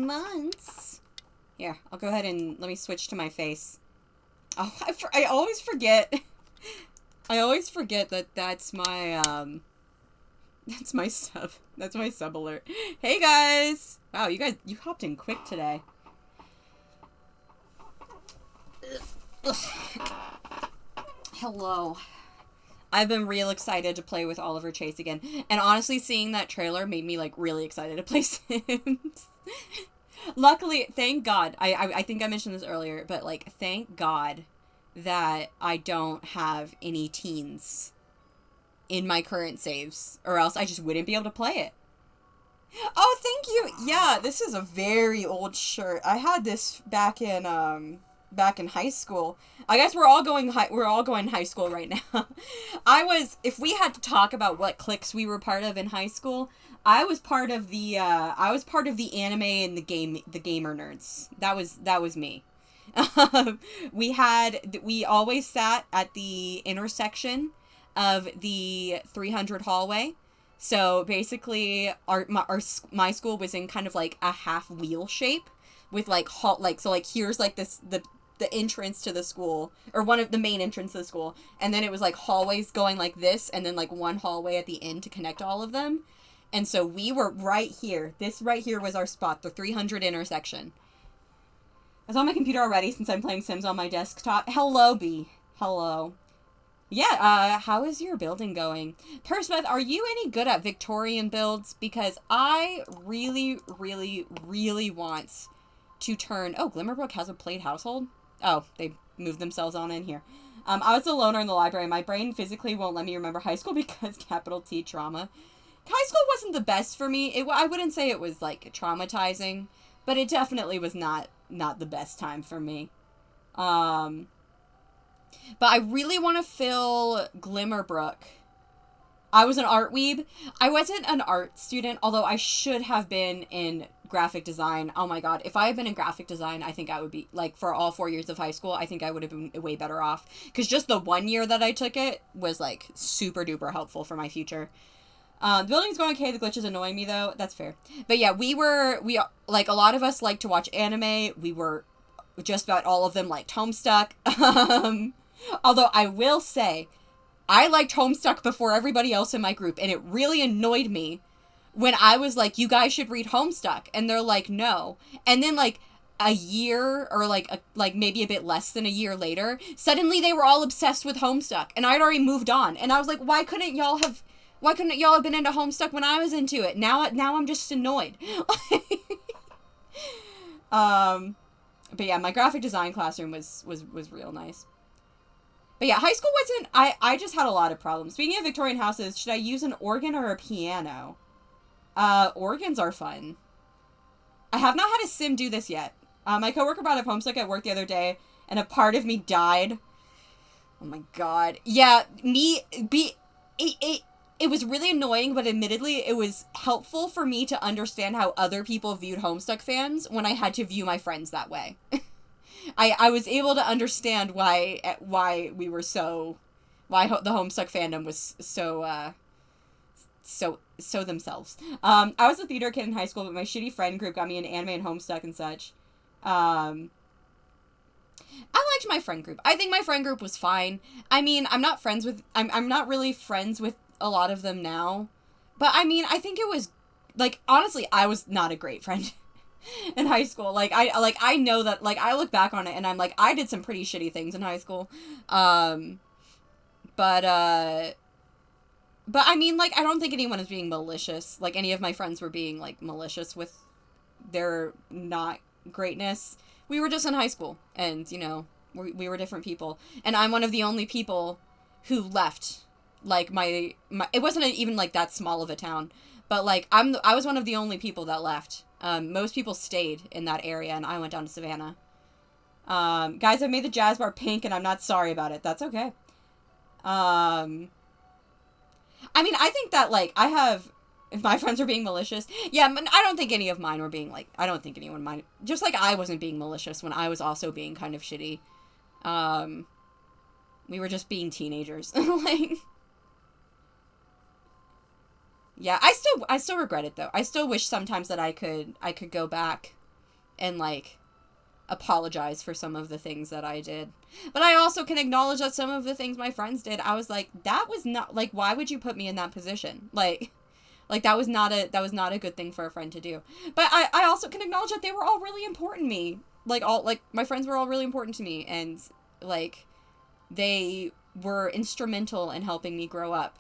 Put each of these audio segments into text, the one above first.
months. Here, I'll go ahead and let me switch to my face. Oh, I always forget. I always forget that that's my sub. That's my sub alert. Hey guys! Wow, you hopped in quick today. Hello. I've been real excited to play with Oliver Chase again. And honestly, seeing that trailer made me, like, really excited to play Sims. Luckily, thank God, I think I mentioned this earlier, but, like, thank God that I don't have any teens in my current saves, or else I just wouldn't be able to play it. Oh, thank you! Yeah, this is a very old shirt. I had this back in high school. I guess we're all going high school right now. If we had to talk about what cliques we were part of in high school, I was part of the anime and the gamer nerds. That was me. We always sat at the intersection of the 300 hallway. So basically my school was in kind of like a half wheel shape with like here's like the entrance to the school, or one of the main entrance to the school, and then it was like hallways going like this, and then like one hallway at the end to connect all of them. And so we were right here. This right here was our spot, the 300 intersection. I was on my computer already since I'm playing Sims on my desktop. Hello, B. Hello. Yeah, how is your building going? Persmith, are you any good at Victorian builds? Because I really, really, really want to turn... Oh, Glimmerbrook has a plate household? Oh, they moved themselves on in here. I was a loner in the library. My brain physically won't let me remember high school because capital T trauma. High school wasn't the best for me. I wouldn't say it was, like, traumatizing, but it definitely was not the best time for me. But I really want to fill Glimmerbrook. I was an art weeb. I wasn't an art student, although I should have been in graphic design. Oh my god, if I had been in graphic design, I think I would be, like, for all 4 years of high school, I think I would have been way better off. Because just the 1 year that I took it was, like, super duper helpful for my future. The building's going okay, the glitch is annoying me, though. That's fair. But yeah, we like, a lot of us like to watch anime. We were, just about all of them liked Homestuck. Although I will say, I liked Homestuck before everybody else in my group, and it really annoyed me when I was like, you guys should read Homestuck, and they're like, no. And then, like, a year, or, like, maybe a bit less than a year later, suddenly they were all obsessed with Homestuck, and I'd already moved on. And I was like, why couldn't y'all have been into Homestuck when I was into it? Now I'm just annoyed. But yeah, my graphic design classroom was real nice. But yeah, high school wasn't... I just had a lot of problems. Speaking of Victorian houses, should I use an organ or a piano? Organs are fun. I have not had a sim do this yet. My coworker brought up Homestuck at work the other day, and a part of me died. Oh my god. Yeah, it was really annoying, but admittedly, it was helpful for me to understand how other people viewed Homestuck fans when I had to view my friends that way. I was able to understand why we were why the Homestuck fandom was so themselves. I was a theater kid in high school, but my shitty friend group got me into anime and Homestuck and such. I liked my friend group. I think my friend group was fine. I mean, I'm not really friends with a lot of them now. But I mean, I think it was, like, honestly, I was not a great friend in high school. I know that, like, I look back on it and I'm like, I did some pretty shitty things in high school. But I mean, like, I don't think anyone is being malicious. Like, any of my friends were being, like, malicious with their not greatness. We were just in high school, and, you know, we were different people. And I'm one of the only people who left, like, it wasn't even, like, that small of a town, but, like, I was one of the only people that left. Most people stayed in that area, and I went down to Savannah. Guys, I made the jazz bar pink, and I'm not sorry about it. That's okay. I mean, I think that, like, if my friends are being malicious, yeah, I don't think any of mine were being, like, I don't think anyone mind, just like I wasn't being malicious when I was also being kind of shitty. We were just being teenagers. Like, yeah, I still regret it, though. I still wish sometimes that I could go back and, like, apologize for some of the things that I did. But I also can acknowledge that some of the things my friends did, I was like, that was not, like, why would you put me in that position? Like, that was not a good thing for a friend to do. But I also can acknowledge that they were all really important to me. Like, my friends were all really important to me, and, like, they were instrumental in helping me grow up.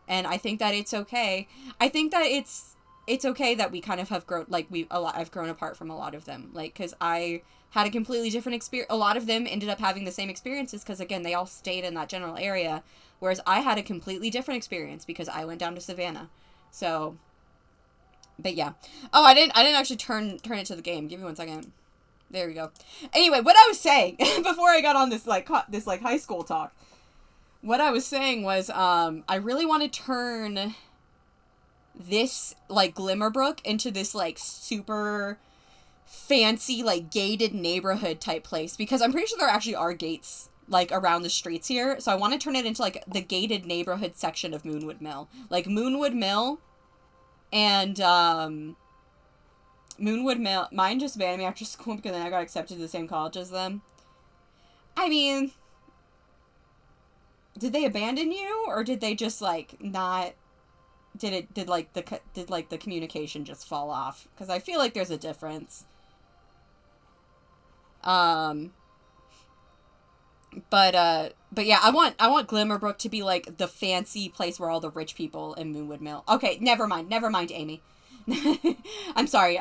And I think that it's okay. I think that it's okay that we kind of have grown, like, I've grown apart from a lot of them. Like, because I had a completely different experience. A lot of them ended up having the same experiences because, again, they all stayed in that general area. Whereas I had a completely different experience because I went down to Savannah. So, but yeah. Oh, I didn't actually turn it to the game. Give me 1 second. There we go. Anyway, what I was saying before I got on this high school talk, what I was saying was, I really want to turn this, like, Glimmerbrook into this, like, super fancy, like, gated neighborhood type place, because I'm pretty sure there actually are gates, like, around the streets here. So I want to turn it into, like, the gated neighborhood section of Moonwood Mill. Like, Moonwood Mill and, Moonwood Mill, mine just abandoned me after school because then I got accepted to the same college as them. I mean, did they abandon you, or did they just, like, not, did the communication just fall off? Because I feel like there's a difference. But yeah, I want Glimmerbrook to be, like, the fancy place where all the rich people in Moonwood Mill. Okay, never mind, Amy. I'm sorry.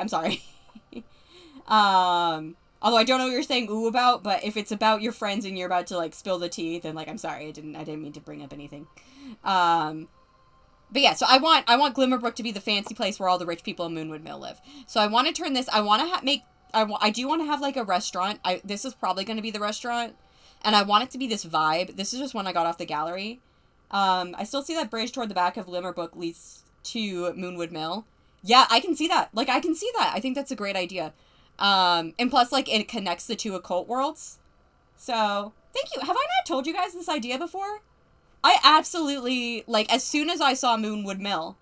Although I don't know what you're saying ooh about, but if it's about your friends and you're about to, like, spill the tea, then, like, I'm sorry, I didn't mean to bring up anything. But yeah, so I want Glimmerbrook to be the fancy place where all the rich people in Moonwood Mill live. So I want to turn this, I want to I do want to have, like, a restaurant. This is probably going to be the restaurant, and I want it to be this vibe. This is just one I got off the gallery. I still see that bridge toward the back of Glimmerbrook leads to Moonwood Mill. Yeah, I can see that. Like, I can see that. I think that's a great idea. And plus, like, it connects the two occult worlds. So, thank you. Have I not told you guys this idea before? I absolutely, like, as soon as I saw Moonwood Mill,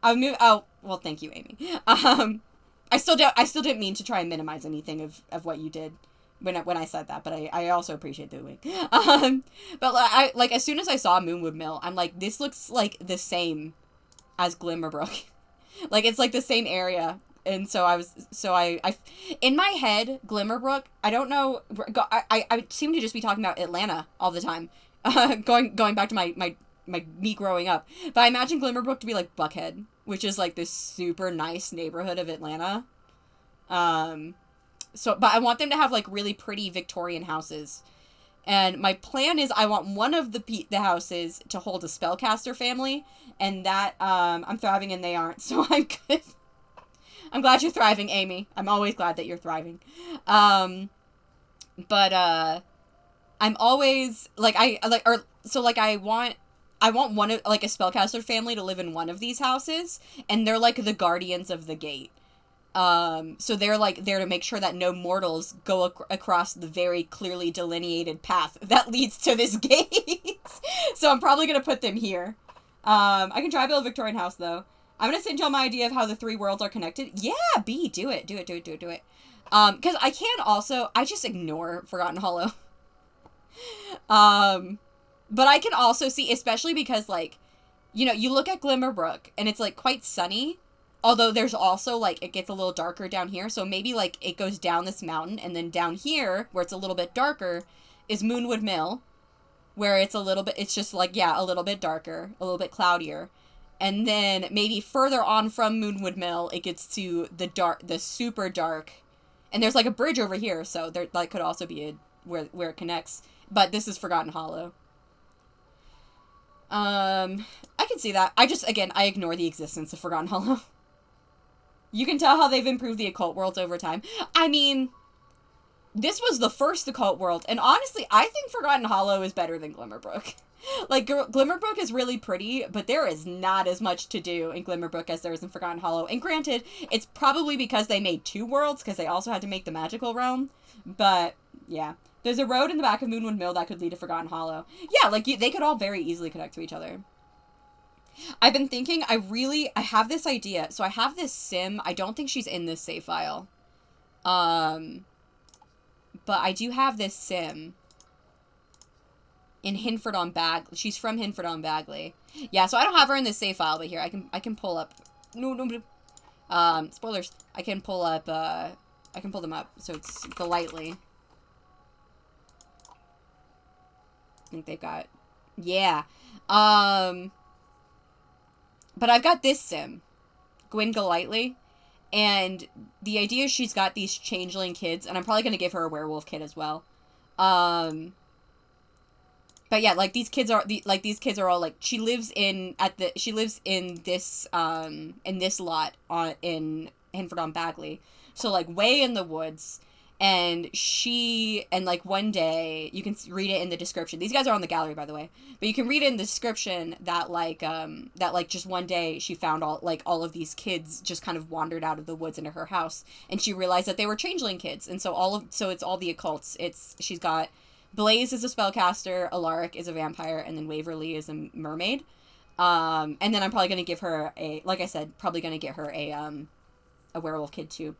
oh, well, thank you, Amy. I still didn't mean to try and minimize anything of what you did when I said that, but I also appreciate the wink. But, like, as soon as I saw Moonwood Mill, I'm like, this looks, like, the same as Glimmerbrook. Like, it's, like, the same area. And so I in my head, Glimmerbrook, I don't know, I seem to just be talking about Atlanta all the time. Going back to my me growing up. But I imagine Glimmerbrook to be, like, Buckhead, which is, like, this super nice neighborhood of Atlanta. But I want them to have, like, really pretty Victorian houses. And my plan is I want one of the houses to hold a spellcaster family, and that, I'm thriving and they aren't, so I'm good. I'm glad you're thriving, Amy. I'm always glad that you're thriving. I'm always, like, I want one of, like, a spellcaster family to live in one of these houses, and they're, like, the guardians of the gate. So they're, like, there to make sure that no mortals go across the very clearly delineated path that leads to this gate. So I'm probably gonna put them here. I can try to build a Victorian house, though. I'm gonna send y'all my idea of how the three worlds are connected. Yeah, B, do it. Because I can also, I just ignore Forgotten Hollow. But I can also see, especially because, like, you know, you look at Glimmerbrook, and it's, like, quite sunny. Although there's also, like, it gets a little darker down here. So maybe, like, it goes down this mountain, and then down here, where it's a little bit darker, is Moonwood Mill. Where it's it's just, like, yeah, a little bit darker, a little bit cloudier. And then maybe further on from Moonwood Mill, it gets to the super dark. And there's, like, a bridge over here, so there, like, could also be where it connects. But this is Forgotten Hollow. I can see that. I ignore the existence of Forgotten Hollow. You can tell how they've improved the occult worlds over time. I mean, this was the first occult world, and honestly, I think Forgotten Hollow is better than Glimmerbrook. Like, Glimmerbrook is really pretty, but there is not as much to do in Glimmerbrook as there is in Forgotten Hollow. And granted, it's probably because they made two worlds, because they also had to make the magical realm. But, yeah. There's a road in the back of Moonwood Mill that could lead to Forgotten Hollow. Yeah, like, they could all very easily connect to each other. I've been thinking, I have this idea. So I have this sim. I don't think she's in this save file. Um, but I do have this sim in Hinford on Bag. She's from Hinford on Bagley. Yeah, so I don't have her in this save file, but here I can pull up. No. Spoilers. I can pull up. I can pull them up. So it's Delightly. I think they've got. Yeah. But I've got this sim, Gwyn Golightly, and the idea is she's got these changeling kids, and I'm probably gonna give her a werewolf kid as well. But yeah, like these kids are all like she lives in this lot in Hinford on Bagley, so like way in the woods. And like one day, you can read it in the description. These guys are on the gallery, by the way. But you can read it in the description that just one day she found all of these kids just kind of wandered out of the woods into her house. And she realized that they were changeling kids. And so it's all the occults. She's got Blaze is a spellcaster, Alaric is a vampire, and then Waverly is a mermaid. And then I'm probably going to give her like I said, probably going to get her a werewolf kid too.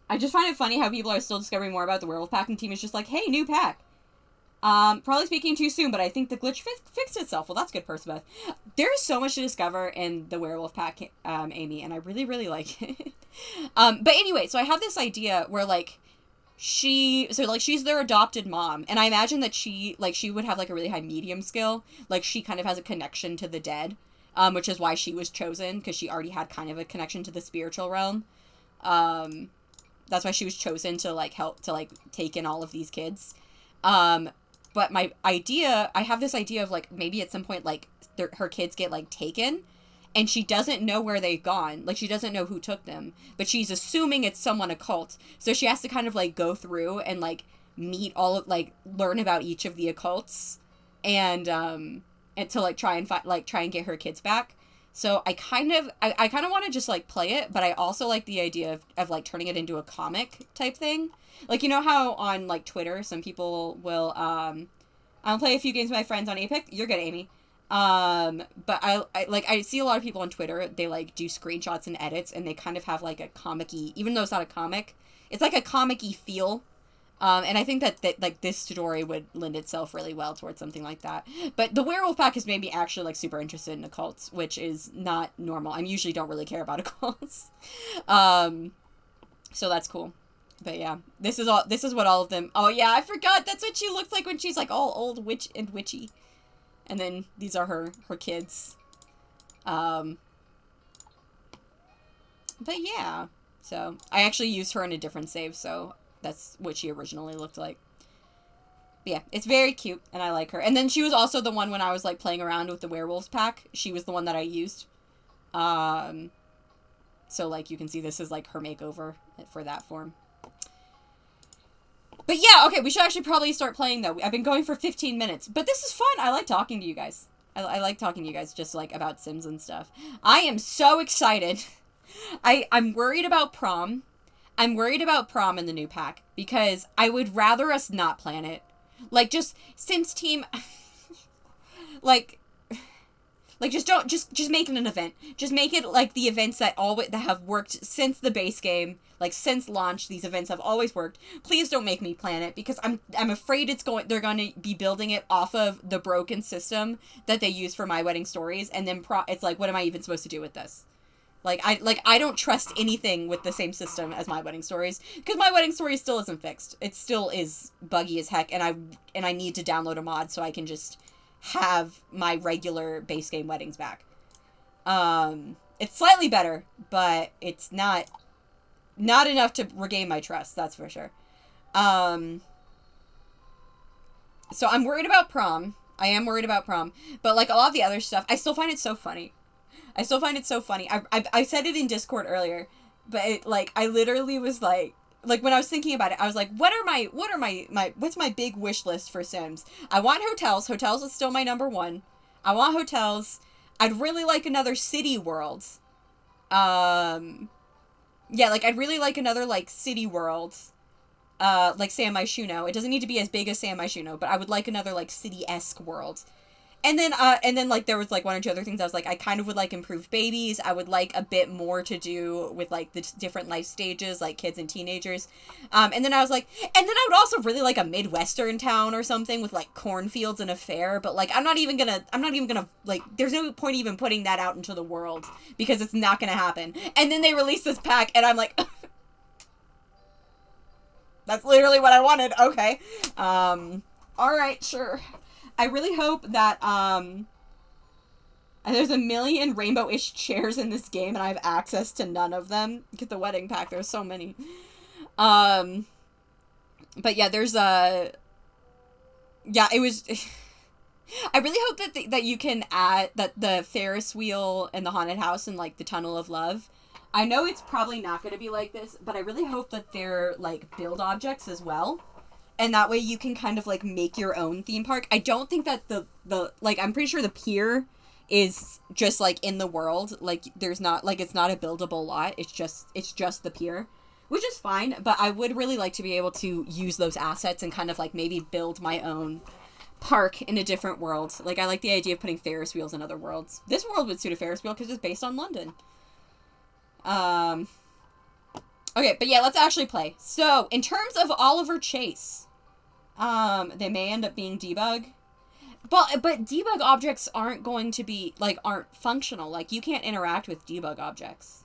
I just find it funny how people are still discovering more about the werewolf pack, and the team is just like, hey, new pack. Probably speaking too soon, but I think the glitch fixed itself. Well, that's good, Percebeth. There's so much to discover in the werewolf pack, Amy, and I really, really like it. But anyway, so I have this idea where, like, she's their adopted mom, and I imagine that she would have, like, a really high medium skill. Like, she kind of has a connection to the dead, which is why she was chosen, because she already had kind of a connection to the spiritual realm. That's why she was chosen to, like, help to, like, take in all of these kids. But I have this idea of, like, maybe at some point, like, her kids get, like, taken, and she doesn't know where they've gone. Like, she doesn't know who took them, but she's assuming it's someone occult. So she has to kind of, like, go through and, like, learn about each of the occults, and to, like, try and get her kids back. So I kind of want to just, like, play it, but I also like the idea of like, turning it into a comic type thing. Like, you know how on, like, Twitter, some people will, I'll play a few games with my friends on Apex. You're good, Amy. But I see a lot of people on Twitter, they, like, do screenshots and edits, and they kind of have, like, a comic-y, even though it's not a comic, it's, like, a comic-y feel. And I think that like, this story would lend itself really well towards something like that. But the werewolf pack has made me actually, like, super interested in occults, which is not normal. I usually don't really care about occults. So that's cool. But yeah, this is what all of them. Oh yeah, I forgot. That's what she looks like when she's, like, all old witch and witchy. And then these are her kids. But yeah, so I actually used her in a different save, so that's what she originally looked like. But yeah, it's very cute, and I like her. And then she was also the one when I was, like, playing around with the werewolves pack. She was the one that I used. So, like, you can see this is, like, her makeover for that form. But yeah, okay, we should actually probably start playing, though. I've been going for 15 minutes. But this is fun. I like talking to you guys. I like talking to you guys just, like, about Sims and stuff. I am so excited. I'm worried about prom. I'm worried about prom in the new pack, because I would rather us not plan it. Like, just, Sims team, like, just make it an event. Just make it, like, the events that have worked since the base game, like, since launch, these events have always worked. Please don't make me plan it, because I'm afraid they're going to be building it off of the broken system that they use for My Wedding Stories, and then it's like, what am I even supposed to do with this? I don't trust anything with the same system as My Wedding Stories, because My Wedding Stories still isn't fixed. It still is buggy as heck, and I need to download a mod so I can just have my regular base game weddings back. It's slightly better, but it's not enough to regain my trust, that's for sure. So I'm worried about prom. I am worried about prom, but, like, a lot of the other stuff, I still find it so funny. I said it in Discord earlier, but I literally was like, when I was thinking about it, I was like, what's my big wish list for Sims? I want hotels. Hotels is still my number one. I want hotels. I'd really like another city world. Yeah, like, I'd really like another, like, city world. Like San Myshuno. It doesn't need to be as big as San Myshuno, but I would like another, like, city-esque world. and then, like, there was, like, one or two other things I was like, I kind of would like improved babies. I would like a bit more to do with, like, the different life stages, like, kids and teenagers. And then I was like, and then I would also really like a Midwestern town or something with, like, cornfields and a fair, but, like, I'm not even gonna, like, there's no point even putting that out into the world, because it's not gonna happen. And then they released this pack, and I'm like, that's literally what I wanted, okay. Alright, sure. I really hope that, there's a million rainbow-ish chairs in this game, and I have access to none of them. Get the wedding pack, there's so many. But yeah, there's yeah, it was, I really hope that that you can add, that the Ferris wheel and the haunted house and, like, the Tunnel of Love, I know it's probably not going to be like this, but I really hope that they're, like, build objects as well. And that way you can kind of, like, make your own theme park. I don't think that the like, I'm pretty sure the pier is just, like, in the world. Like, there's not, like, it's not a buildable lot. It's just the pier. Which is fine, but I would really like to be able to use those assets and kind of, like, maybe build my own park in a different world. Like, I like the idea of putting Ferris wheels in other worlds. This world would suit a Ferris wheel because it's based on London. Okay, but yeah, let's actually play. So, in terms of Oliver Chase, they may end up being debug. But debug objects aren't going to be, like, aren't functional. Like, you can't interact with debug objects.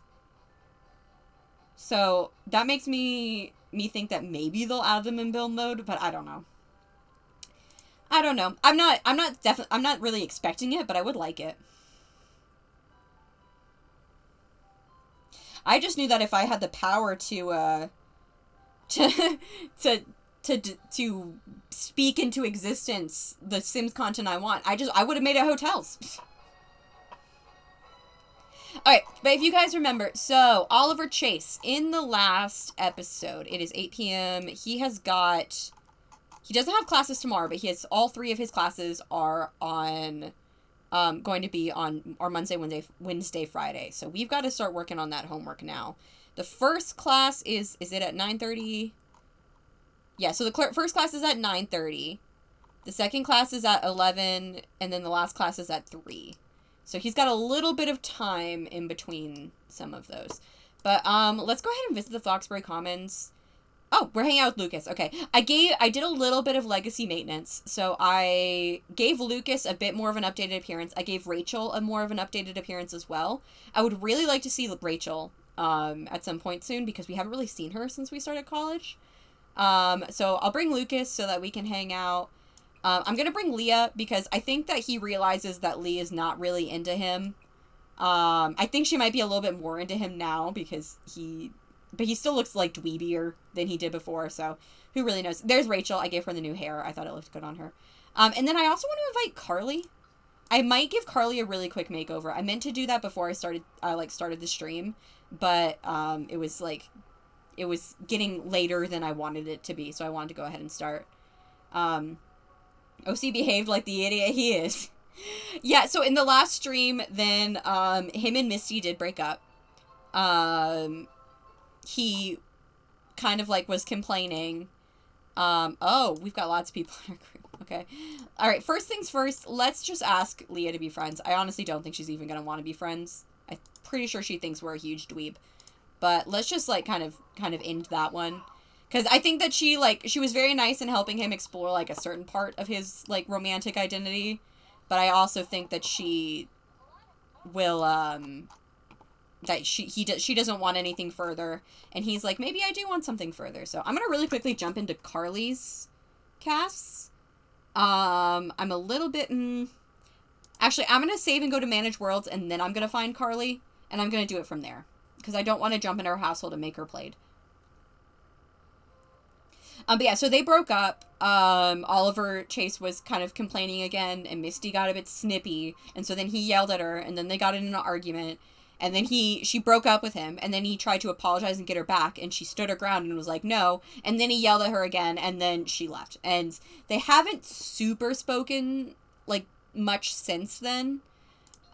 So, that makes me think that maybe they'll add them in build mode, but I don't know. I don't know. I'm not really expecting it, but I would like it. I just knew that if I had the power to speak into existence the Sims content I want, I would have made it hotels. Alright, but if you guys remember, so, Oliver Chase, in the last episode, it is 8 p.m., he doesn't have classes tomorrow, but all 3 of his classes are on, going to be on our Wednesday, Friday, so we've got to start working on that homework now. The first class is it at 9:30? Yeah, so the first class is at 9:30, the second class is at 11, and then the last class is at 3. So he's got a little bit of time in between some of those. But let's go ahead and visit the Foxbury Commons. Oh, we're hanging out with Lucas. Okay. I did a little bit of legacy maintenance. So I gave Lucas a bit more of an updated appearance. I gave Rachel a more of an updated appearance as well. I would really like to see Rachel at some point soon, because we haven't really seen her since we started college. So I'll bring Lucas so that we can hang out. I'm gonna bring Leah because I think that he realizes that Lee is not really into him. I think she might be a little bit more into him now because he still looks like dweebier than he did before, so who really knows. There's Rachel. I gave her the new hair. I thought it looked good on her. And then I also want to invite Carly. I might give Carly a really quick makeover. I meant to do that before I started the stream, but it was getting later than I wanted it to be, so I wanted to go ahead and start. OC behaved like the idiot he is. Yeah, so in the last stream, then, him and Misty did break up. He kind of, like, was complaining. Oh, we've got lots of people in our group. Okay. Alright, first things first, let's just ask Leah to be friends. I honestly don't think she's even gonna want to be friends. I'm pretty sure she thinks we're a huge dweeb. But let's just, like, kind of end that one. Because I think that she was very nice in helping him explore, like, a certain part of his, like, romantic identity. But I also think that she will, that she doesn't want anything further. And he's like, maybe I do want something further. So I'm going to really quickly jump into Carly's casts. I'm a little bit, actually, I'm going to save and go to Manage Worlds, and then I'm going to find Carly. And I'm going to do it from there. Because I don't want to jump into her household and make her played. But yeah, so they broke up. Oliver Chase was kind of complaining again, and Misty got a bit snippy, and so then he yelled at her, and then they got in an argument, and then she broke up with him, and then he tried to apologize and get her back, and she stood her ground and was like, no, and then he yelled at her again, and then she left. And they haven't super spoken, like, much since then.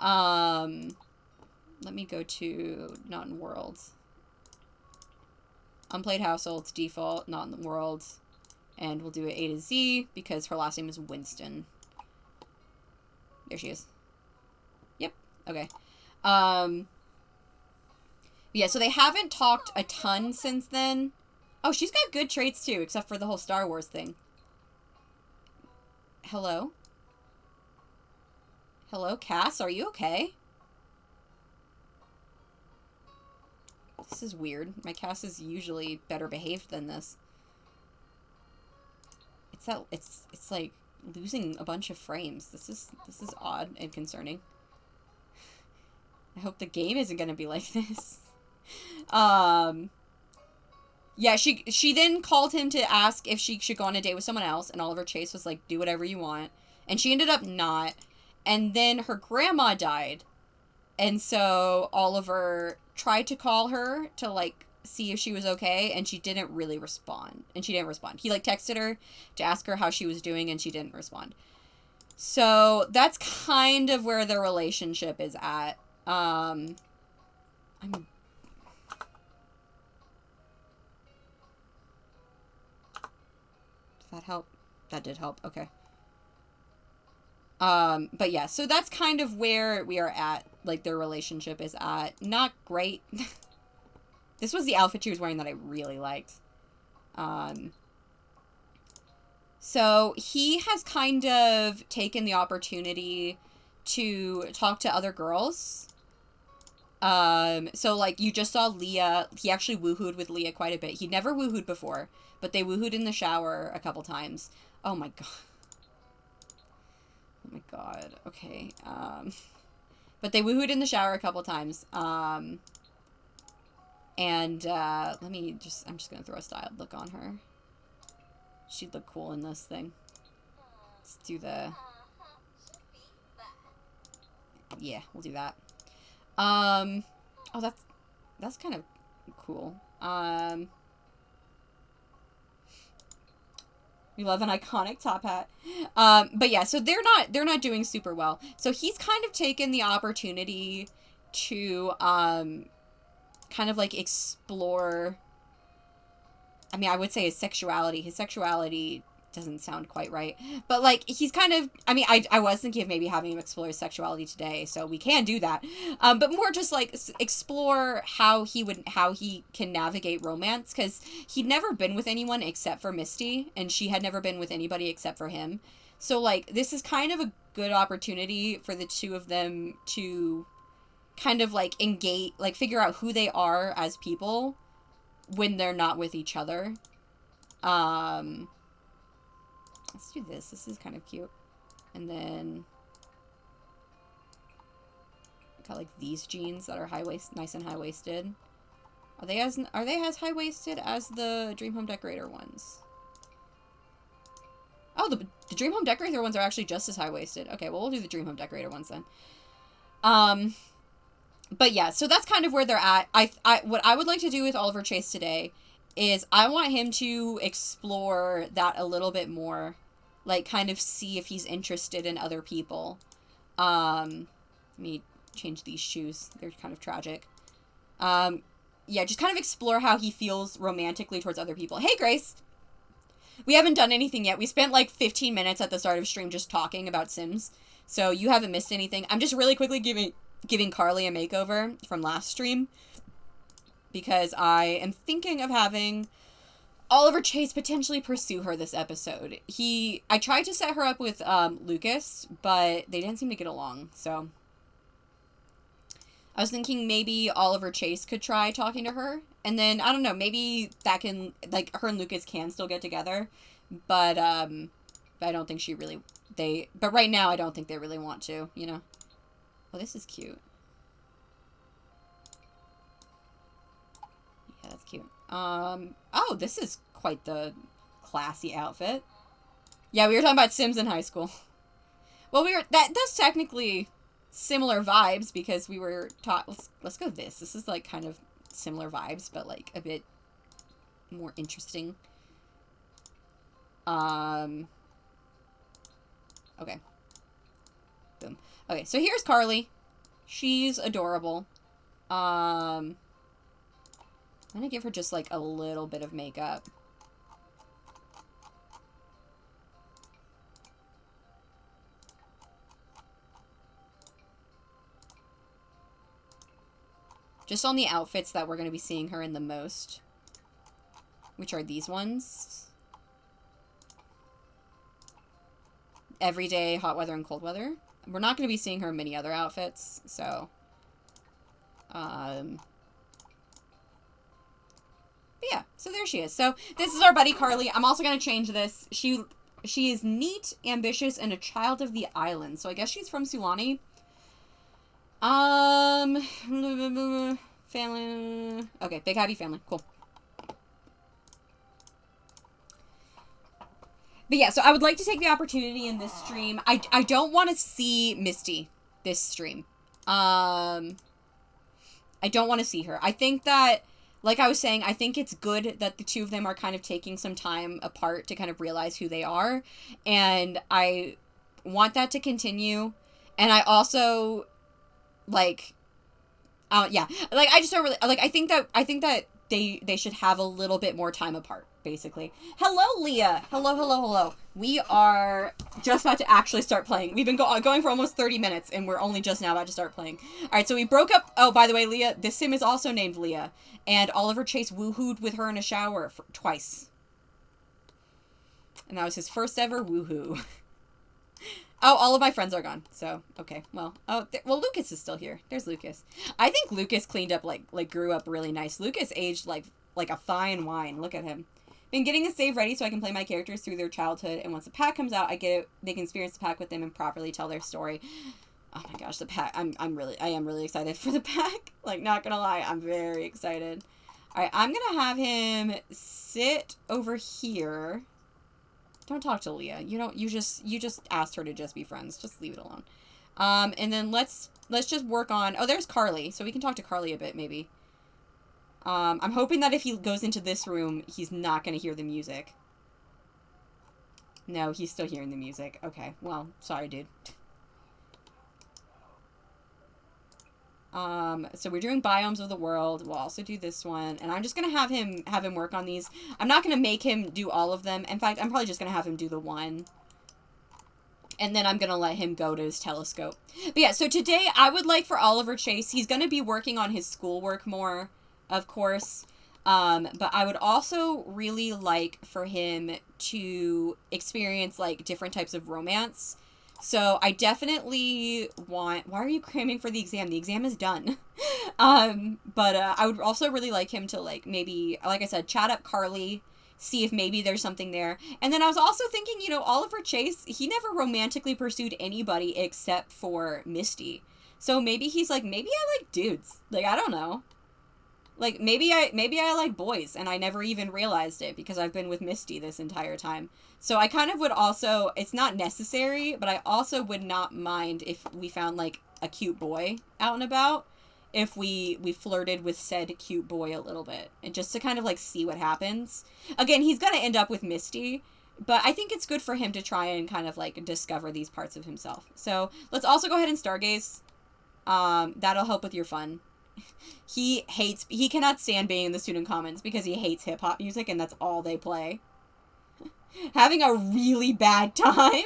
Let me go to Not in Worlds. Unplayed households, default, Not in the Worlds. And we'll do it A to Z because her last name is Winston. There she is. Yep. Okay. Yeah, so they haven't talked a ton since then. Oh, she's got good traits too, except for the whole Star Wars thing. Hello? Hello, Cass? Are you okay? This is weird. My Cass is usually better behaved than this. It's like losing a bunch of frames. This is odd and concerning. I hope the game isn't gonna be like this. Yeah, she then called him to ask if she should go on a date with someone else, and Oliver Chase was like, do whatever you want. And she ended up not. And then her grandma died. And so Oliver tried to call her to, like, see if she was okay, and she didn't really respond. And she didn't respond. He, like, texted her to ask her how she was doing, and she didn't respond. So that's kind of where their relationship is at. Does that help? That did help. Okay. But yeah, so that's kind of where we are at, like, their relationship is at. Not great. This was the outfit she was wearing that I really liked. So he has kind of taken the opportunity to talk to other girls. So, like, you just saw Leah. He actually woohooed with Leah quite a bit. He'd never woohooed before, but they woohooed in the shower a couple times. Oh my god. Oh my god. Okay. But they woohooed in the shower a couple times. I'm just gonna throw a styled look on her. She'd look cool in this thing. Let's do the... Yeah, we'll do that. Oh, that's kind of cool. We love an iconic top hat. But yeah, so they're not doing super well. So he's kind of taken the opportunity to, kind of, like, explore, I mean, I would say his sexuality. His sexuality doesn't sound quite right. But, like, he's kind of, I mean, I was thinking of maybe having him explore his sexuality today, so we can do that. But more just, like, explore how he can navigate romance, because he'd never been with anyone except for Misty, and she had never been with anybody except for him. So, like, this is kind of a good opportunity for the two of them to kind of, like, engage, like, figure out who they are as people when they're not with each other. Let's do this. This is kind of cute. And then got, like, these jeans that are nice and high-waisted. Are they as high-waisted as the Dream Home Decorator ones? Oh, the Dream Home Decorator ones are actually just as high-waisted. Okay, well, we'll do the Dream Home Decorator ones then. But yeah, so that's kind of where they're at. What I would like to do with Oliver Chase today is I want him to explore that a little bit more. Like, kind of see if he's interested in other people. Let me change these shoes. They're kind of tragic. Yeah, just kind of explore how he feels romantically towards other people. Hey, Grace! We haven't done anything yet. We spent, like, 15 minutes at the start of stream just talking about Sims. So you haven't missed anything. I'm just really quickly giving Carly a makeover from last stream, because I am thinking of having Oliver Chase potentially pursue her this episode. I tried to set her up with Lucas, but they didn't seem to get along, so I was thinking maybe Oliver Chase could try talking to her, and then, I don't know, maybe that can, like, her and Lucas can still get together, but I don't think but right now I don't think they really want to, you know? Oh, this is cute. Yeah, that's cute. Oh, this is quite the classy outfit. Yeah, we were talking about Sims in high school. Well, that's technically similar vibes, because we were taught, let's go this. This is, like, kind of similar vibes, but, like, a bit more interesting. Okay. Boom. Okay, so here's Carly. She's adorable. I'm gonna give her just, like, a little bit of makeup. Just on the outfits that we're going to be seeing her in the most. Which are these ones. Everyday, hot weather, and cold weather. We're not going to be seeing her in many other outfits, so... But yeah, so there she is. So this is our buddy Carly. I'm also going to change this. She is neat, ambitious, and a child of the island. So I guess she's from Sulani. Family. Okay, big happy family. Cool. But yeah, so I would like to take the opportunity in this stream. I don't want to see Misty this stream. I don't want to see her. I think that, like I was saying, I think it's good that the two of them are kind of taking some time apart to kind of realize who they are. And I want that to continue. And I also, like, yeah. Like, I just don't really, like, I think that they should have a little bit more time apart, basically. Hello, Leah. Hello. We are just about to actually start playing. We've been going for almost 30 minutes, and we're only just now about to start playing. All right, so we broke up. Oh, by the way, Leah, this sim is also named Leah, and Oliver Chase woohooed with her in a shower twice. And that was his first ever woohoo. Oh, all of my friends are gone. So, okay. Well, well, Lucas is still here. There's Lucas. I think Lucas cleaned up, like grew up really nice. Lucas aged like a fine wine. Look at him. Been getting a save ready so I can play my characters through their childhood, and once the pack comes out, they can experience the pack with them and properly tell their story. Oh my gosh, the pack. I am really excited for the pack. Like, not gonna lie, I'm very excited. All right, I'm gonna have him sit over here. Don't talk to Leah. You just asked her to just be friends. Just leave it alone. And then let's just work on... Oh, there's Carly. So we can talk to Carly a bit, maybe. I'm hoping that if he goes into this room, he's not going to hear the music. No, he's still hearing the music. Okay, well, sorry, dude. So we're doing biomes of the world. We'll also do this one. And I'm just going to have him work on these. I'm not going to make him do all of them. In fact, I'm probably just going to have him do the one. And then I'm going to let him go to his telescope. But yeah, so today I would like for Oliver Chase, he's going to be working on his schoolwork more, of course. But I would also really like for him to experience, like, different types of romance. So I definitely want... Why are you cramming for the exam? The exam is done. But I would also really like him to, like, maybe, like I said, chat up Carly, see if maybe there's something there. And then I was also thinking, Oliver Chase, he never romantically pursued anybody except for Misty. So maybe he's like, maybe I like dudes. Like, I don't know. Like, maybe I like boys, and I never even realized it because I've been with Misty this entire time. So I kind of would also, it's not necessary, but I also would not mind if we found, like, a cute boy out and about. If we flirted with said cute boy a little bit. And just to kind of, like, see what happens. Again, he's gonna end up with Misty, but I think it's good for him to try and kind of, like, discover these parts of himself. So let's also go ahead and stargaze. That'll help with your fun. He cannot stand being in the student commons because he hates hip-hop music and that's all they play. Having a really bad time.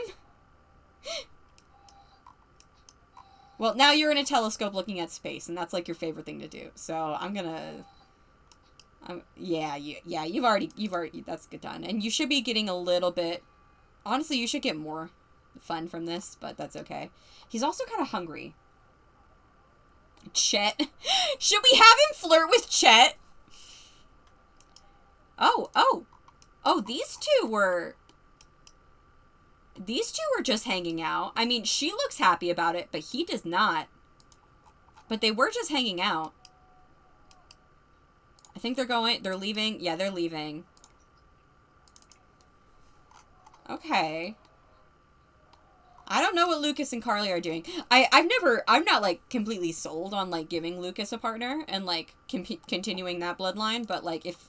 Well, now you're in a telescope looking at space and that's like your favorite thing to do. So I'm gonna... yeah, you've already, that's good done. And you should be getting a little bit... Honestly, you should get more fun from this, but that's okay. He's also kind of hungry. Chet. Should we have him flirt with Chet? Oh, these two were just hanging out. I mean, she looks happy about it, but he does not. But they were just hanging out. I think they're leaving. Yeah, they're leaving. Okay. I don't know what Lucas and Carly are doing. I'm not, like, completely sold on, like, giving Lucas a partner and, like, continuing that bloodline, but, like, if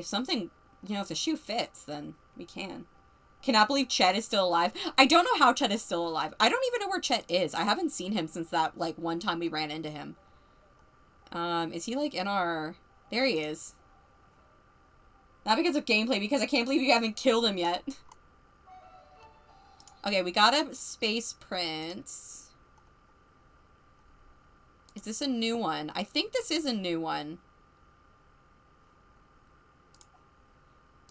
something, if the shoe fits, then we can. Cannot believe Chet is still alive. I don't know how Chet is still alive. I don't even know where Chet is. I haven't seen him since that, like, one time we ran into him. Is he, like, in our... There he is. Not because of gameplay, because I can't believe you haven't killed him yet. Okay, we got a space prince. Is this a new one? I think this is a new one.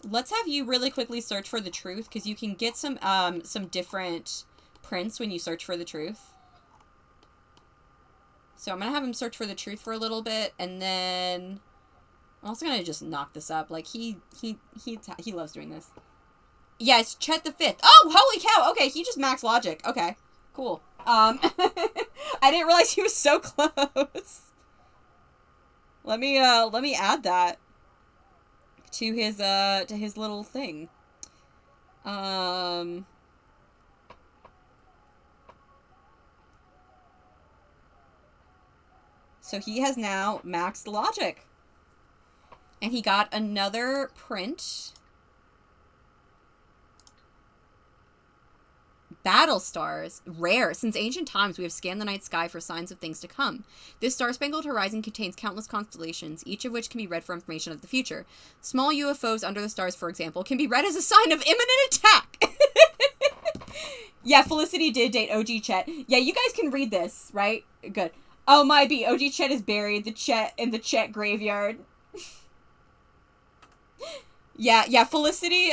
Let's have you really quickly search for the truth, because you can get some different prints when you search for the truth. So I'm going to have him search for the truth for a little bit, and then I'm also going to just knock this up. Like, he loves doing this. Yeah, it's Chet the Fifth. Oh, holy cow! Okay, he just maxed logic. Okay, cool. I didn't realize he was so close. Let me add that to his little thing. So he has now maxed logic. And he got another print. Battle stars. Rare. Since ancient times, we have scanned the night sky for signs of things to come. This star-spangled horizon contains countless constellations, each of which can be read for information of the future. Small UFOs under the stars, for example, can be read as a sign of imminent attack. Yeah, Felicity did date OG Chet. Yeah, you guys can read this, right? Good. Oh, my B. OG Chet is buried in the Chet graveyard. Yeah, Felicity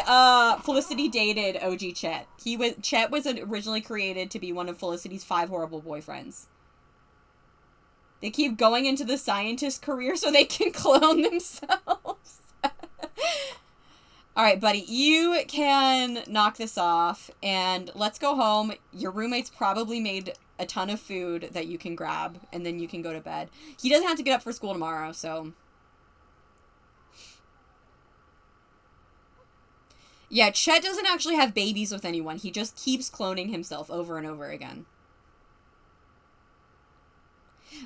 dated OG Chet. Chet was originally created to be one of Felicity's 5 horrible boyfriends. They keep going into the scientist career so they can clone themselves. Alright, buddy, you can knock this off, and let's go home. Your roommate's probably made a ton of food that you can grab, and then you can go to bed. He doesn't have to get up for school tomorrow, so... Yeah, Chet doesn't actually have babies with anyone. He just keeps cloning himself over and over again.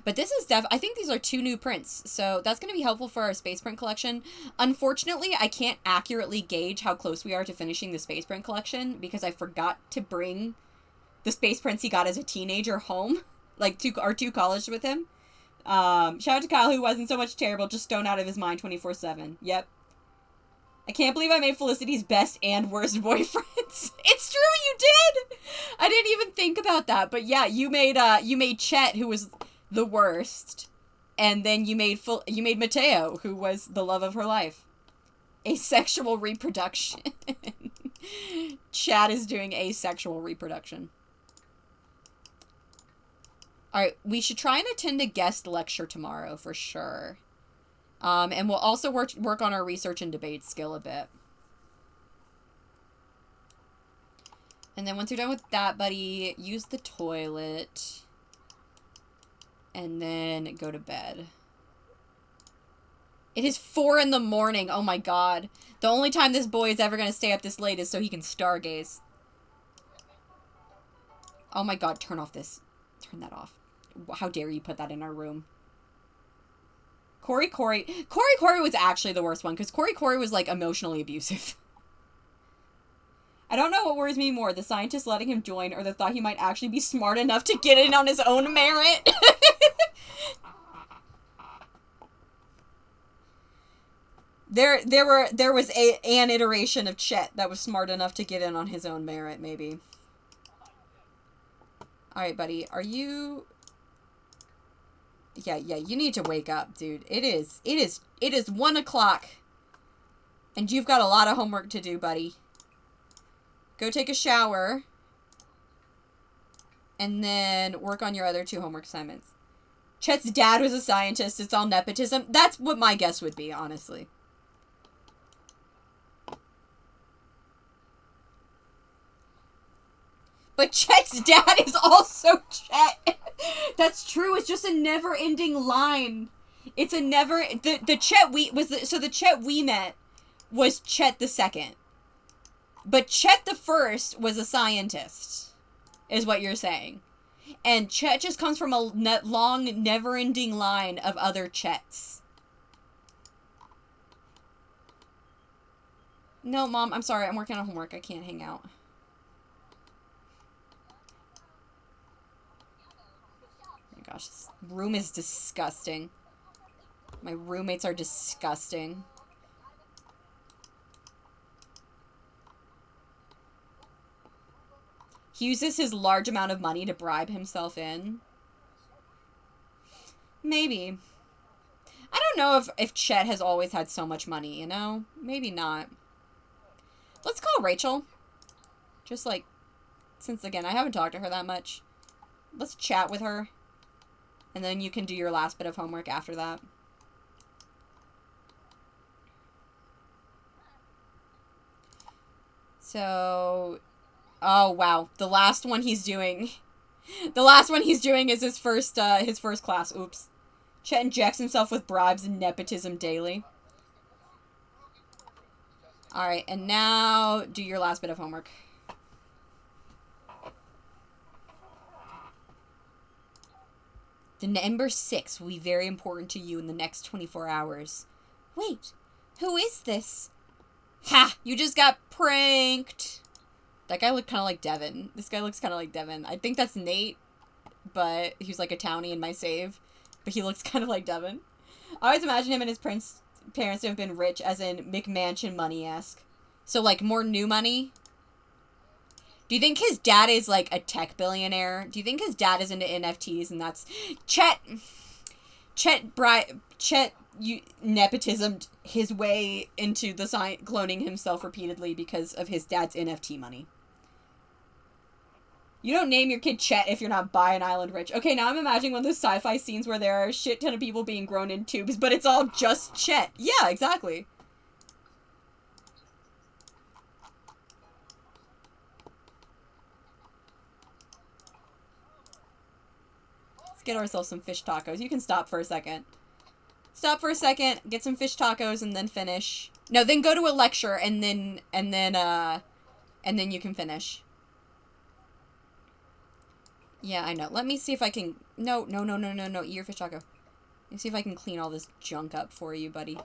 But this is I think these are 2 new prints, so that's going to be helpful for our space print collection. Unfortunately, I can't accurately gauge how close we are to finishing the space print collection, because I forgot to bring the space prints he got as a teenager home. Like, our 2 college with him. Shout out to Kyle, who wasn't so much terrible, just stoned out of his mind 24/7. Yep. I can't believe I made Felicity's best and worst boyfriends. It's true, you did! I didn't even think about that, but yeah, you made Chet, who was the worst, and then you made Mateo, who was the love of her life. Asexual reproduction. Chad is doing asexual reproduction. Alright, we should try and attend a guest lecture tomorrow, for sure. And we'll also work on our research and debate skill a bit. And then once you're done with that, buddy, use the toilet. And then go to bed. It is 4 in the morning. Oh my god. The only time this boy is ever going to stay up this late is so he can stargaze. Oh my god, turn off this. Turn that off. How dare you put that in our room. Corey was actually the worst one, because Corey was, like, emotionally abusive. I don't know what worries me more, the scientist letting him join, or the thought he might actually be smart enough to get in on his own merit. There was an iteration of Chet that was smart enough to get in on his own merit, maybe. Alright, buddy, are you... Yeah, you need to wake up, dude. It is 1 o'clock. And you've got a lot of homework to do, buddy. Go take a shower. And then work on your other 2 homework assignments. Chet's dad was a scientist. It's all nepotism. That's what my guess would be, honestly. But Chet's dad is also Chet. That's true. It's just a never-ending line. It's a never... The Chet so the Chet we met was Chet the second. But Chet the first was a scientist, is what you're saying. And Chet just comes from a long, never-ending line of other Chets. No, Mom, I'm sorry. I'm working on homework. I can't hang out. Gosh, this room is disgusting. My roommates are disgusting. He uses his large amount of money to bribe himself in. Maybe. I don't know if Chet has always had so much money, you know? Maybe not. Let's call Rachel. Just like, since again, I haven't talked to her that much. Let's chat with her. And then you can do your last bit of homework after that. So, oh wow, the last one he's doing is his first class. Oops. Chet injects himself with bribes and nepotism daily. Alright, and now do your last bit of homework. The number 6 will be very important to you in the next 24 hours. Wait, who is this? Ha! You just got pranked! That guy looked kind of like Devin. This guy looks kind of like Devin. I think that's Nate, but he's like a townie in my save. But he looks kind of like Devin. I always imagine him and his parents to have been rich, as in McMansion money-esque. So, like, more new money. Do you think his dad is, like, a tech billionaire? Do you think his dad is into NFTs and that's... Chet nepotismed his way into the cloning himself repeatedly because of his dad's NFT money. You don't name your kid Chet if you're not by an island rich. Okay, now I'm imagining one of those sci-fi scenes where there are a shit ton of people being grown in tubes, but it's all just Chet. Yeah, exactly. Let's get ourselves some fish tacos. You can stop for a second. Stop for a second, get some fish tacos, and then finish. No, then go to a lecture, and then you can finish. Yeah, I know. Let me see if I can... No. Eat your fish taco. Let me see if I can clean all this junk up for you, buddy.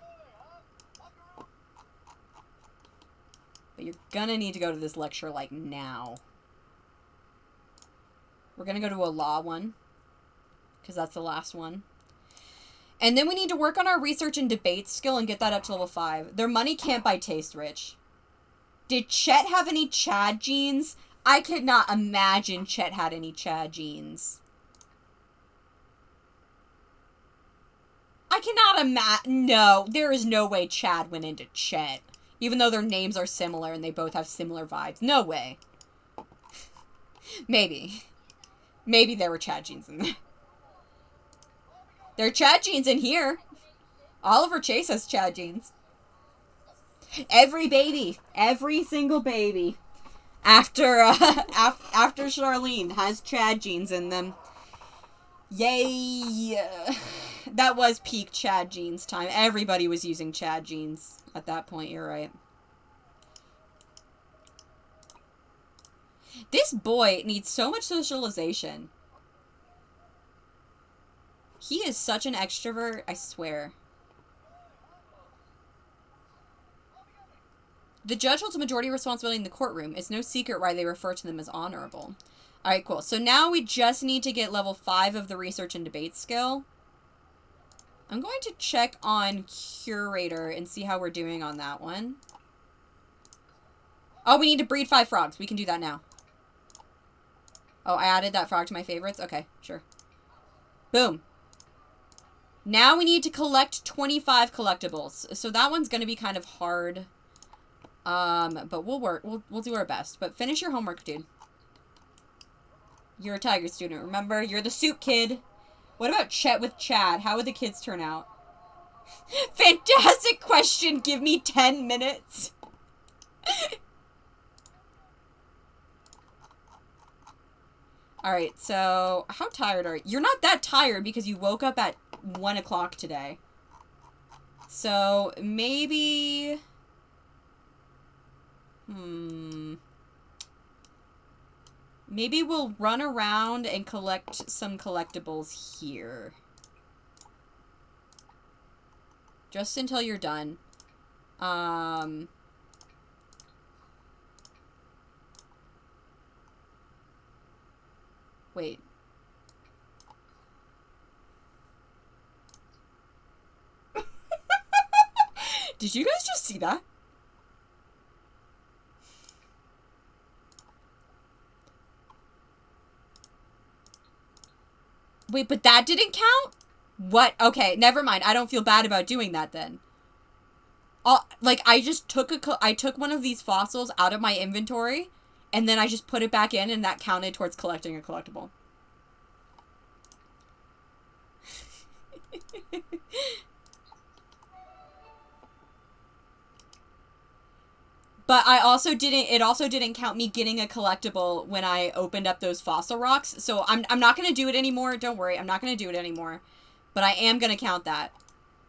But you're gonna need to go to this lecture, like, now. We're gonna go to a law one. Because that's the last one. And then we need to work on our research and debate skill and get that up to level 5. Their money can't buy taste, Rich. Did Chet have any Chad genes? I could not imagine Chet had any Chad genes. I cannot imagine. No, there is no way Chad went into Chet. Even though their names are similar and they both have similar vibes. No way. Maybe. Maybe there were Chad genes in there. There are Chad genes in here. Oliver Chase has Chad genes. Every baby. Every single baby. After Charlene has Chad genes in them. Yay! That was peak Chad genes time. Everybody was using Chad genes at that point, you're right. This boy needs so much socialization. He is such an extrovert, I swear. The judge holds a majority responsibility in the courtroom. It's no secret why they refer to them as honorable. Alright, cool. So now we just need to get level 5 of the research and debate skill. I'm going to check on Curator and see how we're doing on that one. Oh, we need to breed 5 frogs. We can do that now. Oh, I added that frog to my favorites? Okay, sure. Boom. Now we need to collect 25 collectibles. So that one's going to be kind of hard. But we'll do our best. But finish your homework, dude. You're a Tiger student, remember? You're the soup kid. What about Chet with Chad? How would the kids turn out? Fantastic question! Give me 10 minutes. Alright, so how tired are you? You're not that tired because you woke up at 1 o'clock today. So, maybe... Maybe we'll run around and collect some collectibles here. Just until you're done. Wait. Did you guys just see that? Wait, but that didn't count? What? Okay, never mind. I don't feel bad about doing that then. Like, I just took I took one of these fossils out of my inventory, and then I just put it back in, and that counted towards collecting a collectible. But it also didn't count me getting a collectible when I opened up those fossil rocks. So I'm not going to do it anymore. Don't worry. I'm not going to do it anymore. But I am going to count that.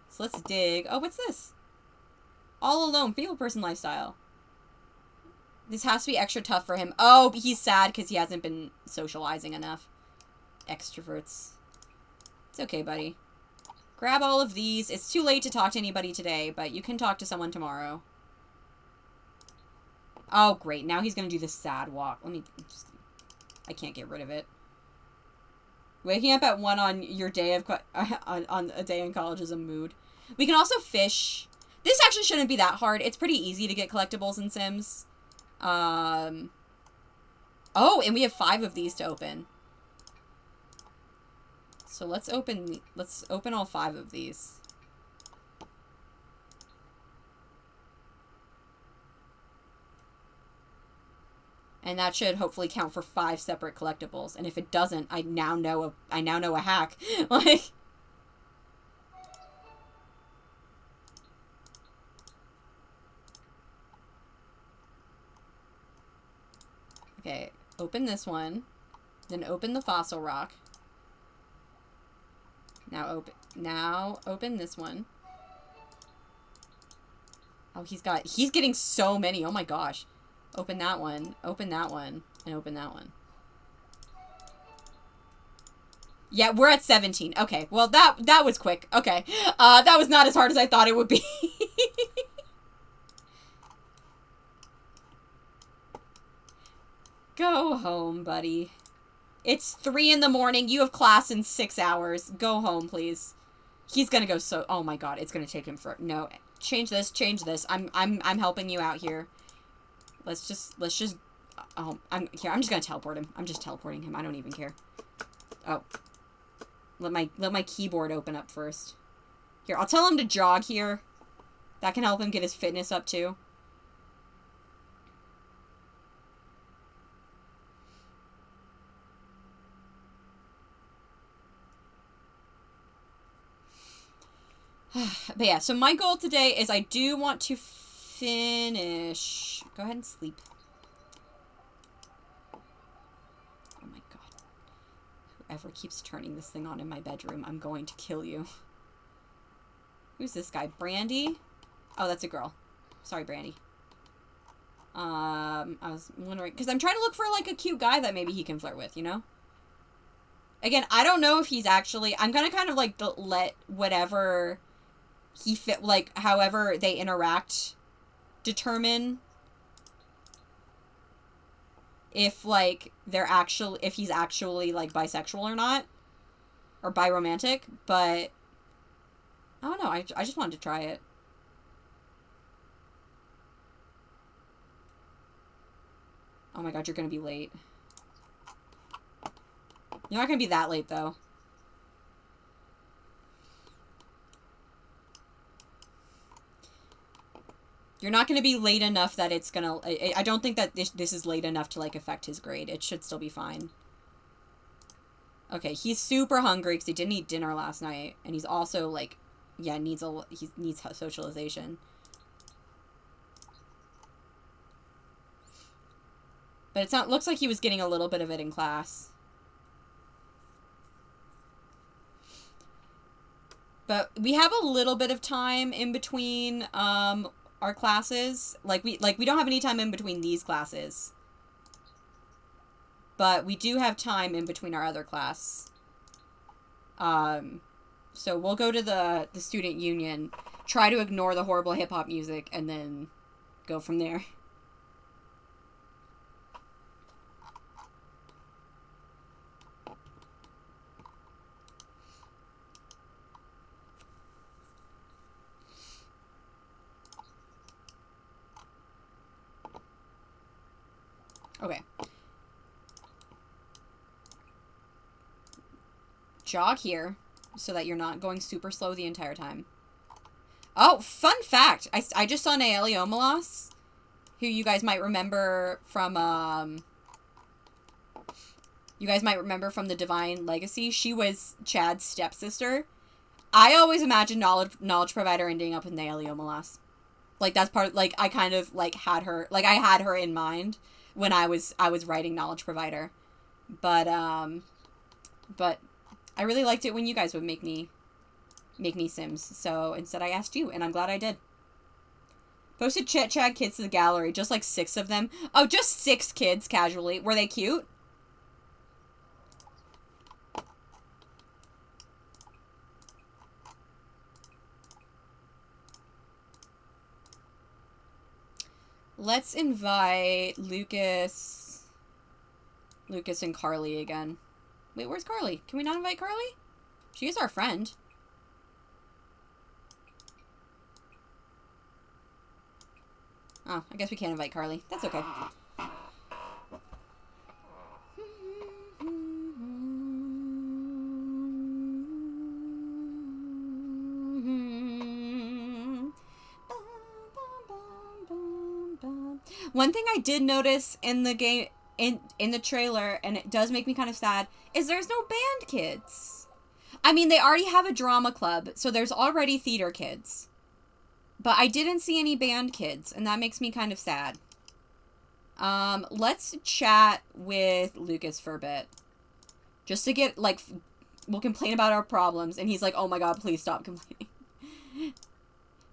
So let's dig. Oh, what's this? All alone, feeble person lifestyle. This has to be extra tough for him. Oh, he's sad because he hasn't been socializing enough. Extroverts. It's okay, buddy. Grab all of these. It's too late to talk to anybody today, but you can talk to someone tomorrow. Oh, great. Now he's going to do the sad walk. I can't get rid of it. Waking up at 1 on your day of... on a day in college is a mood. We can also fish. This actually shouldn't be that hard. It's pretty easy to get collectibles in Sims. Oh, and we have 5 of these to open. So let's open all 5 of these. And that should hopefully count for 5 separate collectibles. And if it doesn't, I now know a hack. Like, okay, open this one, then open the fossil rock. Now open this one. Oh, he's getting so many. Oh my gosh. Open that one, and open that one. Yeah, we're at 17. Okay, well, that was quick. Okay, that was not as hard as I thought it would be. Go home, buddy. It's 3 in the morning. You have class in 6 hours. Go home, please. He's gonna go so... Oh my god, it's gonna take him for... No, change this. I'm helping you out here. Let's just, oh, I'm just gonna teleport him. I'm just teleporting him. I don't even care. Oh. Let my keyboard open up first. Here, I'll tell him to jog here. That can help him get his fitness up too. But yeah, so my goal today is I do want to finish. Go ahead and sleep. Oh my god. Whoever keeps turning this thing on in my bedroom, I'm going to kill you. Who's this guy? Brandy? Oh, that's a girl. Sorry, Brandy. I was wondering, because I'm trying to look for, like, a cute guy that maybe he can flirt with, you know? Again, I don't know if he's actually... I'm gonna kind of, like, let whatever he fit... Like, however they interact determine if, like, if he's actually, like, bisexual or not. Or biromantic. But... I don't know. I just wanted to try it. Oh my god, you're gonna be late. You're not gonna be that late, though. You're not gonna be late enough that it's gonna... I don't think that this is late enough to, like, affect his grade. It should still be fine. Okay, he's super hungry because he didn't eat dinner last night. And he's also, like... Yeah, he needs socialization. But looks like he was getting a little bit of it in class. But we have a little bit of time in between our classes. Like we don't have any time in between these classes. But we do have time in between our other class. So we'll go to the student union, try to ignore the horrible hip-hop music, and then go from there. Okay. Jog here. so that you're not going super slow the entire time. Oh, fun fact. I just saw Naelia, who you guys might remember from, the Divine Legacy. She was Chad's stepsister. I always imagined knowledge provider ending up with Naelia. Like, that's part, like, I kind of, like, had her in mind when I was writing knowledge provider. But I really liked it when you guys would make me Sims. So instead I asked you, and I'm glad I did. Posted Chad kids to the gallery, just like 6 of them. Oh, just 6 kids, casually. Were they cute? Let's invite Lucas and Carly again. Wait, where's Carly? Can we not invite Carly? She is our friend. Oh, I guess we can't invite Carly. That's okay. One thing I did notice in the game, in the trailer, and it does make me kind of sad, is there's no band kids. I mean, they already have a drama club, so there's already theater kids. But I didn't see any band kids, and that makes me kind of sad. Let's chat with Lucas for a bit. Just to get, like, we'll complain about our problems, and he's like, oh my god, please stop complaining.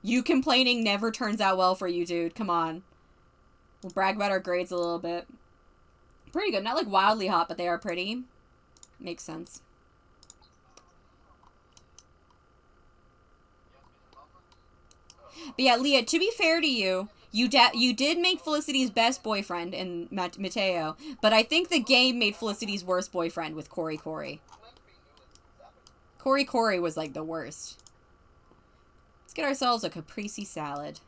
You complaining never turns out well for you, dude. Come on. We'll brag about our grades a little bit. Pretty good. Not, like, wildly hot, but they are pretty. Makes sense. But yeah, Leah, to be fair to you, you did make Felicity's best boyfriend in Mateo, but I think the game made Felicity's worst boyfriend with Cory. Cory was, like, the worst. Let's get ourselves a caprese salad.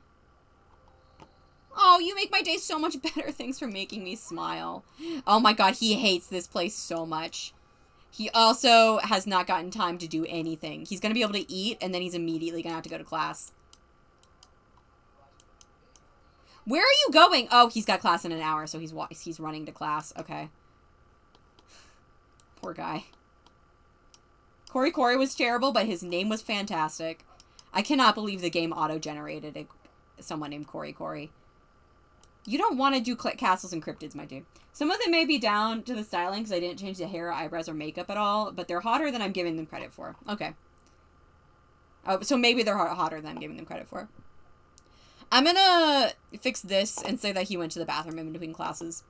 Oh, you make my day so much better. Thanks for making me smile. Oh my god, he hates this place so much. He also has not gotten time to do anything. He's going to be able to eat, and then he's immediately going to have to go to class. Where are you going? Oh, he's got class in an hour, so he's running to class. Okay. Poor guy. Cory was terrible, but his name was fantastic. I cannot believe the game auto-generated someone named Cory. You don't want to do castles and cryptids, my dude. Some of them may be down to the styling because I didn't change the hair, eyebrows, or makeup at all, but they're hotter than I'm giving them credit for. Okay. Oh, so maybe they're hotter than I'm giving them credit for. I'm gonna fix this and say that he went to the bathroom in between classes.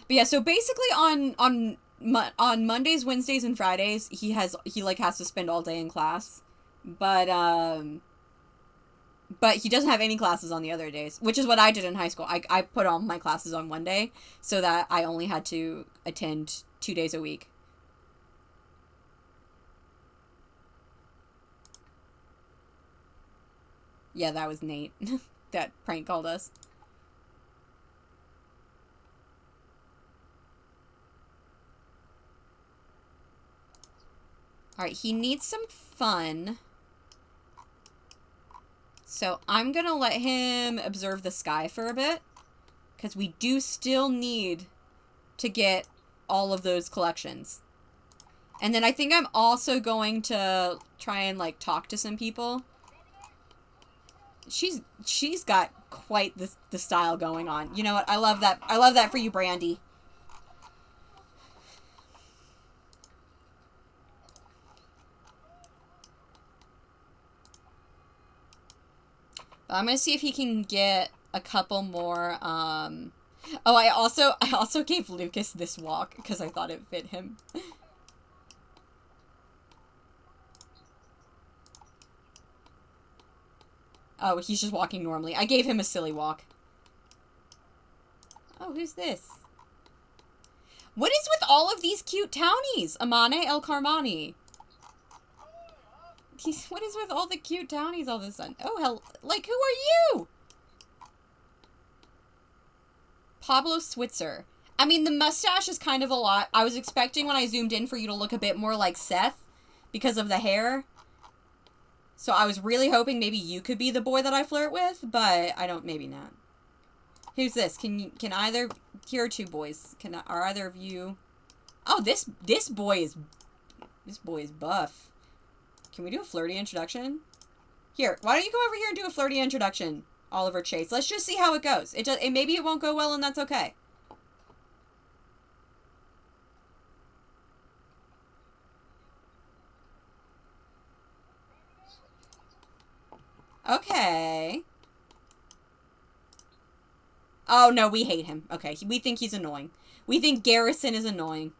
But yeah, so basically on Mondays, Wednesdays, and Fridays, he has to spend all day in class. But he doesn't have any classes on the other days, which is what I did in high school. I put all my classes on one day so that I only had to attend 2 days a week. Yeah, that was Nate that prank called us. Alright, he needs some fun. So I'm going to let him observe the sky for a bit. Because we do still need to get all of those collections. And then I think I'm also going to try and, like, talk to some people. She's got quite the style going on. You know what? I love that. I love that for you, Brandy. I'm gonna see if he can get a couple more. Oh, I also gave Lucas this walk because I thought it fit him. Oh, he's just walking normally. I gave him a silly walk. Oh, who's this? What is with all of these cute townies? Amane El Carmani. What is with all the cute townies all of a sudden? Oh, hell. Like, who are you? Pablo Switzer. I mean, the mustache is kind of a lot. I was expecting when I zoomed in for you to look a bit more like Seth because of the hair. So I was really hoping maybe you could be the boy that I flirt with, but I don't, maybe not. Who's this? Can either, here are two boys. Are either of you, oh, this boy is buff. Can we do a flirty introduction? Here, why don't you come over here and do a flirty introduction, Oliver Chase? Let's just see how it goes. Maybe it won't go well, and that's okay. Okay. Oh, no, we hate him. Okay, we think he's annoying. We think Garrison is annoying.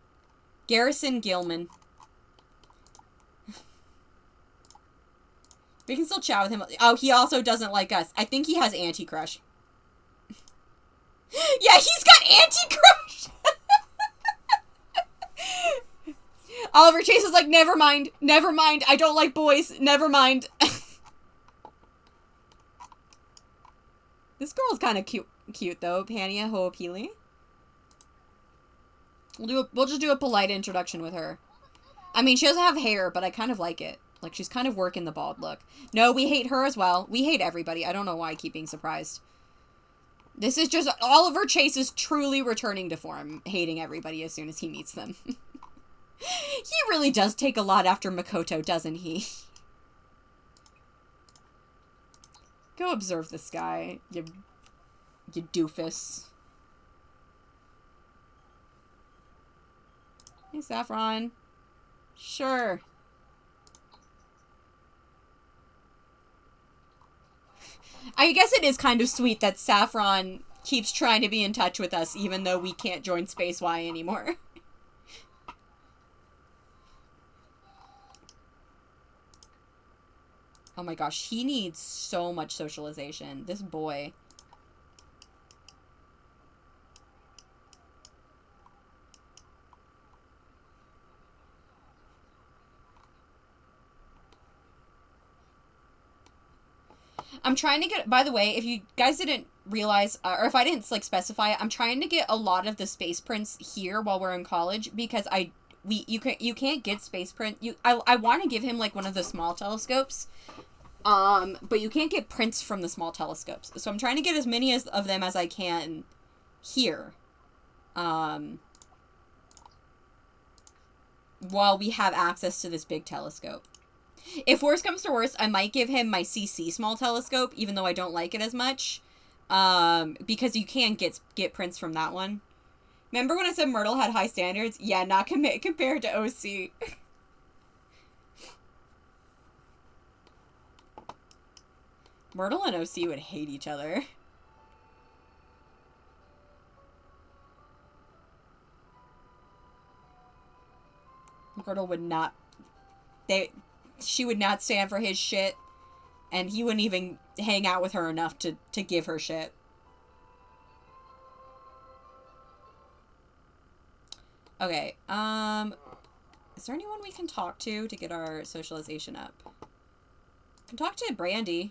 Garrison Gilman. We can still chat with him. Oh, he also doesn't like us. I think he has anti-crush. Yeah, he's got anti-crush! Oliver Chase is like, never mind, I don't like boys, never mind. This girl's kind of cute though, Pania Ho'opili. We'll just do a polite introduction with her. I mean, she doesn't have hair, but I kind of like it. Like, she's kind of working the bald look. No, we hate her as well. We hate everybody. I don't know why I keep being surprised. This is just, Oliver Chase is truly returning to form, hating everybody as soon as he meets them. He really does take a lot after Makoto, doesn't he? Go observe this guy, you doofus. Hey, Saffron. Sure. I guess it is kind of sweet that Saffron keeps trying to be in touch with us, even though we can't join Space Y anymore. Oh my gosh, he needs so much socialization. This boy. I'm trying to get, by the way, if you guys didn't realize, or if I didn't, like, specify, I'm trying to get a lot of the space prints here while we're in college, because you can't get space print, I want to give him, like, one of the small telescopes, but you can't get prints from the small telescopes, so I'm trying to get as many of them as I can here, while we have access to this big telescope. If worse comes to worse, I might give him my CC small telescope, even though I don't like it as much. Because you can get prints from that one. Remember when I said Myrtle had high standards? Yeah, not compared to OC. Myrtle and OC would hate each other. Myrtle would not... She would not stand for his shit, and he wouldn't even hang out with her enough to give her shit. Okay, is there anyone we can talk to get our socialization up? We can talk to Brandy.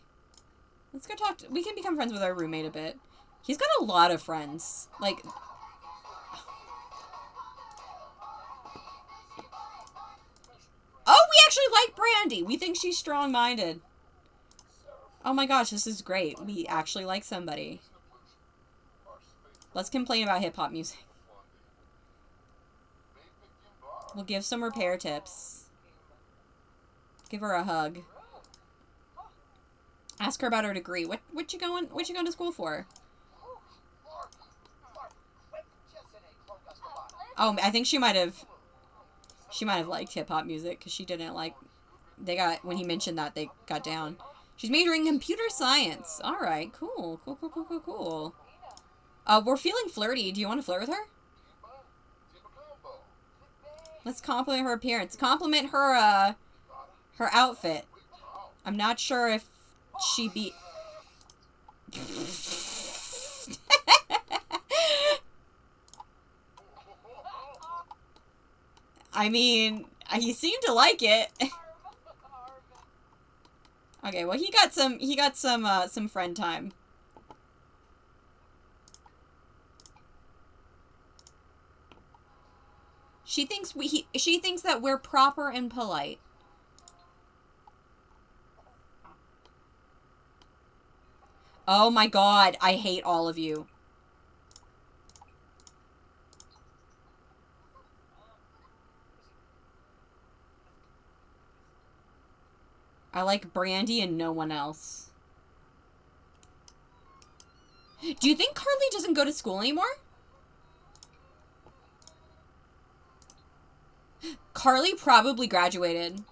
Let's go talk to, we can become friends with our roommate a bit. He's got a lot of friends. Like... Oh, we actually like Brandy. We think she's strong-minded. Oh my gosh, this is great. We actually like somebody. Let's complain about hip-hop music. We'll give some repair tips. Give her a hug. Ask her about her degree. What you going to school for? Oh, I think she might have liked hip-hop music, because she didn't like... when he mentioned that, they got down. She's majoring in computer science. Alright, cool. Cool. We're feeling flirty. Do you want to flirt with her? Let's compliment her appearance. Compliment her, her outfit. I'm not sure if she be... I mean, he seemed to like it. Okay, well, he got some friend time. She thinks that we're proper and polite. Oh my god, I hate all of you. I like Brandy and no one else. Do you think Carly doesn't go to school anymore? Carly probably graduated.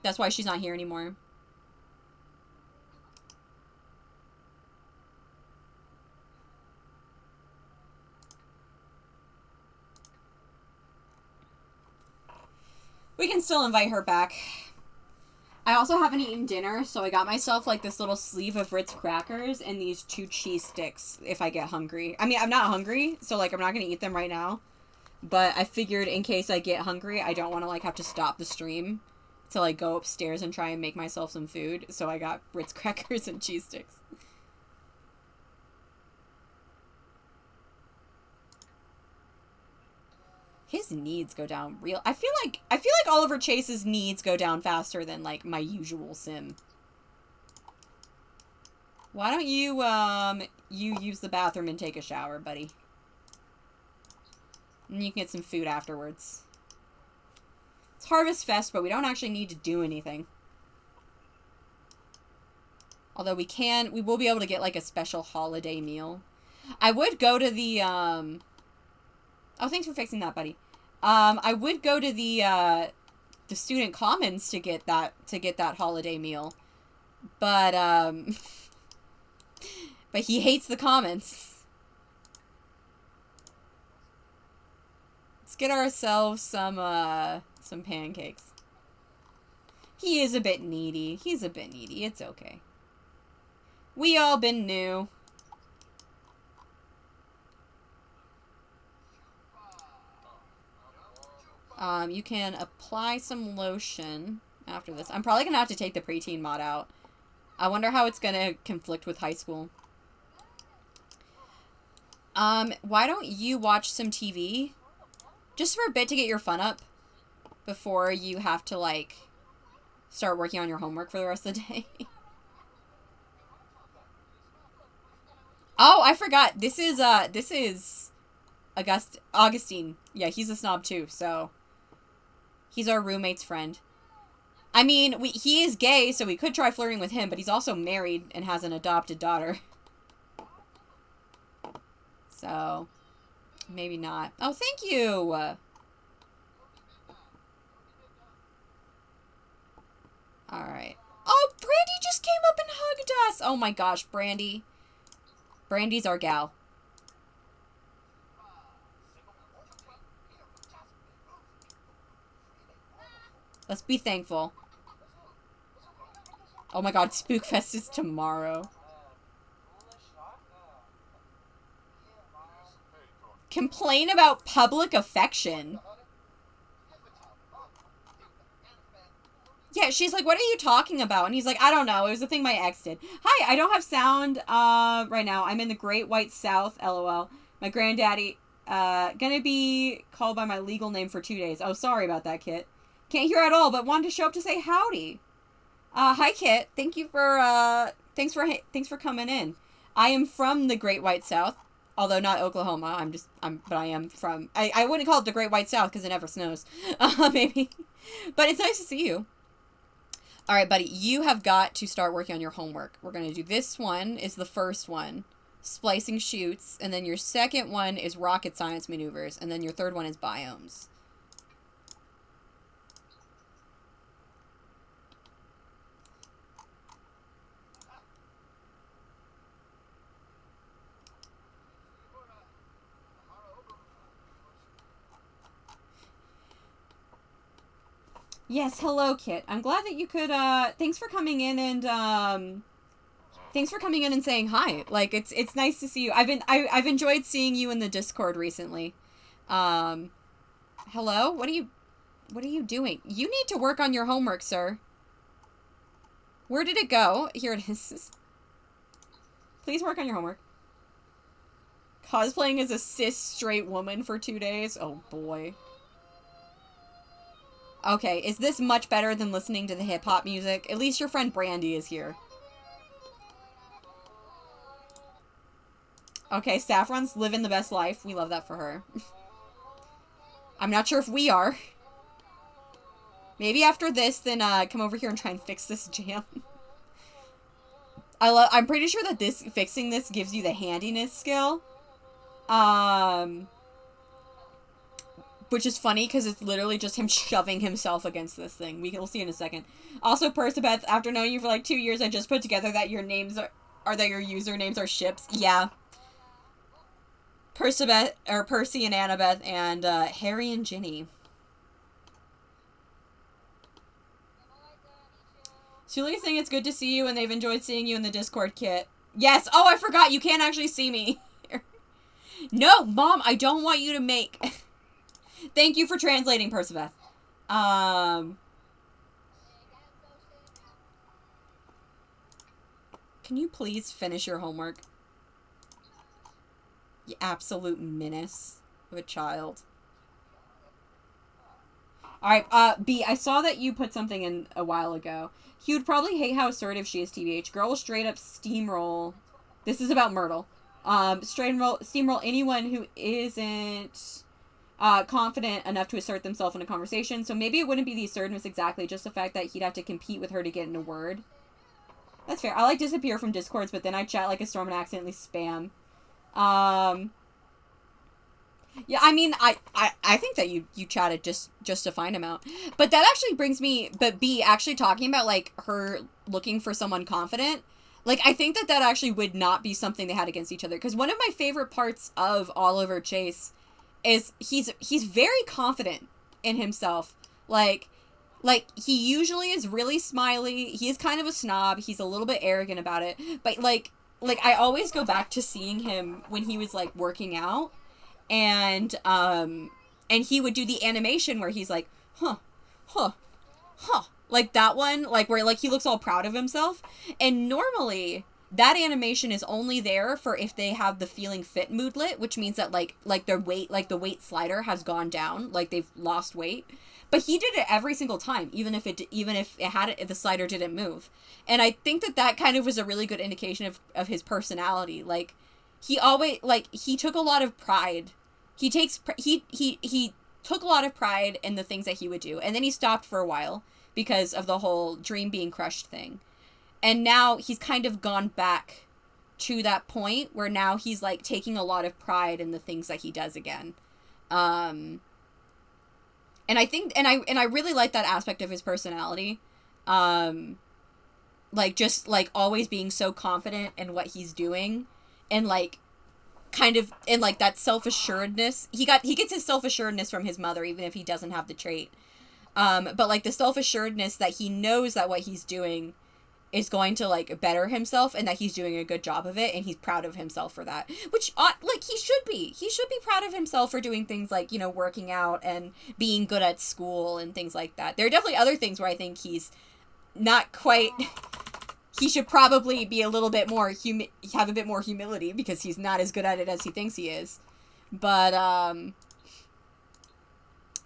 That's why she's not here anymore. We can still invite her back. I also haven't eaten dinner, so I got myself like this little sleeve of Ritz crackers and these 2 cheese sticks if I get hungry. I mean, I'm not hungry, so like I'm not gonna eat them right now. But I figured in case I get hungry, I don't want to like have to stop the stream to like go upstairs and try and make myself some food. So I got Ritz crackers and cheese sticks. His needs go down real. I feel like Oliver Chase's needs go down faster than like my usual sim. Why don't you you use the bathroom and take a shower, buddy? And you can get some food afterwards. It's Harvest Fest, but we don't actually need to do anything. Although we will be able to get like a special holiday meal. I would go to the oh, thanks for fixing that, buddy. I would go to the student commons to get that holiday meal. But but he hates the commons. Let's get ourselves some pancakes. He is a bit needy. He's a bit needy. It's okay. We all been new. You can apply some lotion after this. I'm probably gonna have to take the preteen mod out. I wonder how it's gonna conflict with high school. Why don't you watch some TV? Just for a bit to get your fun up before you have to, like, start working on your homework for the rest of the day. Oh, I forgot. This is Augustine. Yeah, he's a snob too, so he's our roommate's friend. I mean, he is gay, so we could try flirting with him, but he's also married and has an adopted daughter. So, maybe not. Oh, thank you! Alright. Oh, Brandy just came up and hugged us! Oh my gosh, Brandy. Brandy's our gal. Let's be thankful. Oh my god, Spookfest is tomorrow. Complain about public affection. Yeah, she's like, what are you talking about? And he's like, I don't know. It was the thing my ex did. Hi, I don't have sound right now. I'm in the Great White South, LOL. My granddaddy, gonna be called by my legal name for 2 days. Oh, sorry about that, Kit. Can't hear at all, but wanted to show up to say howdy. Hi, Kit. Thank you for, thanks for coming in. I am from the Great White South, although not Oklahoma. But I am from, I wouldn't call it the Great White South because it never snows. Maybe. But it's nice to see you. All right, buddy, you have got to start working on your homework. We're going to do this one is the first one, splicing chutes, and then your second one is rocket science maneuvers, and then your third one is biomes. Yes, hello, Kit. I'm glad that you could, thanks for coming in and, thanks for coming in and saying hi. Like, it's nice to see you. I've enjoyed seeing you in the Discord recently. Hello? What are you doing? You need to work on your homework, sir. Where did it go? Here it is. Please work on your homework. Cosplaying as a cis straight woman for 2 days? Oh, boy. Okay, is this much better than listening to the hip-hop music? At least your friend Brandy is here. Okay, Saffron's living the best life. We love that for her. I'm not sure if we are. Maybe after this, then come over here and try and fix this jam. I'm pretty sure that fixing this gives you the handiness skill. Which is funny because it's literally just him shoving himself against this thing. We'll see in a second. Also, Percibeth, after knowing you for like 2 years, I just put together that your names are that your usernames are ships. Yeah. Percibeth, or Percy and Annabeth, and Harry and Ginny. Julia's saying it's good to see you and they've enjoyed seeing you in the Discord kit. Yes! Oh, I forgot! You can't actually see me. No, Mom, I don't want you to make... Thank you for translating, Percibeth. Can you please finish your homework? You absolute menace of a child. Alright, B, I saw that you put something in a while ago. He would probably hate how assertive she is, TBH. Girl will straight up steamroll. This is about Myrtle. Steamroll anyone who isn't confident enough to assert themselves in a conversation. So maybe it wouldn't be the assertiveness exactly, just the fact that he'd have to compete with her to get in a word. That's fair. I like disappear from Discords, but then I chat like a storm and accidentally spam. Yeah, I mean, I think that you chatted just to find him out. But that actually brings me, but B, actually talking about, like, her looking for someone confident, like, I think that actually would not be something they had against each other. Because one of my favorite parts of Oliver Chase is he's very confident in himself. Like, he usually is really smiley. He is kind of a snob. He's a little bit arrogant about it. But, like, I always go back to seeing him when he was, like, working out. And he would do the animation where he's like, huh, like that one, like where like he looks all proud of himself. And normally that animation is only there for if they have the feeling fit moodlet, which means that like their weight, like the weight slider has gone down, like they've lost weight. But he did it every single time, even if the slider didn't move. And I think that kind of was a really good indication of his personality. Like, he always, like, he took a lot of pride. He took a lot of pride in the things that he would do. And then he stopped for a while because of the whole dream being crushed thing. And now he's kind of gone back to that point where now he's, like, taking a lot of pride in the things that he does again. And I think, and I really like that aspect of his personality. Like, just, like, always being so confident in what he's doing. And, like, kind of, and, like, that self-assuredness. He gets his self-assuredness from his mother, even if he doesn't have the trait. But, like, the self-assuredness that he knows that what he's doing is going to, like, better himself, and that he's doing a good job of it, and he's proud of himself for that. Which, like, he should be. He should be proud of himself for doing things like, you know, working out and being good at school and things like that. There are definitely other things where I think he's not quite... He should probably be a little bit more have a bit more humility because he's not as good at it as he thinks he is. But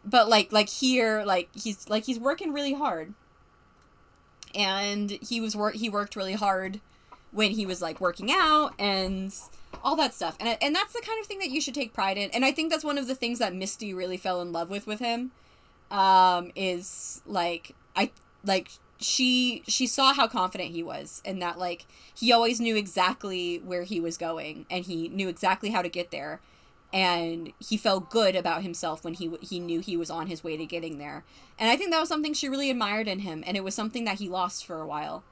like here, like he's working really hard. And he worked really hard when he was like working out and all that stuff. And that's the kind of thing that you should take pride in. And I think that's one of the things that Misty really fell in love with him. Is she saw how confident he was and that, like, he always knew exactly where he was going and he knew exactly how to get there. And he felt good about himself when he knew he was on his way to getting there. And I think that was something she really admired in him. And it was something that he lost for a while.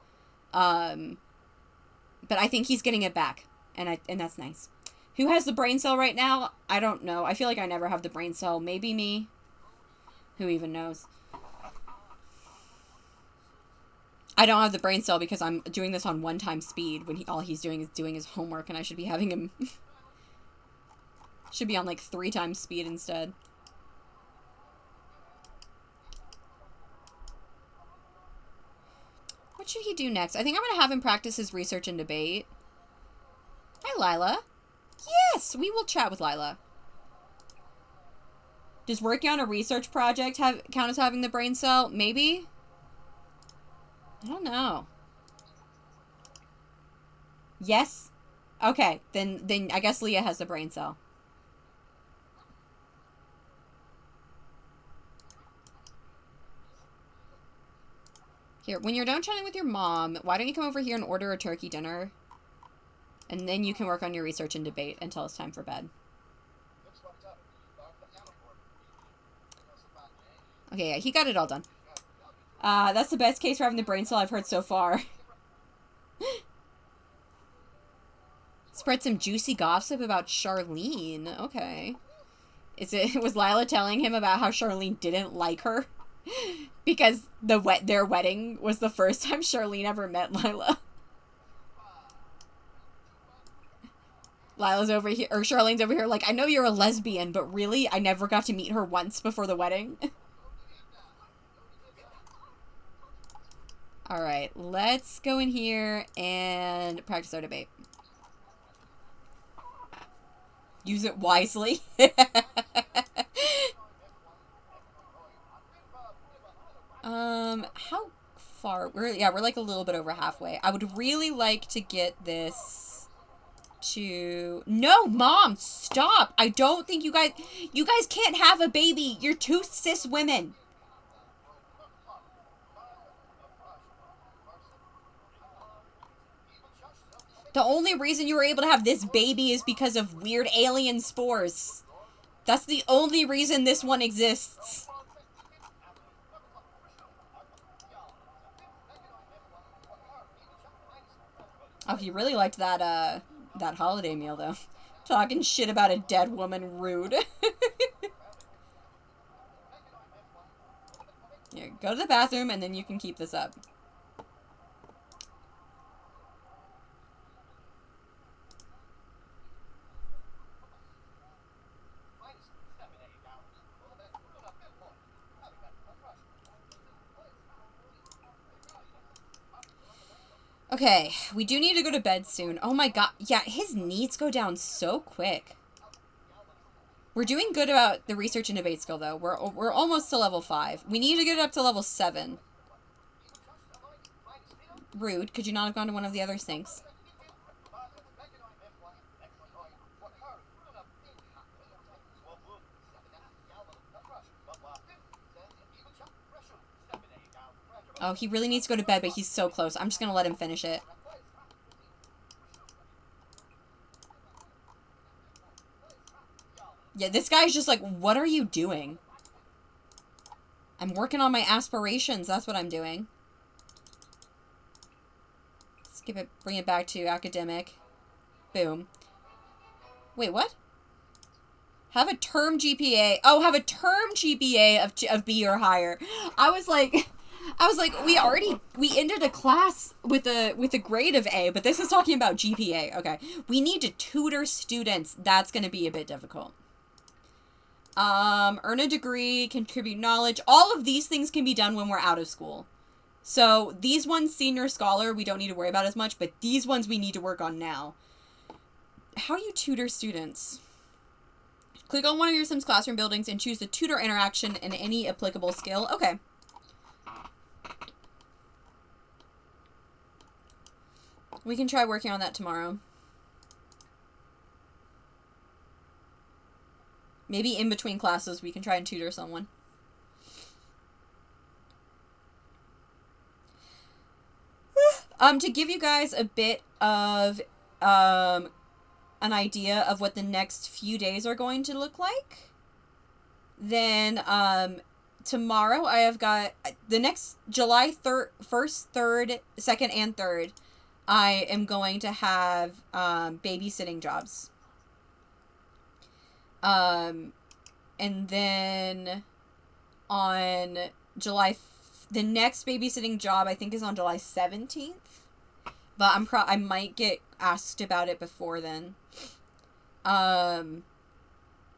But I think he's getting it back. And that's nice. Who has the brain cell right now? I don't know. I feel like I never have the brain cell. Maybe me. Who even knows? I don't have the brain cell because I'm doing this on 1-time speed when all he's doing is doing his homework, and I should be having him... should be on, like, 3 times speed instead. What should he do next? I think I'm going to have him practice his research and debate. Hi, Lila. Yes, we will chat with Lila. Does working on a research project count as having the brain cell? Maybe? I don't know. Yes? Okay, then I guess Leah has the brain cell. Here, when you're done chatting with your mom, why don't you come over here and order a turkey dinner? And then you can work on your research and debate until it's time for bed. Okay, yeah, he got it all done. That's the best case for having the brain cell I've heard so far. Spread some juicy gossip about Charlene. Okay. Was Lila telling him about how Charlene didn't like her? Because their wedding was the first time Charlene ever met Lila. Lila's over here, or Charlene's over here like, I know you're a lesbian, but really, I never got to meet her once before the wedding. Alright, let's go in here and practice our debate. Use it wisely. How far? We're like a little bit over halfway. I would really like to get this to... No, Mom, stop! I don't think you guys can't have a baby. You're two cis women. The only reason you were able to have this baby is because of weird alien spores. That's the only reason this one exists. Oh, he really liked that holiday meal, though. Talking shit about a dead woman, rude. Here, go to the bathroom, and then you can keep this up. Okay, we do need to go to bed soon. Oh my god. Yeah, his needs go down so quick. We're doing good about the research and debate skill, though. We're almost to level 5. We need to get it up to level 7. Rude. Could you not have gone to one of the other sinks? Oh, he really needs to go to bed, but he's so close. I'm just gonna let him finish it. Yeah, this guy's just like, what are you doing? I'm working on my aspirations. That's what I'm doing. Skip it. Bring it back to academic. Boom. Wait, what? Have a term GPA. Oh, have a term GPA of B or higher. I was like, we ended a class with a grade of A, but this is talking about GPA. Okay. We need to tutor students. That's going to be a bit difficult. Earn a degree, contribute knowledge. All of these things can be done when we're out of school. So these ones, senior scholar, we don't need to worry about as much, but these ones we need to work on now. How do you tutor students? Click on one of your Sims classroom buildings and choose the tutor interaction and any applicable skill. Okay. We can try working on that tomorrow. Maybe in between classes we can try and tutor someone. To give you guys a bit of an idea of what the next few days are going to look like, then tomorrow I have got the next July 1st, 3rd, 2nd, and 3rd. I am going to have babysitting jobs. And then on the next babysitting job I think is on July 17th. But I might get asked about it before then. And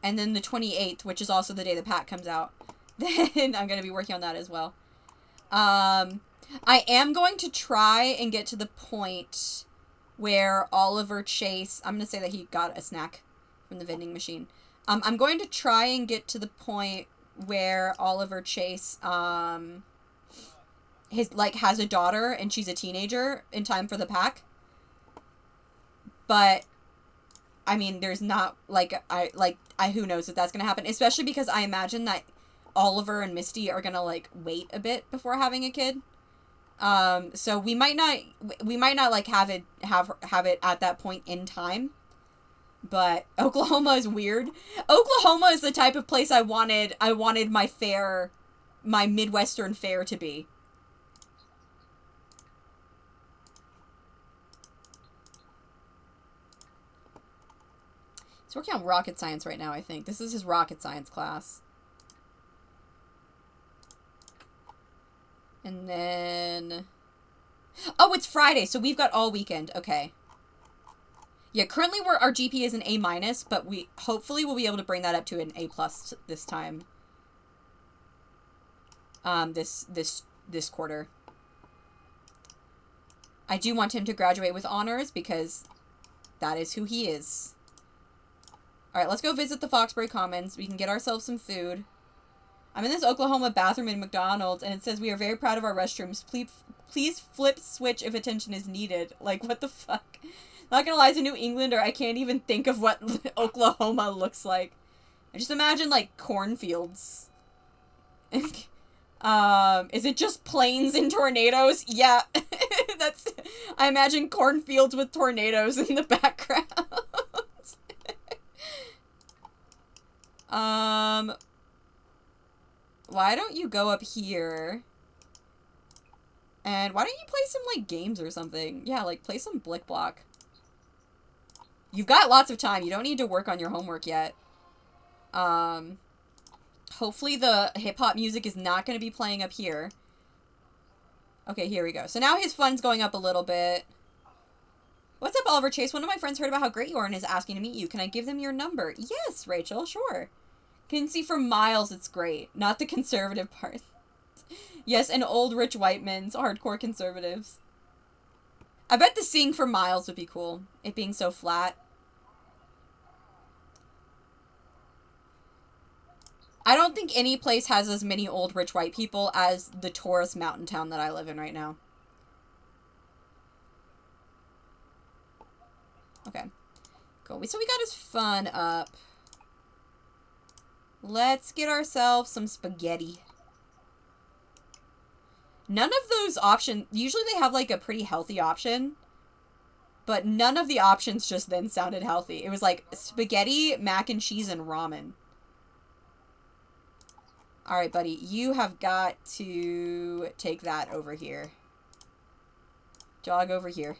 then the 28th, which is also the day the pack comes out, then I'm going to be working on that as well. I am going to try and get to the point where Oliver Chase... I'm going to say that he got a snack from the vending machine. I'm going to try and get to the point where Oliver Chase, has a daughter and she's a teenager in time for the pack. But, I mean, there's not, who knows if that's going to happen. Especially because I imagine that Oliver and Misty are going to, wait a bit before having a kid. So we might not, have it at that point in time. But Oklahoma is weird. Oklahoma is the type of place I wanted my Midwestern fair to be. He's working on rocket science right now, I think. This is his rocket science class. And then... Oh, it's Friday, so we've got all weekend. Okay. Yeah, currently our GP is an A-, but we hopefully will be able to bring that up to an A+ this time. This quarter. I do want him to graduate with honors because that is who he is. Alright, let's go visit the Foxbury Commons. We can get ourselves some food. I'm in this Oklahoma bathroom in McDonald's, and it says, "We are very proud of our restrooms. Please flip switch if attention is needed." Like, what the fuck? Not gonna lie, as a New Englander, I can't even think of what Oklahoma looks like. I just imagine, cornfields. Is it just plains and tornadoes? Yeah. I imagine cornfields with tornadoes in the background. Why don't you go up here? And why don't you play some, games or something? Yeah, play some Blick Block. You've got lots of time. You don't need to work on your homework yet. Hopefully the hip-hop music is not going to be playing up here. Okay, here we go. So now his fun's going up a little bit. What's up, Oliver Chase? One of my friends heard about how great you are and is asking to meet you. Can I give them your number? Yes, Rachel, sure. Can see for miles it's great. Not the conservative part. Yes, and old rich white men's hardcore conservatives. I bet the seeing for miles would be cool. It being so flat. I don't think any place has as many old rich white people as the tourist mountain town that I live in right now. Okay. Cool. So we got his fun up. Let's get ourselves some spaghetti. None of those options... Usually they have, a pretty healthy option. But none of the options just then sounded healthy. It was spaghetti, mac and cheese, and ramen. Alright, buddy. You have got to take that over here. Jog over here.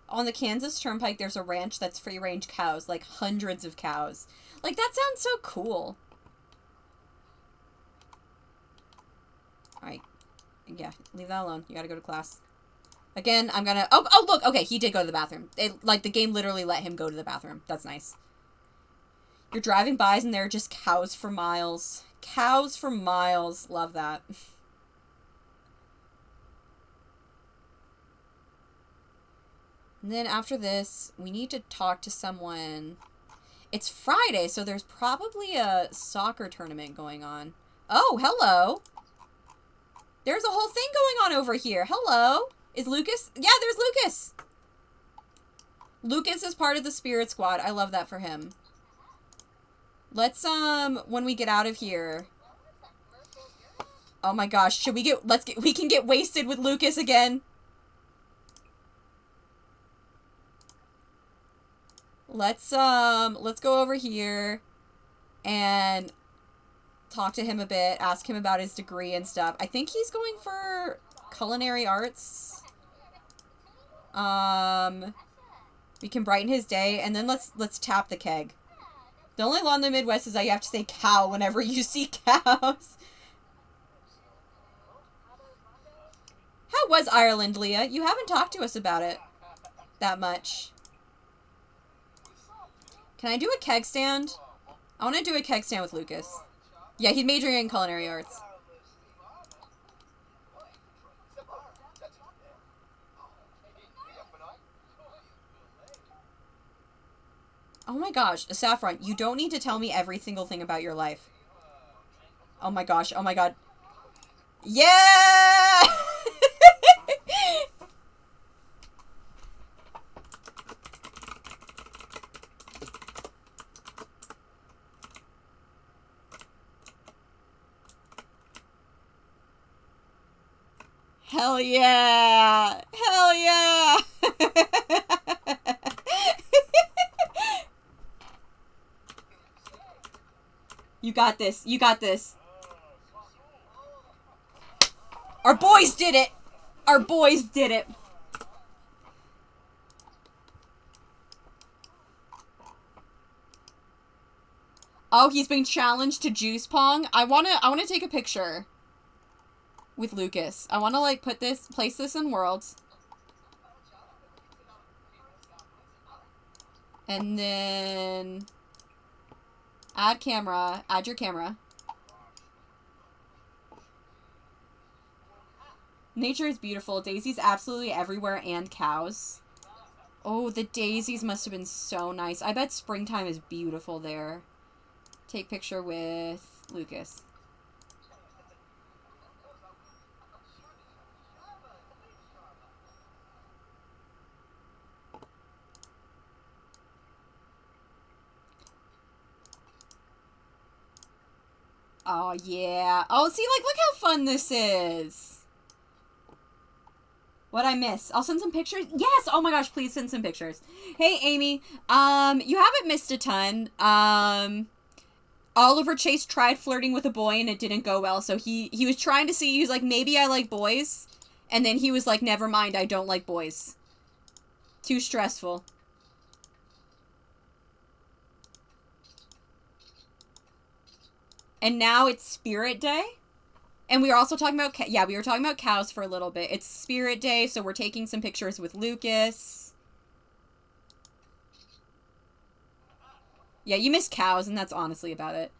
On the Kansas Turnpike, there's a ranch that's free-range cows. Hundreds of cows. That sounds so cool. Alright. Yeah, leave that alone. You gotta go to class. Again, I'm gonna... Oh, look! Okay, he did go to the bathroom. The game literally let him go to the bathroom. That's nice. You're driving by and there are just cows for miles. Cows for miles. Love that. And then after this, we need to talk to someone. It's Friday, so there's probably a soccer tournament going on. Oh, hello. There's a whole thing going on over here. Hello. Is Lucas? Yeah, there's Lucas. Lucas is part of the Spirit Squad. I love that for him. Let's, when we get out of here. Oh my gosh, should we we can get wasted with Lucas again. Let's go over here and talk to him a bit, ask him about his degree and stuff. I think he's going for culinary arts. We can brighten his day, and then let's tap the keg. The only law in the Midwest is that you have to say cow whenever you see cows. How was Ireland, Leah? You haven't talked to us about it. that much. Can I do a keg stand? I want to do a keg stand with Lucas. Yeah, he's majoring in culinary arts. Oh my gosh, Saffron, you don't need to tell me every single thing about your life. Oh my gosh, oh my god. Yeah! Hell yeah! Hell yeah! You got this. You got this. Our boys did it! Our boys did it! Oh, he's being challenged to Juice Pong. I wanna take a picture with Lucas. I wanna like place this in Worlds. And then add your camera. Nature is beautiful. Daisies absolutely everywhere and cows. Oh, the daisies must have been so nice. I bet springtime is beautiful there. Take picture with Lucas. Oh, yeah. Oh, see, like, look how fun this is. What'd I miss? I'll send some pictures. Yes! Oh my gosh, please send some pictures. Hey, Amy. You haven't missed a ton. Oliver Chase tried flirting with a boy and it didn't go well, so he was trying to see, he was like, maybe I like boys. And then he was like, never mind, I don't like boys. Too stressful. And now it's Spirit Day. And we were also talking about, we were talking about cows for a little bit. It's Spirit Day, so we're taking some pictures with Lucas. Yeah, you missed cows, and that's honestly about it.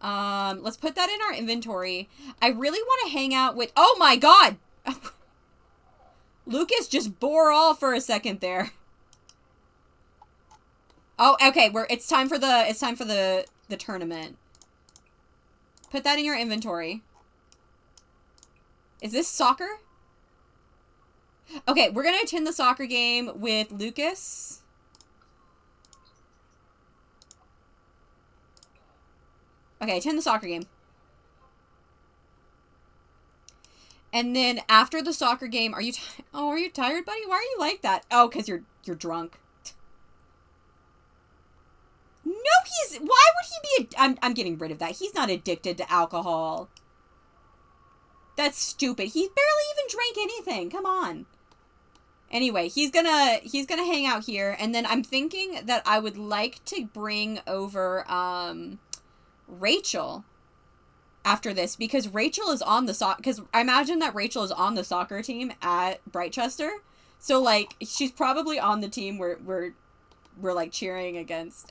Let's put that in our inventory. I really want to hang out with, oh my god! Lucas just bore all for a second there. Oh, okay, it's time for the tournament. Put that in your inventory. Is this soccer? Okay, we're gonna attend the soccer game with Lucas. Okay, attend the soccer game. And then after the soccer game, are you tired, buddy? Why are you like that? Oh, because you're drunk. No, why would he be I'm getting rid of that. He's not addicted to alcohol. That's stupid. He barely even drank anything. Come on. Anyway, he's gonna hang out here, and then I'm thinking that I would like to bring over Rachel after this, because Rachel is on the because I imagine that Rachel is on the soccer team at Brightchester. So like she's probably on the team we're like cheering against.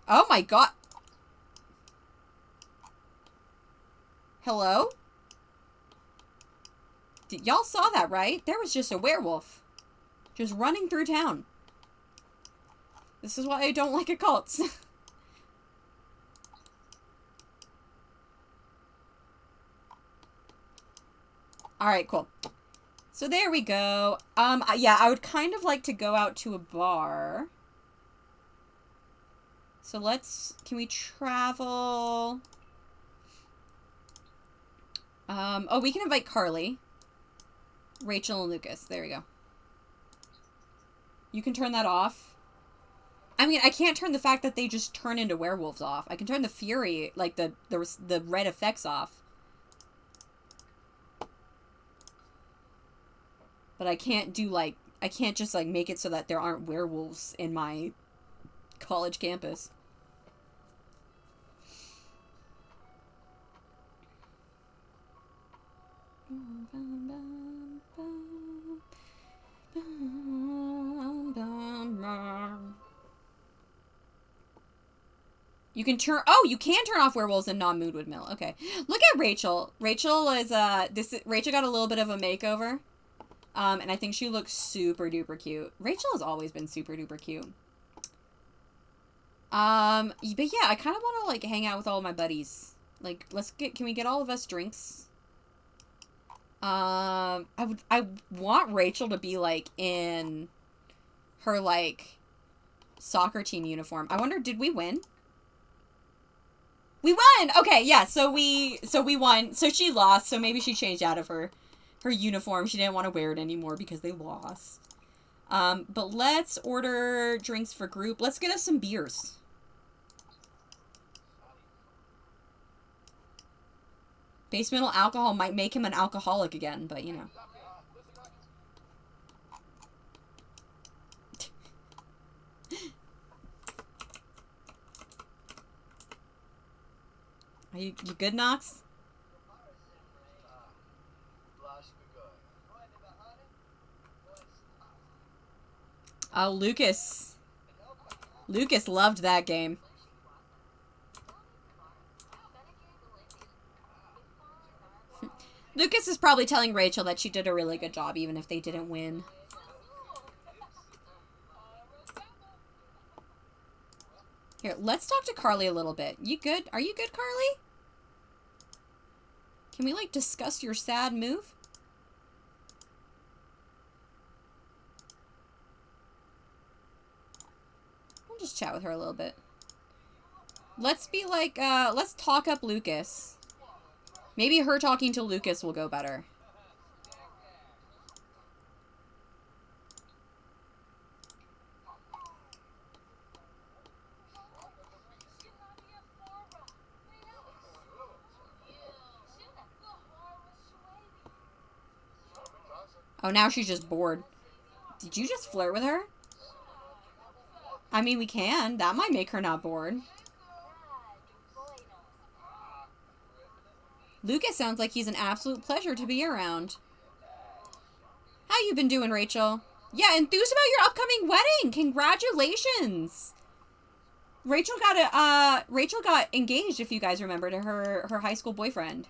Oh my god. Hello? Y'all saw that, right? There was just a werewolf. Just running through town. This is why I don't like occults. Alright, cool. So there we go. Yeah, I would kind of like to go out to a bar. So can we travel? Oh, we can invite Carly. Rachel and Lucas. There we go. You can turn that off. I mean, I can't turn the fact that they just turn into werewolves off. I can turn the fury, like the red effects off. But I can't do I can't just make it so that there aren't werewolves in my college campus. You can turn. Oh, you can turn off werewolves in non-Moonwood Mill. Okay, look at Rachel. Rachel is Rachel got a little bit of a makeover, and I think she looks super duper cute. Rachel has always been super duper cute. But yeah, I kind of want to like hang out with all of my buddies. Like, can we get all of us drinks? I want Rachel to be like in her like soccer team uniform. I wonder, did we win? We won! Okay, yeah, so we won. So she lost, so maybe she changed out of her uniform. She didn't want to wear it anymore because they lost. But let's order drinks for group. Let's get us some beers. Base metal alcohol might make him an alcoholic again, but you know. Are you good, Knox? Oh, Lucas. Lucas loved that game. Lucas is probably telling Rachel that she did a really good job, even if they didn't win. Here, let's talk to Carly a little bit. You good? Are you good, Carly? Can we, like, discuss your sad move? We'll just chat with her a little bit. Let's be like, let's talk up Lucas. Maybe her talking to Lucas will go better. Oh, now she's just bored. Did you just flirt with her? I mean, we can. That might make her not bored. Lucas sounds like he's an absolute pleasure to be around. How you been doing, Rachel? Yeah, enthused about your upcoming wedding. Congratulations. Rachel got engaged, if you guys remember, to her high school boyfriend.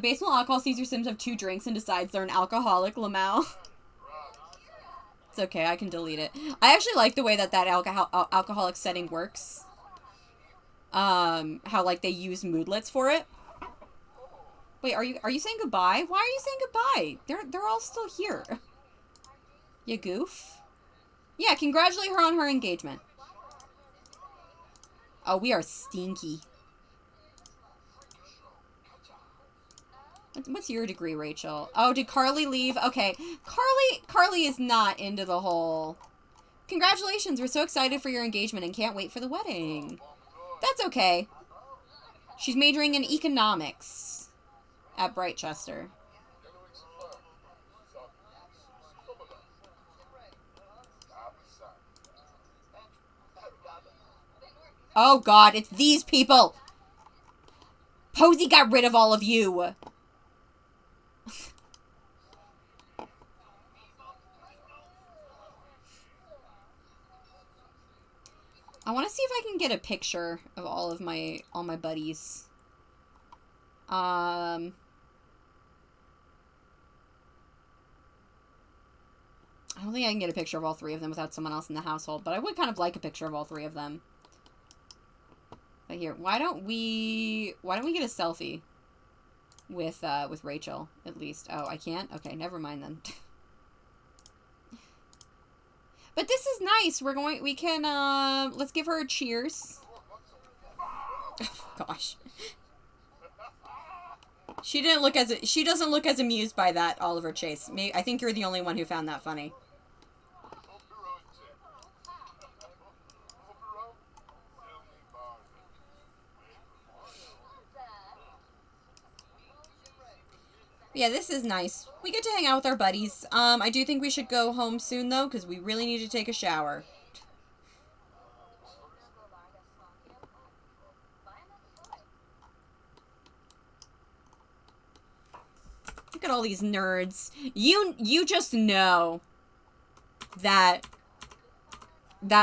Baseball alcohol sees your Sims have 2 drinks and decides they're an alcoholic, Lamau. It's okay, I can delete it. I actually like the way that alcoholic setting works. How, like, they use moodlets for it. Wait, are you saying goodbye? Why are you saying goodbye? They're all still here. You goof? Yeah, congratulate her on her engagement. Oh, we are stinky. What's your degree, Rachel? Oh, did Carly leave? Okay. Carly is not into the whole... Congratulations, we're so excited for your engagement and can't wait for the wedding. That's okay. She's majoring in economics at Brightchester. Oh god, it's these people! Posey got rid of all of you! I want to see if I can get a picture of all my buddies. I don't think I can get a picture of all 3 of them without someone else in the household, but I would kind of like a picture of all 3 of them. But here, why don't we get a selfie with Rachel at least? Oh, I can't? Okay, never mind then. But this is nice. We can let's give her a cheers. Oh, gosh. She doesn't look as amused by that, Oliver Chase. I think you're the only one who found that funny. Yeah, this is nice. We get to hang out with our buddies. I do think we should go home soon, though, because we really need to take a shower. at all these nerds. You just know that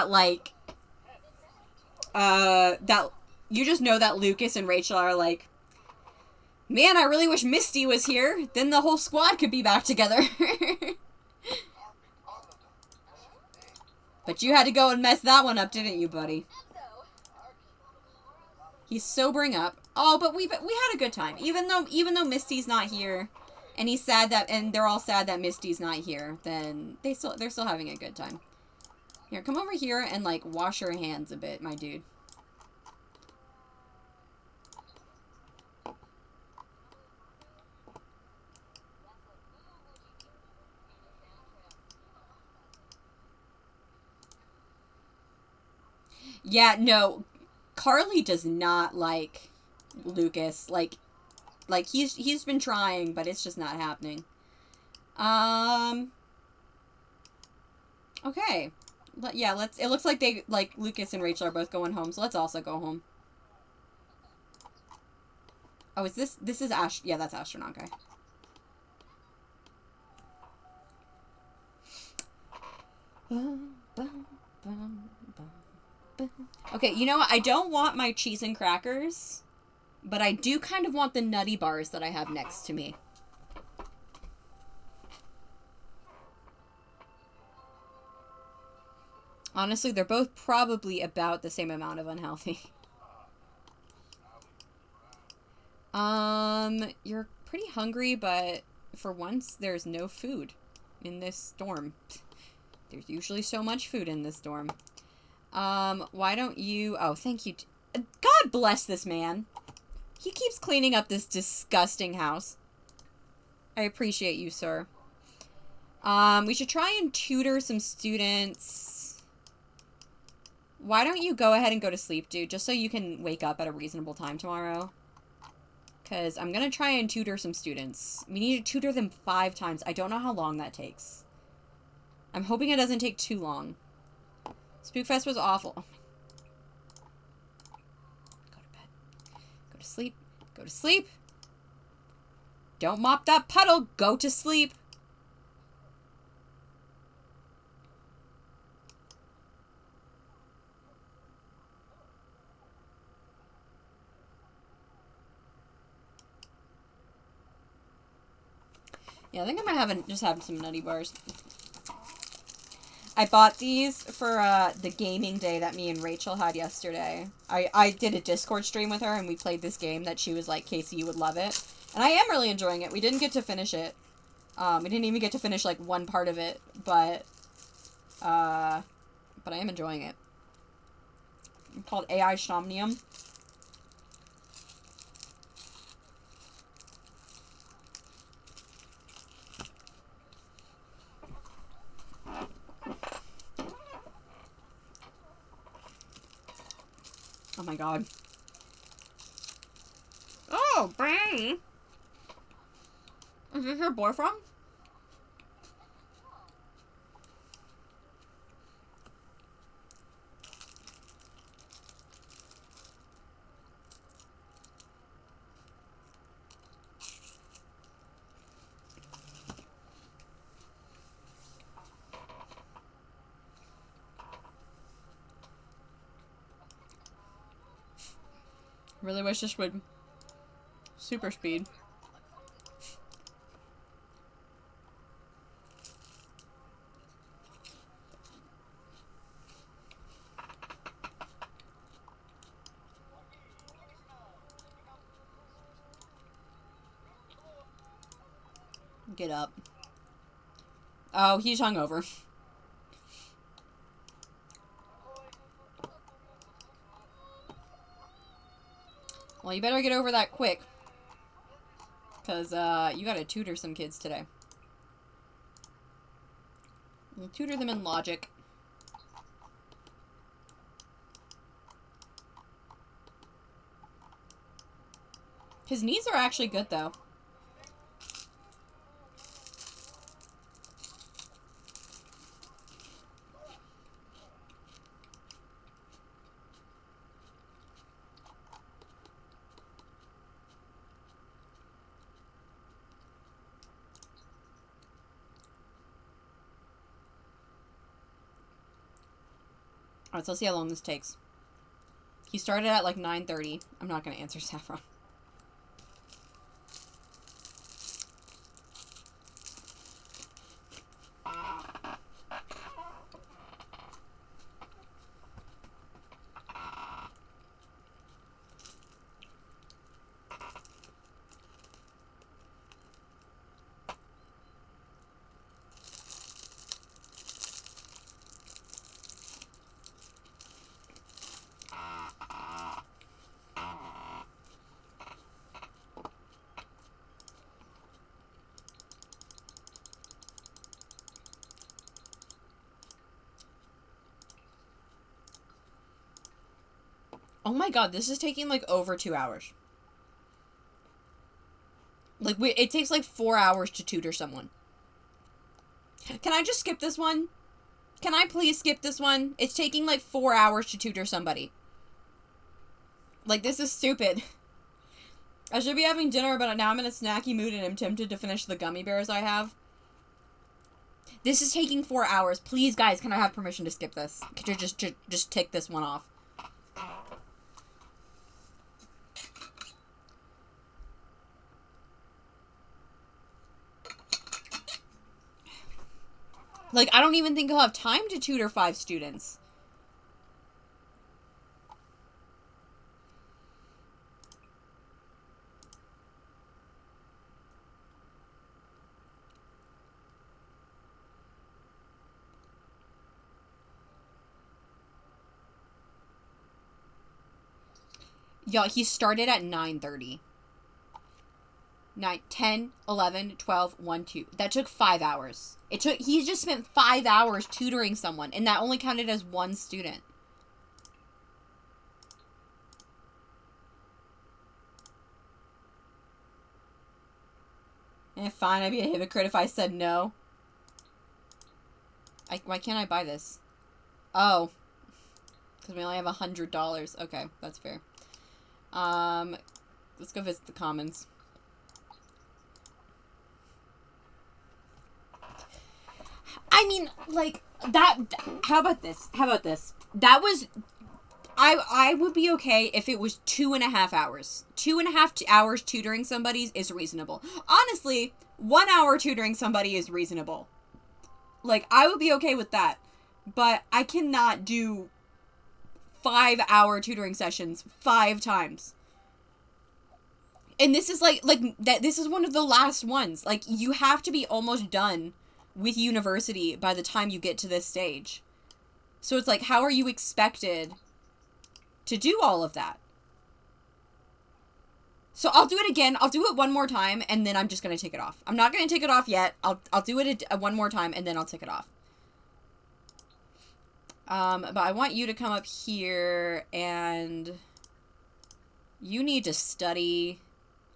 like that you just know that Lucas and Rachel are like, man, I really wish Misty was here. Then the whole squad could be back together. But you had to go and mess that one up, didn't you, buddy? He's sobering up. Oh, but we had a good time. Even though Misty's not here, and he's sad that, and they're all sad that Misty's not here, then they're still having a good time. Here, come over here and like wash your hands a bit, my dude. Yeah, no, Carly does not like Lucas. Like he's been trying, but it's just not happening. Okay. Yeah, it looks like Lucas and Rachel are both going home, so let's also go home. Oh, is this is Ash? Yeah, that's Astronaut guy. Okay, you know what? I don't want my cheese and crackers, but I do kind of want the nutty bars that I have next to me. Honestly, they're both probably about the same amount of unhealthy. You're pretty hungry, but for once, there's no food in this storm. There's usually so much food in this storm. Why don't you... Oh, thank you. God bless this man. He keeps cleaning up this disgusting house. I appreciate you, sir. We should try and tutor some students. Why don't you go ahead and go to sleep, dude? Just so you can wake up at a reasonable time tomorrow. Because I'm going to try and tutor some students. We need to tutor them 5 times. I don't know how long that takes. I'm hoping it doesn't take too long. Spookfest was awful. Go to bed. Go to sleep. Go to sleep. Don't mop that puddle. Go to sleep. Yeah, I think I might just have some nutty bars. I bought these for the gaming day that me and Rachel had yesterday. I did a Discord stream with her, and we played this game that she was like, Casey, you would love it. And I am really enjoying it. We didn't get to finish it. We didn't even get to finish, like, one part of it. But I am enjoying it. It's called AI Somnium. Oh my god. Oh, Bragg! Is this your boyfriend? Really wish this would super speed. Get up. Oh, he's hungover. Well, you better get over that quick. Because, you gotta tutor some kids today. We'll tutor them in logic. His knees are actually good, though. Alright, so let's see how long this takes. He started at like 9:30. I'm not gonna answer Saffron. Oh my god, this is taking like over 2 hours. Like, it takes like 4 hours to tutor someone. Can I just skip this one? Can I please skip this one? It's taking like 4 hours to tutor somebody. Like, this is stupid. I should be having dinner, but now I'm in a snacky mood and I'm tempted to finish the gummy bears I have. This is taking 4 hours. Please, guys, can I have permission to skip this? Could you just tick this one off? Like, I don't even think he'll have time to tutor 5 students. Y'all, he started at 9:30. 9, 10, 11, 12, 1, 2. That took 5 hours. He just spent 5 hours tutoring someone, and that only counted as 1 student. Fine, I'd be a hypocrite if I said no. Why can't I buy this? Oh. Because we only have $100. Okay, that's fair. Let's go visit the Commons. I mean, like, how about this? That was, I would be okay if it was 2.5 hours. 2.5 hours tutoring somebody is reasonable. Honestly, 1 hour tutoring somebody is reasonable. Like, I would be okay with that. But I cannot do 5-hour tutoring sessions 5 times. And this is this is one of the last ones. Like, you have to be almost done with university by the time you get to this stage. So it's like, how are you expected to do all of that? So I'll do it again. I'll do it one more time, and then I'm just going to take it off. I'm not going to take it off yet. I'll do it one more time, and then I'll take it off. But I want you to come up here, and you need to study.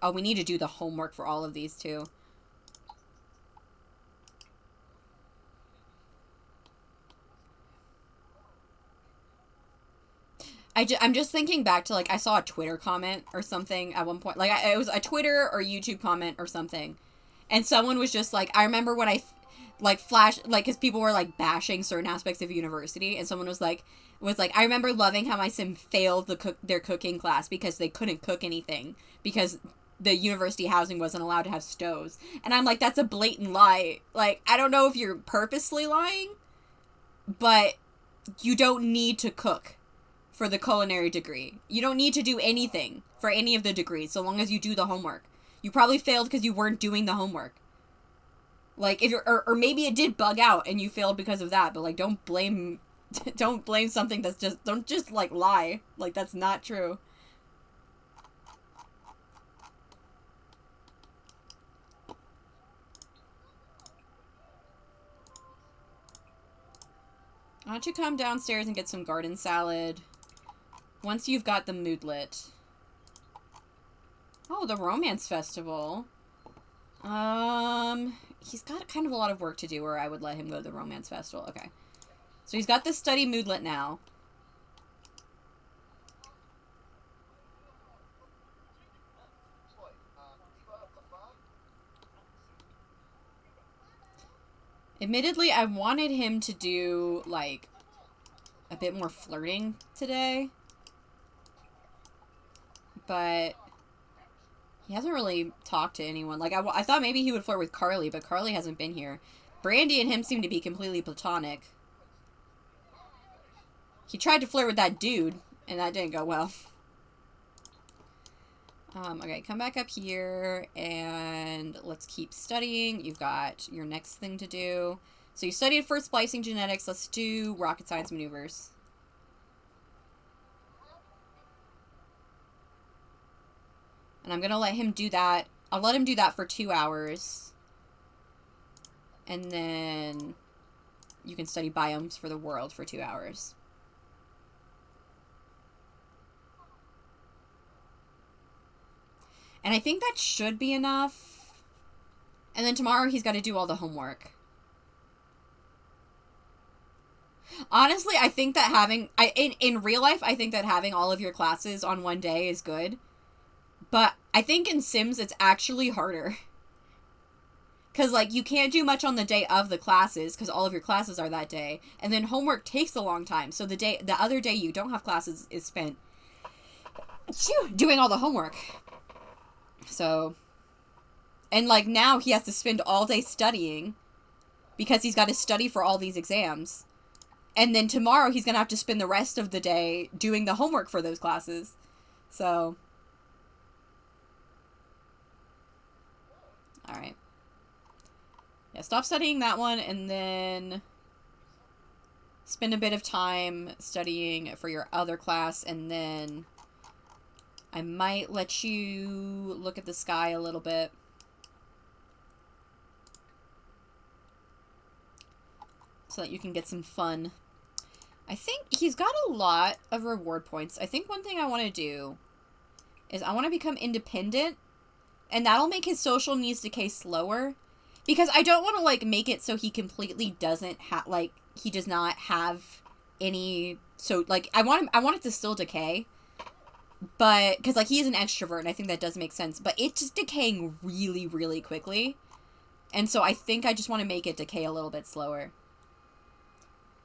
Oh, we need to do the homework for all of these, too. I'm just thinking back to, like, I saw a Twitter comment or something at one point. Like, it was a Twitter or YouTube comment or something. And someone was just like, I remember when I, like, because people were, like, bashing certain aspects of university. And someone was like, I remember loving how my sim failed their cooking class because they couldn't cook anything. Because the university housing wasn't allowed to have stoves. And I'm like, that's a blatant lie. Like, I don't know if you're purposely lying, but you don't need to cook for the culinary degree. You don't need to do anything for any of the degrees so long as you do the homework. You probably failed because you weren't doing the homework. Like, if you're, or maybe it did bug out and you failed because of that, but, like, don't blame something that's don't just, like, lie. Like, that's not true. Why don't you come downstairs and get some garden salad once you've got the mood lit. Oh, the romance festival. He's got kind of a lot of work to do, or I would let him go to the romance festival. Okay. So he's got the study mood lit now. Admittedly, I wanted him to do, like, a bit more flirting today. But he hasn't really talked to anyone. Like, I thought maybe he would flirt with Carly, but Carly hasn't been here. Brandy and him seem to be completely platonic. He tried to flirt with that dude, and that didn't go well. Okay, come back up here, and let's keep studying. You've got your next thing to do. So you studied for splicing genetics. Let's do rocket science maneuvers. And I'm going to let him do that. I'll let him do that for 2 hours. And then you can study biomes for the world for 2 hours. And I think that should be enough. And then tomorrow he's got to do all the homework. Honestly, I think that having... in real life, I think that having all of your classes on one day is good. But I think in Sims, it's actually harder. Because, like, you can't do much on the day of the classes, because all of your classes are that day. And then homework takes a long time. So the other day you don't have classes is spent doing all the homework. So, and like now he has to spend all day studying because he's got to study for all these exams. And then tomorrow he's going to have to spend the rest of the day doing the homework for those classes. So, all right. Yeah, stop studying that one and then spend a bit of time studying for your other class, and then I might let you look at the sky a little bit. So that you can get some fun. I think he's got a lot of reward points. I think one thing I want to do is I want to become independent, and that'll make his social needs decay slower. Because I don't want to, like, make it so he completely doesn't have, like, he does not have any, so, like, I want it to still decay. But, because, like, he is an extrovert, and I think that does make sense. But it's just decaying really, really quickly. And so I think I just want to make it decay a little bit slower.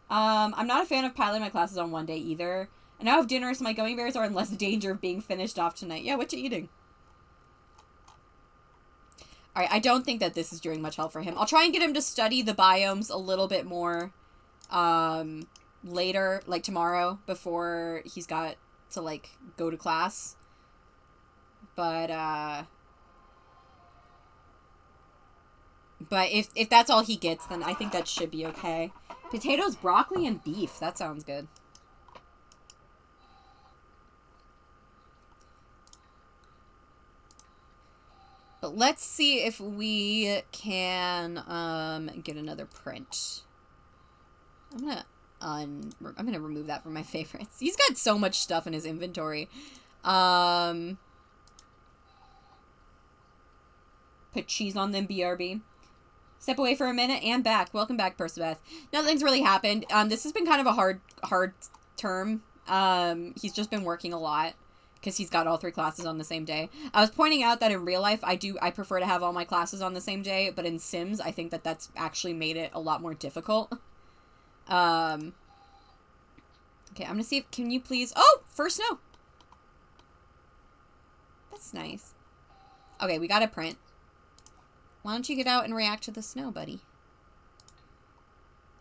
I'm not a fan of piling my classes on one day either. I now have dinner, so my gummy bears are in less danger of being finished off tonight. Yeah, what you eating? Alright, I don't think that this is doing much help for him. I'll try and get him to study the biomes a little bit more, later, like tomorrow, before he's got to, like, go to class. But if that's all he gets, then I think that should be okay. Potatoes, broccoli, and beef. That sounds good. But let's see if we can get another print. I'm gonna remove that from my favorites. He's got so much stuff in his inventory. Put cheese on them, BRB. Step away for a minute and back. Welcome back, Persebeth. Nothing's really happened. This has been kind of a hard term. He's just been working a lot because he's got all 3 classes on the same day. I was pointing out that in real life, I prefer to have all my classes on the same day, but in Sims, I think that that's actually made it a lot more difficult. Okay, I'm gonna see if, can you please, oh, first snow. That's nice. Okay, we got a print. Why don't you get out and react to the snow, buddy?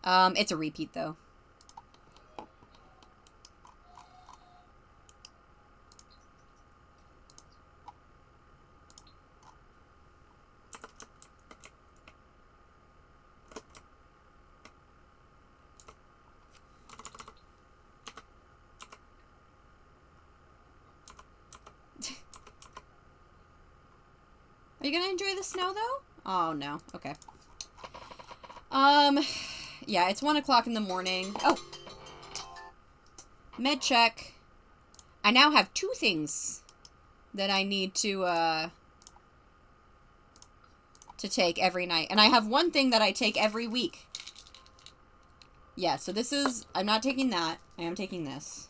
It's a repeat, though. Are you gonna enjoy the snow, though? Oh, no. Okay. Yeah, it's 1 o'clock in the morning. Oh! Med check. I now have 2 things that I need to take every night. And I have 1 thing that I take every week. Yeah, so this is... I'm not taking that. I am taking this.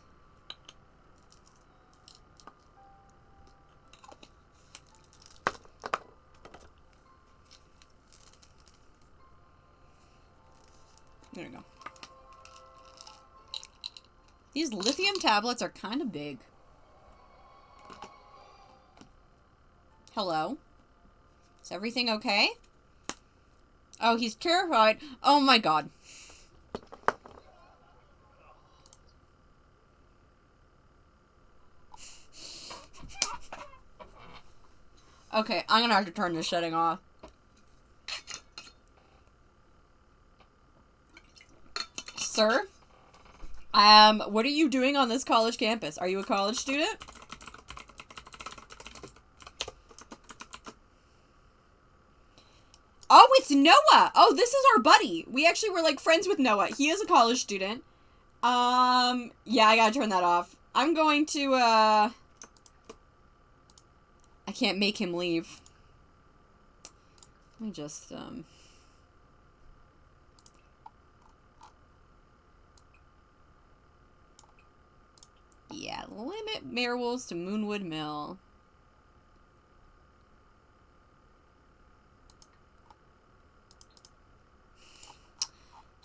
There we go. These lithium tablets are kind of big. Hello? Is everything okay? Oh, he's terrified. Oh my god. Okay, I'm gonna have to turn this setting off. Sir? What are you doing on this college campus? Are you a college student? Oh, it's Noah! Oh, this is our buddy. We actually were, like, friends with Noah. He is a college student. Yeah, I gotta turn that off. I'm going to, I can't make him leave. Let me just, yeah, limit werewolves to Moonwood Mill.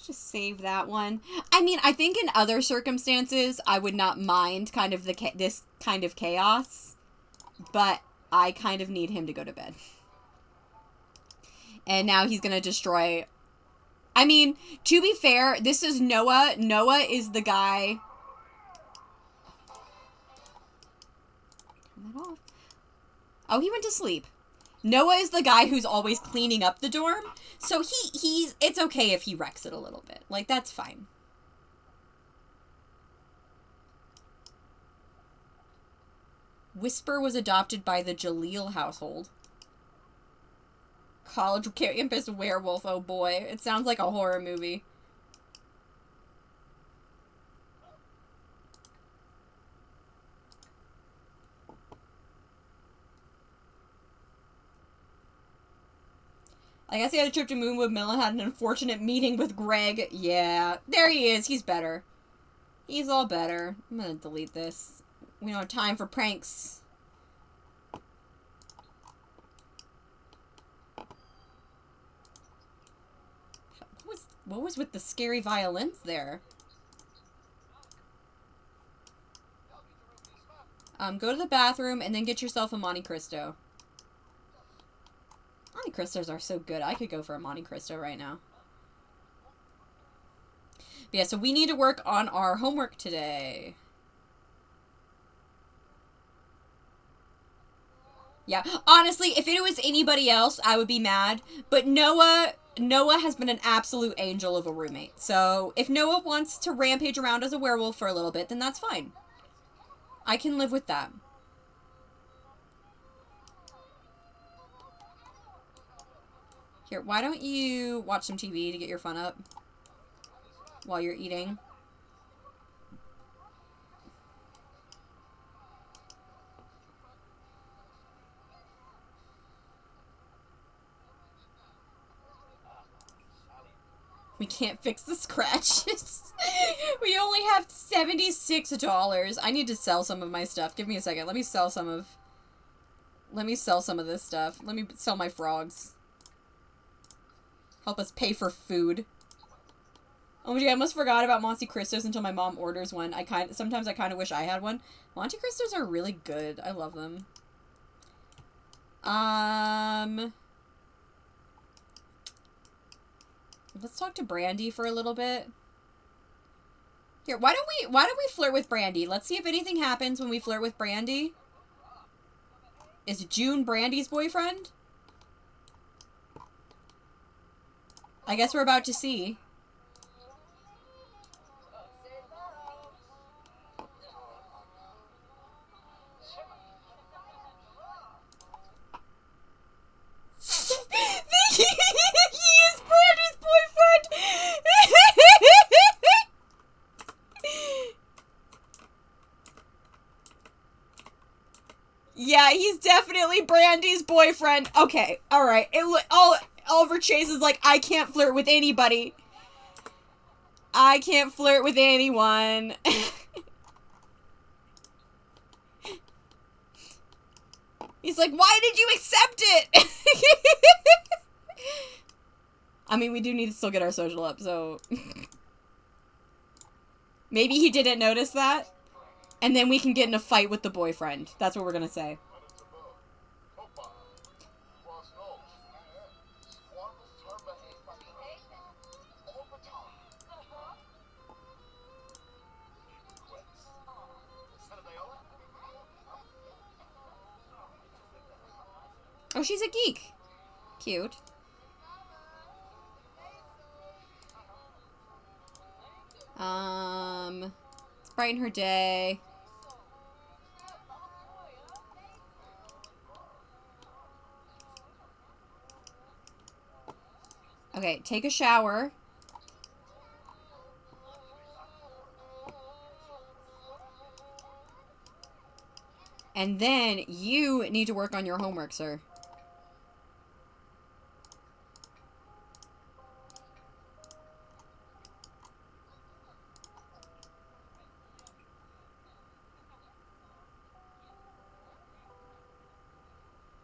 Just save that one. I mean, I think in other circumstances, I would not mind kind of this kind of chaos, but I kind of need him to go to bed. And now he's gonna destroy... I mean, to be fair, this is Noah. Noah is the guy... Turn that off. Oh, he went to sleep. Noah is the guy who's always cleaning up the dorm, so it's okay if he wrecks it a little bit. Like, that's fine. Whisper was adopted by the Jaleel household. College campus werewolf, oh boy. It sounds like a horror movie. I guess he had a trip to Moonwood Mill and had an unfortunate meeting with Greg. Yeah, there he is. He's better. He's all better. I'm gonna delete this. We don't have time for pranks. What was with the scary violins there? Go to the bathroom and then get yourself a Monte Cristo. Monte Cristos are so good. I could go for a Monte Cristo right now. But yeah, so we need to work on our homework today. Yeah, honestly, if it was anybody else, I would be mad. But Noah has been an absolute angel of a roommate. So if Noah wants to rampage around as a werewolf for a little bit, then that's fine. I can live with that. Here, why don't you watch some TV to get your fun up while you're eating? We can't fix the scratches. We only have $76. I need to sell some of my stuff. Give me a second. Let me sell some of this stuff. Let me sell my frogs. Help us pay for food. Oh my god, I almost forgot about Monte Cristos until my mom orders one. Sometimes I kind of wish I had one. Monte Cristos are really good. I love them. Let's talk to Brandy for a little bit. Here, why don't we flirt with Brandy? Let's see if anything happens when we flirt with Brandy. Is June Brandy's boyfriend? I guess we're about to see. He is Brandy's boyfriend! Yeah, he's definitely Brandy's boyfriend. Okay, alright. Oliver Chase is like, I can't flirt with anybody. I can't flirt with anyone. He's like, why did you accept it? I mean, we do need to still get our social up, so... Maybe he didn't notice that. And then we can get in a fight with the boyfriend. That's what we're gonna say. Oh, she's a geek. Cute. Let's brighten her day. Okay, take a shower. And then you need to work on your homework, sir.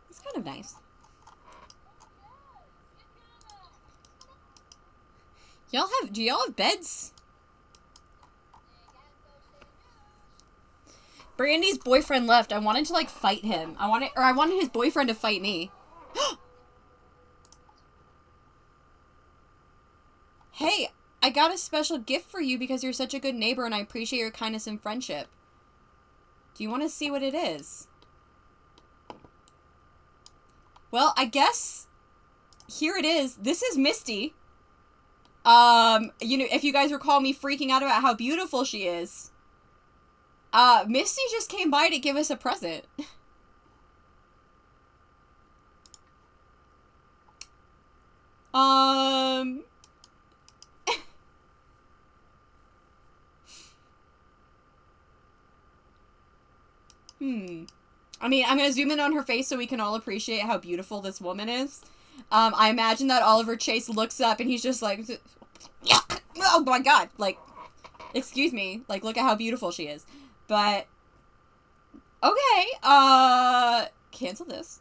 It's kind of nice. Do y'all have beds? Brandy's boyfriend left. I wanted to, like, fight him. I wanted his boyfriend to fight me. Hey, I got a special gift for you because you're such a good neighbor and I appreciate your kindness and friendship. Do you want to see what it is? Well, I guess here it is. This is Misty. You know, if you guys recall me freaking out about how beautiful she is, Misty just came by to give us a present. I mean, I'm gonna zoom in on her face so we can all appreciate how beautiful this woman is. I imagine that Oliver Chase looks up and he's just like, yuck! Oh my god, like, excuse me, like, look at how beautiful she is. But, okay, cancel this,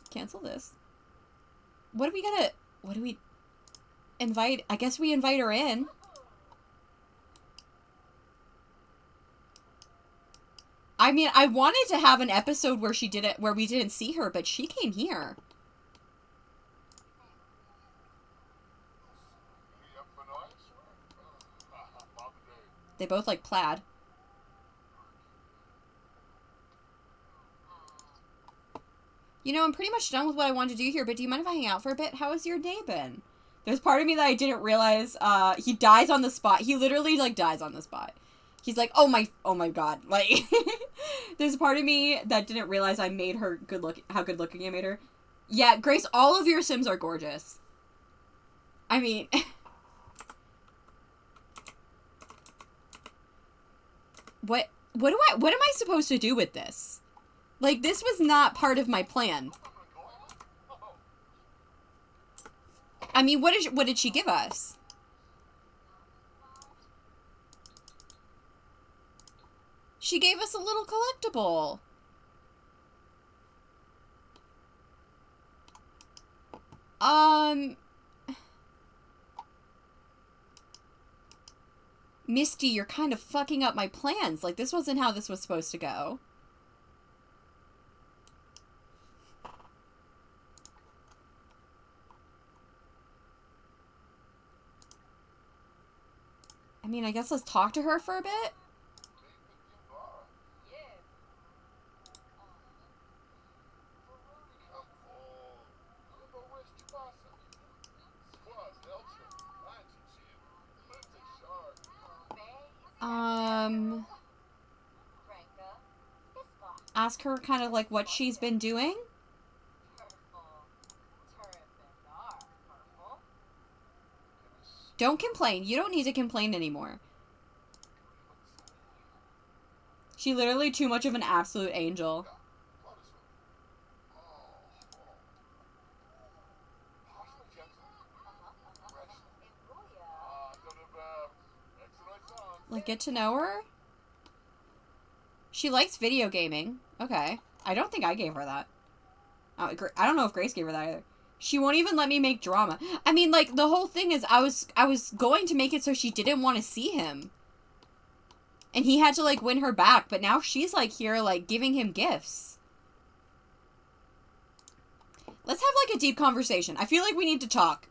What do we invite? I guess we invite her in. I mean, I wanted to have an episode where we didn't see her, but she came here. They both like plaid. You know, I'm pretty much done with what I wanted to do here, but do you mind if I hang out for a bit? How has your day been? There's part of me that I didn't realize, he dies on the spot. He literally, like, dies on the spot. He's like, oh my god. Like, there's a part of me that didn't realize I made her how good looking I made her. Yeah, Grace, all of your Sims are gorgeous. I mean... What am I supposed to do with this? Like, this was not part of my plan. I mean, what did she give us? She gave us a little collectible. Misty, you're kind of fucking up my plans. Like, this wasn't how this was supposed to go. I mean, I guess let's talk to her for a bit. Ask her kind of like what she's been doing. Don't complain. You don't need to complain anymore. She literally too much of an absolute angel. Like, get to know her? She likes video gaming. Okay. I don't think I gave her that. I don't know if Grace gave her that either. She won't even let me make drama. I mean, like, the whole thing is I was going to make it so she didn't want to see him. And he had to, like, win her back, but now she's, like, here, like, giving him gifts. Let's have, like, a deep conversation. I feel like we need to talk.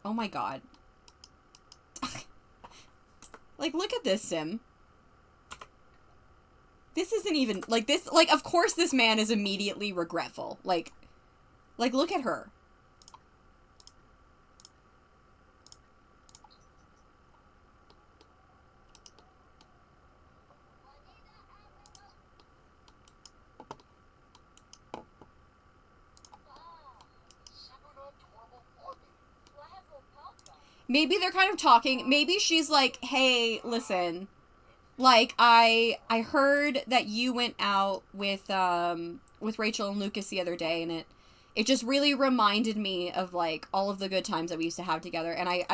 Oh my god. Like, look at this, Sim. This isn't even, like, this, like, of course this man is immediately regretful. Like, look at her. Maybe they're kind of talking. Maybe she's like, hey, listen, like, I heard that you went out with Rachel and Lucas the other day, and it just really reminded me of, like, all of the good times that we used to have together, and I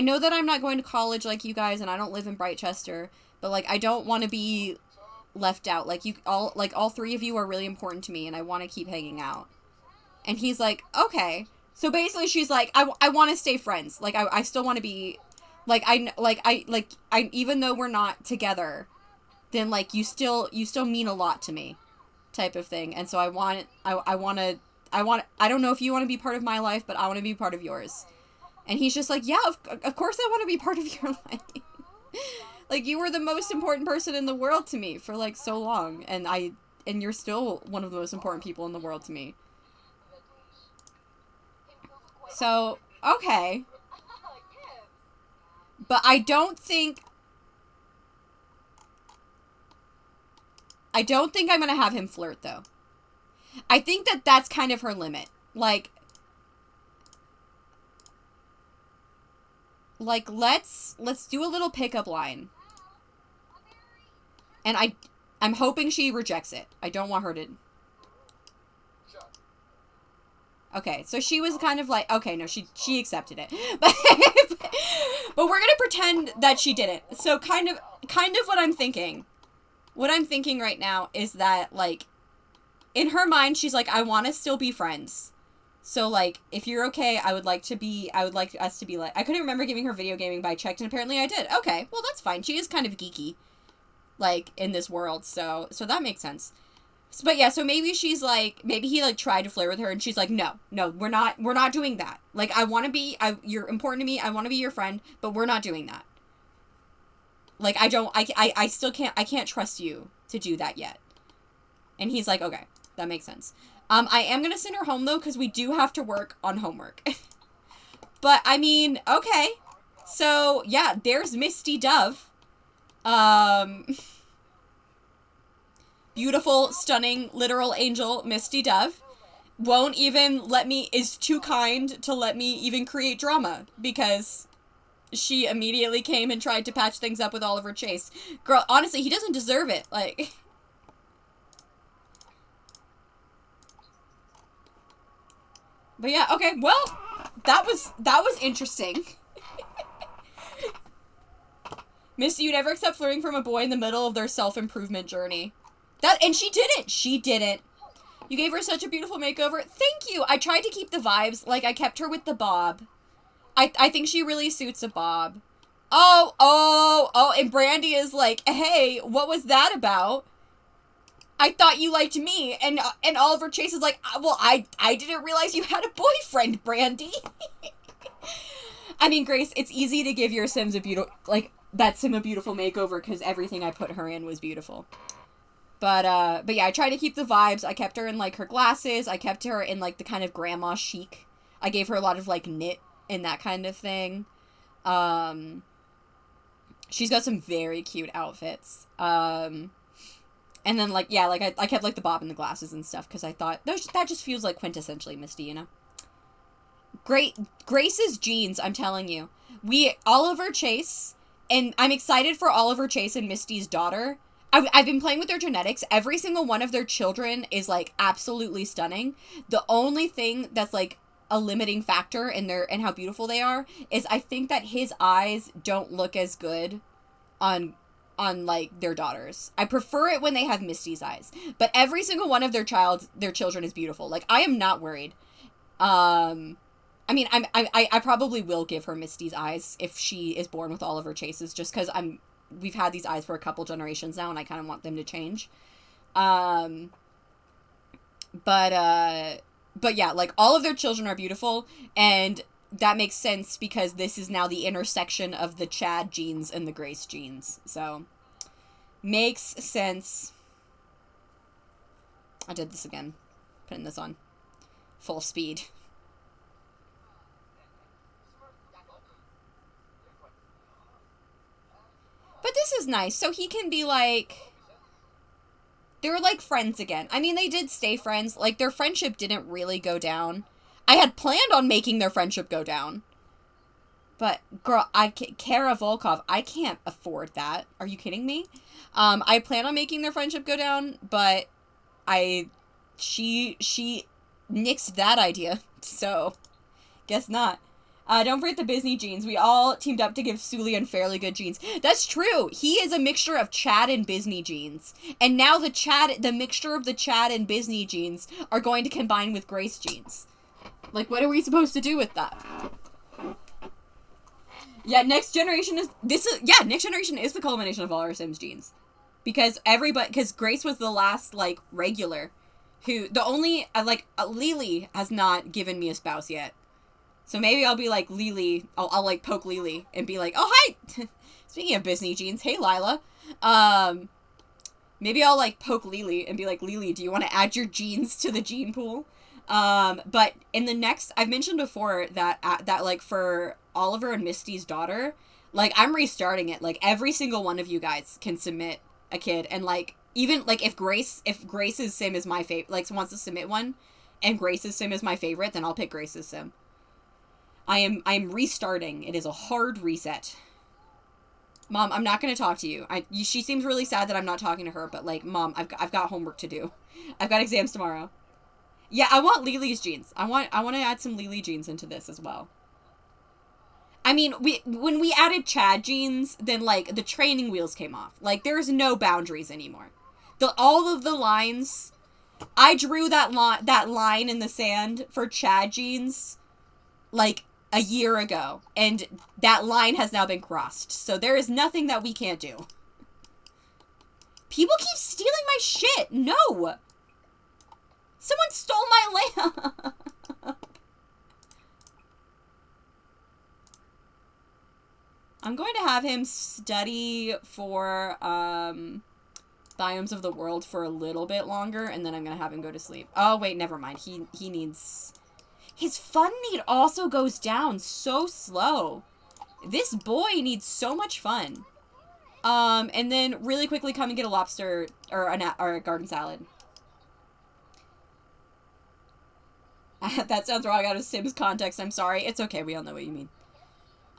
know that I'm not going to college like you guys, and I don't live in Brightchester, but, like, I don't want to be left out. Like, all three of you are really important to me, and I want to keep hanging out. And he's like, okay. So basically she's like, I want to stay friends. Like, I still want to be, like, even though we're not together, then, like, you still mean a lot to me, type of thing. And so I don't know if you want to be part of my life, but I want to be part of yours. And he's just like, yeah, of course I want to be part of your life. Like, you were the most important person in the world to me for, like, so long. And you're still one of the most important people in the world to me. So, okay. But I don't think I'm gonna have him flirt, though. I think that that's kind of her limit. Like, let's do a little pickup line. And I'm hoping she rejects it. I don't want her to... Okay, so she was kind of like, okay, no, she accepted it. But we're gonna pretend that she didn't. So kind of what I'm thinking right now is that, like, in her mind, she's like, I want to still be friends. So, like, if you're okay, I would like us to be like, I couldn't remember giving her video gaming, but I checked, and apparently I did. Okay, well, that's fine. She is kind of geeky, like, in this world, so that makes sense. But yeah, so maybe she's like, maybe he, like, tried to flirt with her, and she's like, no, we're not doing that. Like, you're important to me, I want to be your friend, but we're not doing that. Like, I still can't trust you to do that yet. And he's like, okay, that makes sense. I am gonna send her home, though, because we do have to work on homework. But, I mean, okay. So, yeah, there's Misty Dove. Beautiful, stunning, literal angel, Misty Dove. Won't even is too kind to let me even create drama, because she immediately came and tried to patch things up with Oliver Chase. Girl, honestly, he doesn't deserve it, like... But yeah, okay, well, that was interesting. Misty, you never accept flirting from a boy in the middle of their self-improvement journey. And she didn't. She didn't. You gave her such a beautiful makeover. Thank you. I tried to keep the vibes. Like, I kept her with the bob. I think she really suits a bob. Oh, and Brandy is like, hey, what was that about? I thought you liked me. And Oliver Chase is like, well, I didn't realize you had a boyfriend, Brandy. I mean, Grace, it's easy to give your Sims a beautiful, like, that Sim a beautiful makeover because everything I put her in was beautiful. But yeah, I tried to keep the vibes. I kept her in, like, her glasses. I kept her in, like, the kind of grandma chic. I gave her a lot of, like, knit and that kind of thing. She's got some very cute outfits. And then, like, yeah, like, I kept, like, the bob and the glasses and stuff, because I thought, that just feels like quintessentially Misty, you know? Grace's jeans, I'm telling you. Oliver Chase, and I'm excited for Oliver Chase and Misty's daughter. I've been playing with their genetics. Every single one of their children is, like, absolutely stunning. The only thing that's, like, a limiting factor in how beautiful they are is I think that his eyes don't look as good on on like their daughters. I prefer it when they have Misty's eyes. But every single one of their children is beautiful. Like, I am not worried. I mean, I probably will give her Misty's eyes if she is born with Oliver Chase's, just because we've had these eyes for a couple generations now, and I kind of want them to change. But yeah, like, all of their children are beautiful, and that makes sense because this is now the intersection of the Chad genes and the Grace genes. So, makes sense. I did this again. Putting this on full speed. But this is nice. So he can be like... They're like friends again. I mean, they did stay friends. Like, their friendship didn't really go down. I had planned on making their friendship go down. But, girl, Kara Volkov, I can't afford that. Are you kidding me? I plan on making their friendship go down, but she nixed that idea. So, guess not. Don't forget the Disney genes. We all teamed up to give Sulian fairly good genes. That's true. He is a mixture of Chad and Disney genes. And now the mixture of the Chad and Disney genes are going to combine with Grace genes. Like, what are we supposed to do with that? Yeah, Next Generation is the culmination of all our Sims genes. Because Grace was the last, like, regular Lily has not given me a spouse yet. So maybe I'll be like Lily, I'll like poke Lily and be like, oh, hi! Speaking of Disney genes, hey, Lila. Maybe I'll like poke Lily and be like, Lily, do you want to add your genes to the gene pool? But in the next, I've mentioned before that like for Oliver and Misty's daughter, like I'm restarting it. Like every single one of you guys can submit a kid, and like even like if Grace's sim is my favorite, like wants to submit one, and Grace's sim is my favorite, then I'll pick Grace's sim. I'm restarting. It is a hard reset. Mom, I'm not going to talk to you. She seems really sad that I'm not talking to her, but like, Mom, I've got homework to do. I've got exams tomorrow. Yeah, I want Lily's genes. I want to add some Lily genes into this as well. I mean, when we added Chad genes, then like the training wheels came off. Like there's no boundaries anymore. All of the lines, I drew that line in the sand for Chad genes like a year ago, and that line has now been crossed. So there is nothing that we can't do. People keep stealing my shit. No. Someone stole my lamp. I'm going to have him study for Biomes of the World for a little bit longer, and then I'm going to have him go to sleep. Oh, wait, never mind. He needs... His fun need also goes down so slow. This boy needs so much fun. And then really quickly come and get a lobster or a garden salad. That sounds wrong out of Sims context. I'm sorry. It's okay. We all know what you mean.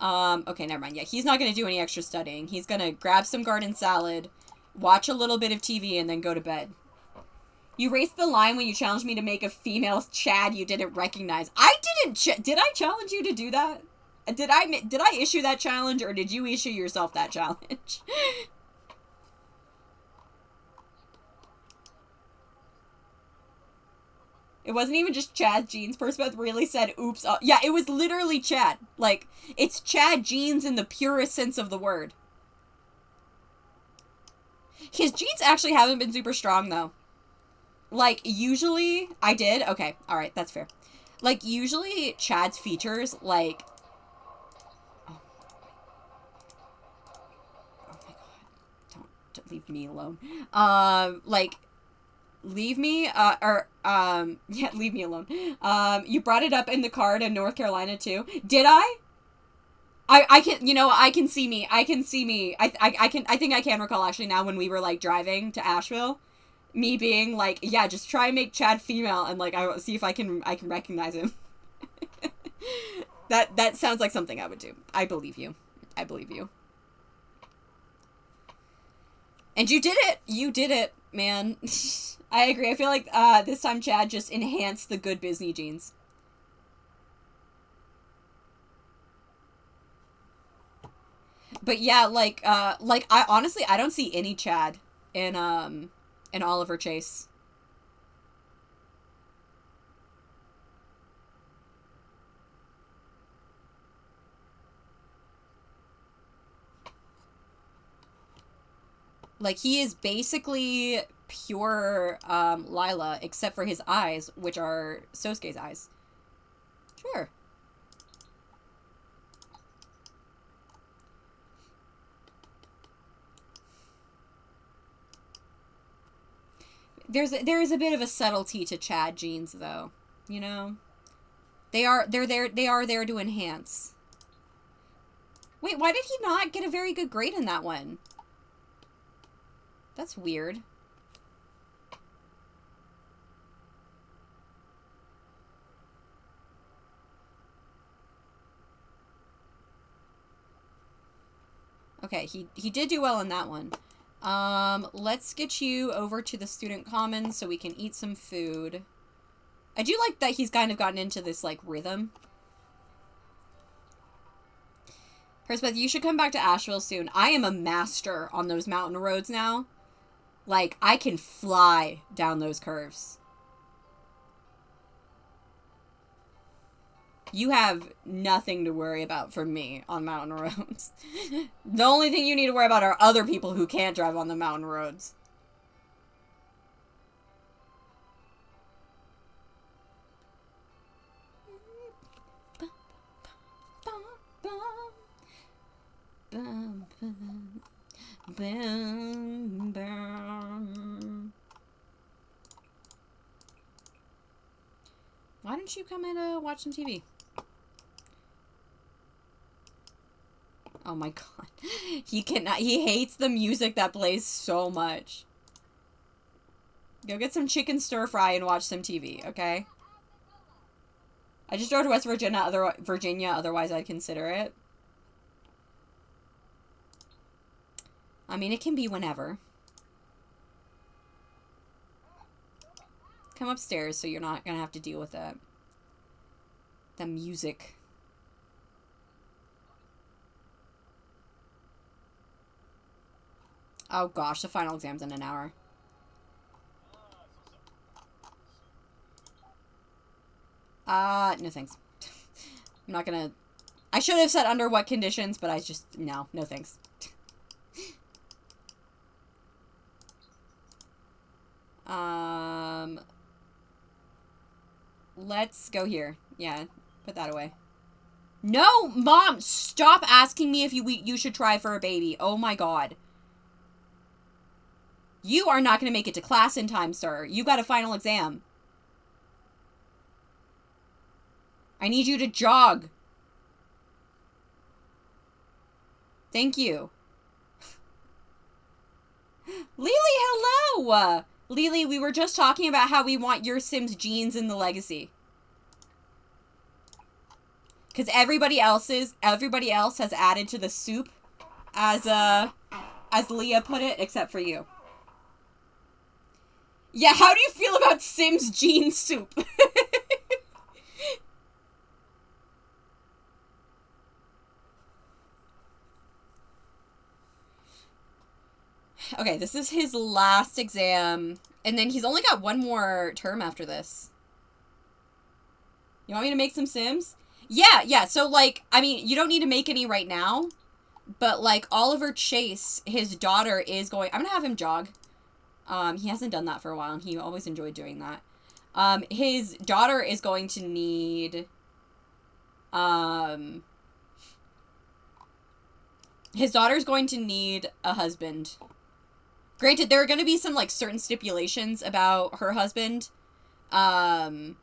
Okay, never mind. Yeah, he's not going to do any extra studying. He's going to grab some garden salad, watch a little bit of TV, and then go to bed. You raced the line when you challenged me to make a female Chad you didn't recognize. I didn't. Did I challenge you to do that? Did I issue that challenge, or did you issue yourself that challenge? It wasn't even just Chad genes. Perspeth really said, oops. Yeah, it was literally Chad. Like, it's Chad genes in the purest sense of the word. His genes actually haven't been super strong, though. Like, usually... I did? Okay, alright, that's fair. Like, usually Chad's features, like... Oh my god. Don't leave me alone. Like... Leave me, yeah, leave me alone. You brought it up in the car to North Carolina, too. Did I? I can, you know, I can see me. I think I can recall, actually, now when we were, like, driving to Asheville. Me being like, yeah, just try and make Chad female, and, like, I see if I can recognize him. That sounds like something I would do. I believe you. I believe you. And you did it! You did it, man. I agree. I feel like this time Chad just enhanced the good Disney genes. But yeah, like I honestly I don't see any Chad in Oliver Chase. Like, he is basically pure Lila, except for his eyes, which are Sosuke's eyes. Sure. There is a bit of a subtlety to Chad genes, though. You know? They are there to enhance. Wait, why did he not get a very good grade in that one? That's weird. Okay, he did do well in that one. Let's get you over to the student commons so we can eat some food. I do like that he's kind of gotten into this, like, rhythm. Perspeth, you should come back to Asheville soon. I am a master on those mountain roads now. Like, I can fly down those curves. You have nothing to worry about from me on mountain roads. The only thing you need to worry about are other people who can't drive on the mountain roads. Why don't you come and watch some TV? Oh my god. He hates the music that plays so much. Go get some chicken stir fry and watch some TV, okay? I just drove to West Virginia, otherwise I'd consider it. I mean, it can be whenever. Come upstairs so you're not gonna have to deal with that. The music. Oh gosh, the final exam's in an hour. No thanks. I'm not gonna... I should have said under what conditions, but I just... No thanks. Let's go here. Yeah, put that away. No, Mom, stop asking me if you should try for a baby. Oh my god. You are not going to make it to class in time, sir. You got a final exam. I need you to jog. Thank you. Lily, hello! Lily, we were just talking about how we want your Sims genes in the Legacy. Because everybody else has added to the soup, as Leah put it, except for you. Yeah, how do you feel about Sims gene soup? Okay, this is his last exam, and then he's only got one more term after this. You want me to make some Sims? Yeah, so, like, I mean, you don't need to make any right now, but, like, Oliver Chase, his daughter, is going... I'm gonna have him jog. He hasn't done that for a while, and he always enjoyed doing that. His daughter is going to need... His daughter's going to need a husband. Granted, there are going to be some, like, certain stipulations about her husband. Oh,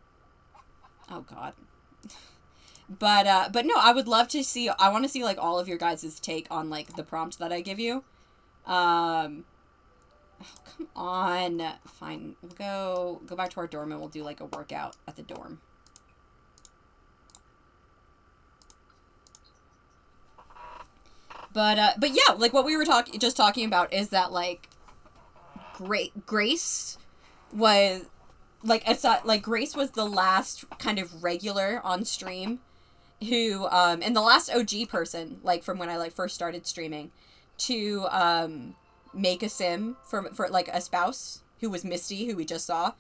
God. But no, I would love to see, I want to see, like, all of your guys' take on, like, the prompt that I give you. Oh, come on. Fine. We'll go back to our dorm and we'll do, like, a workout at the dorm. But yeah, like, what we were just talking about is that, like, Grace was, like, Grace was the last kind of regular on stream, who, and the last OG person, like, from when I, like, first started streaming, to, make a sim for, like, a spouse, who was Misty, who we just saw,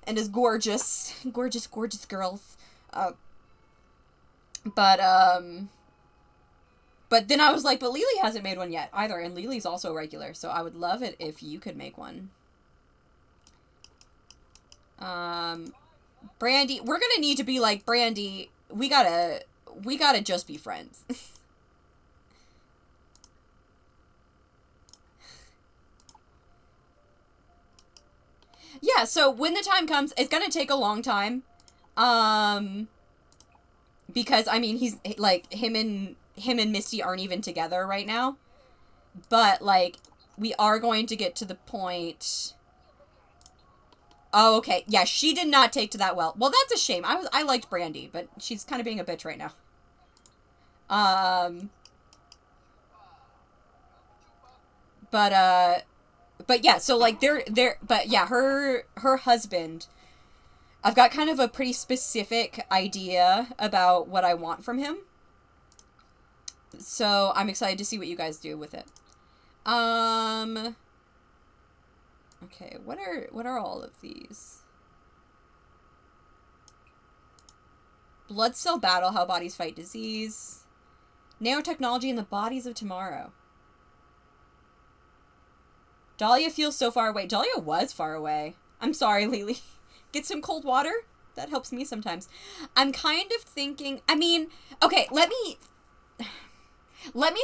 and is gorgeous, gorgeous, gorgeous girls, but then I was like, but Lily hasn't made one yet, either, and Lily's also regular, so I would love it if you could make one. Brandy, we're gonna need to be like, Brandy, we gotta just be friends. Yeah, so when the time comes, it's gonna take a long time. Because, I mean, he's, like, him and Misty aren't even together right now. But, like, we are going to get to the point... Oh, okay. Yeah, she did not take to that well. Well, that's a shame. I liked Brandy, but she's kind of being a bitch right now. But yeah, so, like, but yeah, her husband, I've got kind of a pretty specific idea about what I want from him. So, I'm excited to see what you guys do with it. Okay, what are all of these? Blood cell battle, how bodies fight disease. Nanotechnology in the bodies of tomorrow. Dahlia feels so far away. Dahlia was far away. I'm sorry, Lily. Get some cold water? That helps me sometimes. I'm kind of thinking... I mean, okay, let me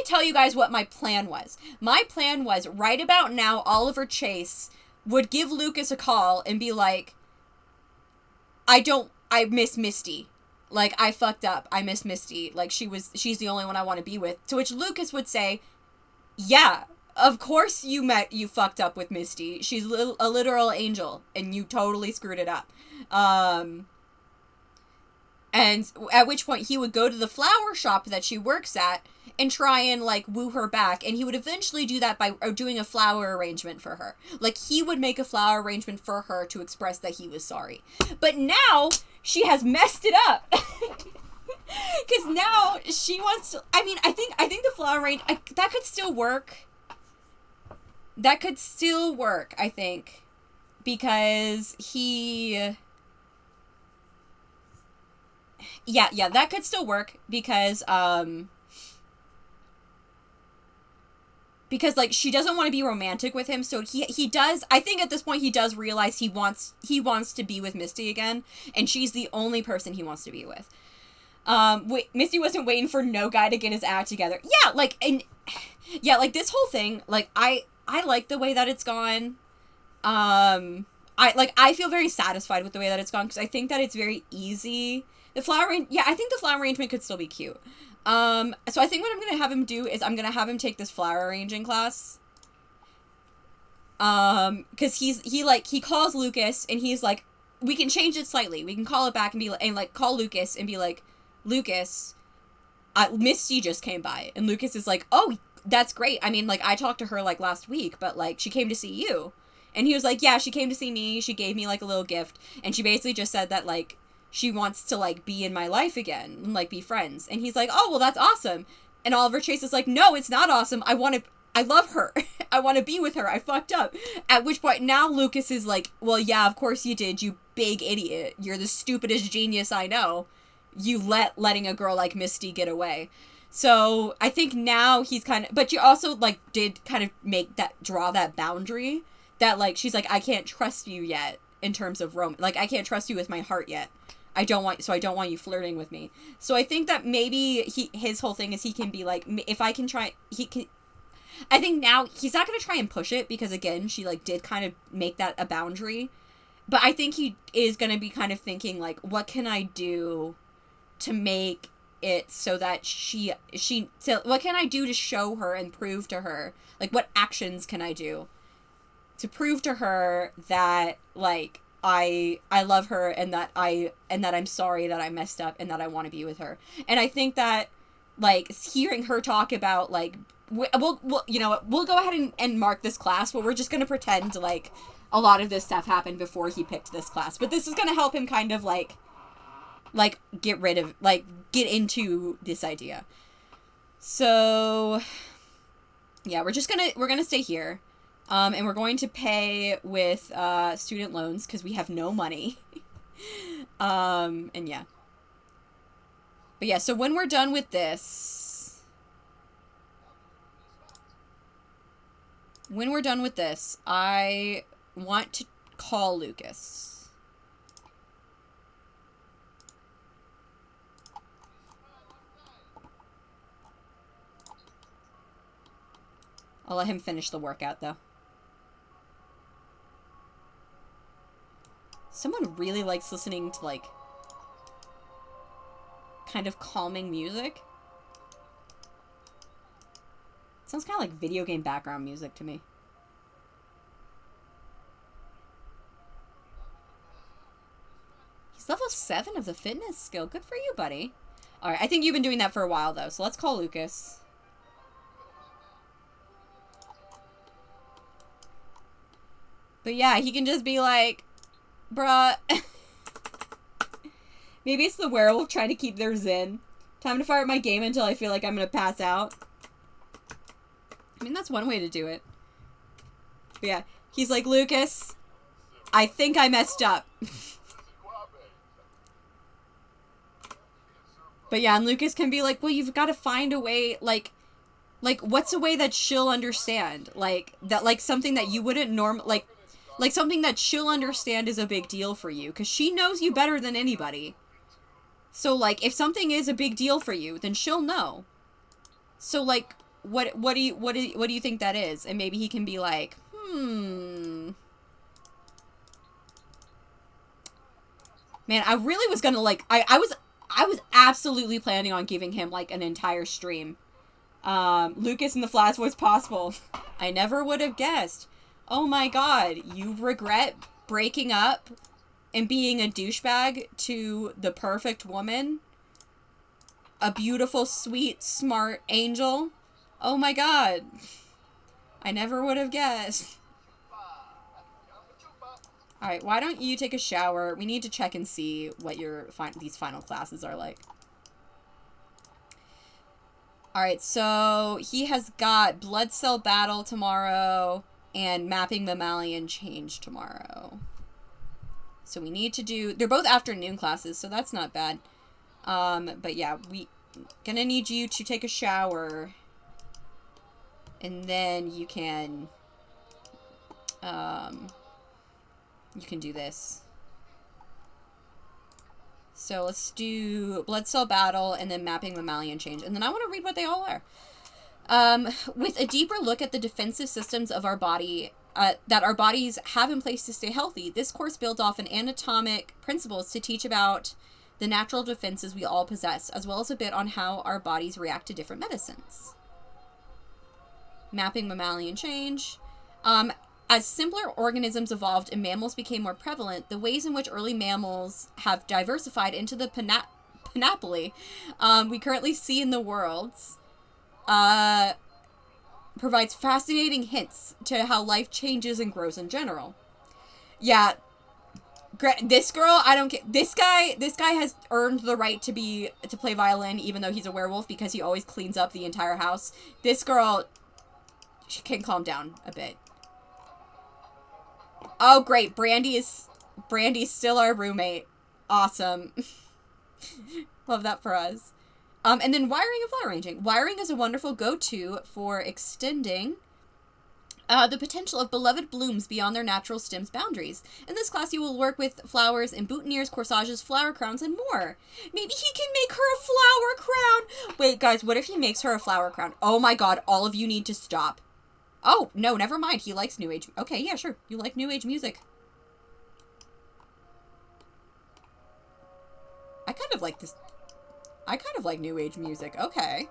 tell you guys what my plan was. My plan was, right about now, Oliver Chase would give Lucas a call and be like, I miss Misty. Like, I fucked up. I miss Misty. Like, she's the only one I want to be with. To which Lucas would say, yeah, of course you fucked up with Misty. She's a literal angel, and you totally screwed it up. And at which point he would go to the flower shop that she works at and try and, like, woo her back. And he would eventually do that by doing a flower arrangement for her. Like, he would make a flower arrangement for her to express that he was sorry. But now she has messed it up. Because now she wants to... I mean, I think the flower arrangement... that could still work. That could still work, I think. Because he... Yeah, that could still work. Because, like, she doesn't want to be romantic with him, so he does... I think at this point he does realize he wants to be with Misty again, and she's the only person he wants to be with. Misty wasn't waiting for no guy to get his act together. Yeah, like, and... Yeah, like, this whole thing, like, I like the way that it's gone. I feel very satisfied with the way that it's gone, because I think that it's very easy. I think the flower arrangement could still be cute. So I think what I'm gonna have him do is I'm gonna have him take this flower arranging class. Because he calls Lucas, and he's like, we can change it slightly. We can call it back and be like, call Lucas and be like, Lucas, Misty just came by. And Lucas is like, oh, that's great. I mean, like, I talked to her, like, last week, but, like, she came to see you. And he was like, yeah, she came to see me. She gave me, like, a little gift. And she basically just said that, like, she wants to, like, be in my life again and, like, be friends. And he's like, oh, well, that's awesome. And Oliver Chase is like, no, it's not awesome. I love her. I want to be with her. I fucked up. At which point, now Lucas is like, well, yeah, of course you did, you big idiot. You're the stupidest genius I know. You letting a girl like Misty get away. So, I think now he's kind of... But you also, like, did kind of draw that boundary that, like, she's like, I can't trust you yet in terms of romance. Like, I can't trust you with my heart yet. I don't want you flirting with me. So I think that maybe his whole thing is he can be like, if I can try... I think now he's not going to try and push it because, again, she, like, did kind of make that a boundary. But I think he is going to be kind of thinking, like, what can I do to make it so that what can I do to show her and prove to her, like, what actions can I do to prove to her that, like, I love her and that I'm sorry that I messed up and that I want to be with her. And I think that, like, hearing her talk about, like, we'll you know, we'll go ahead and mark this class, but we're just going to pretend, like, a lot of this stuff happened before he picked this class. But this is going to help him kind of, like, like, get rid of, like, get into this idea. So, yeah, we're gonna stay here. And we're going to pay with, student loans, because we have no money. And yeah. But yeah, so when we're done with this... When we're done with this, I want to call Lucas. I'll let him finish the workout, though. Someone really likes listening to, like, kind of calming music. Sounds kind of like video game background music to me. He's level 7 of the fitness skill. Good for you, buddy. Alright, I think you've been doing that for a while, though. So let's call Lucas. But yeah, he can just be like, bruh. Maybe it's the werewolf trying to keep their zen. Time to fire up my game until I feel like I'm gonna pass out. I mean, that's one way to do it. But yeah, he's like, Lucas, I think I messed up. But yeah, and Lucas can be like, well, you've got to find a way, like, what's a way that she'll understand? Like, something that you wouldn't like something that she'll understand is a big deal for you, because she knows you better than anybody. So, like, if something is a big deal for you, then she'll know. So, like, what do you think that is? And maybe he can be like, Man, I really was gonna, like, I was absolutely planning on giving him, like, an entire stream. Lucas in the flash voice possible. I never would have guessed. Oh my god, you regret breaking up and being a douchebag to the perfect woman? A beautiful, sweet, smart angel? Oh my god. I never would have guessed. Alright, why don't you take a shower? We need to check and see what your these final classes are like. Alright, so he has got Blood Cell Battle tomorrow and Mapping Mammalian Change tomorrow. So we need to do... They're both afternoon classes, so that's not bad. But yeah, we gonna need you to take a shower. And then you can... you can do this. So let's do Blood Cell Battle and then Mapping Mammalian Change. And then I want to read what they all are. With a deeper look at the defensive systems of our body, that our bodies have in place to stay healthy, this course builds off an anatomic principles to teach about the natural defenses we all possess, as well as a bit on how our bodies react to different medicines. Mapping Mammalian Change. As simpler organisms evolved and mammals became more prevalent, the ways in which early mammals have diversified into the panoply we currently see in the world provides fascinating hints to how life changes and grows in general. Yeah, this girl, I don't get. This guy has earned the right to play violin, even though he's a werewolf, because he always cleans up the entire house. This girl, she can calm down a bit. Oh, great. Brandy's still our roommate. Awesome. Love that for us. And then wiring and flower arranging. Wiring is a wonderful go-to for extending the potential of beloved blooms beyond their natural stem's boundaries. In this class, you will work with flowers and boutonnieres, corsages, flower crowns, and more. Maybe he can make her a flower crown. Wait, guys, what if he makes her a flower crown? Oh my god, all of you need to stop. Oh, no, never mind. He likes New Age. Okay, yeah, sure. You like New Age music. I kind of like this. I kind of like New Age music. Okay.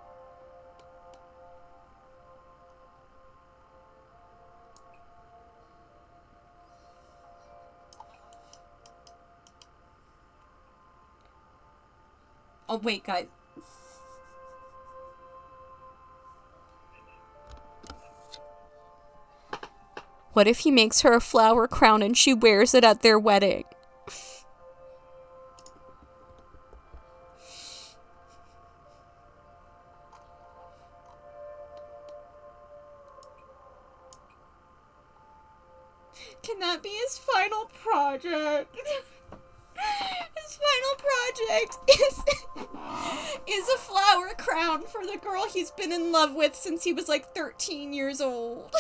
Oh, wait, guys. What if he makes her a flower crown and she wears it at their wedding? Can that be his final project? His final project is a flower crown for the girl he's been in love with since he was like 13 years old.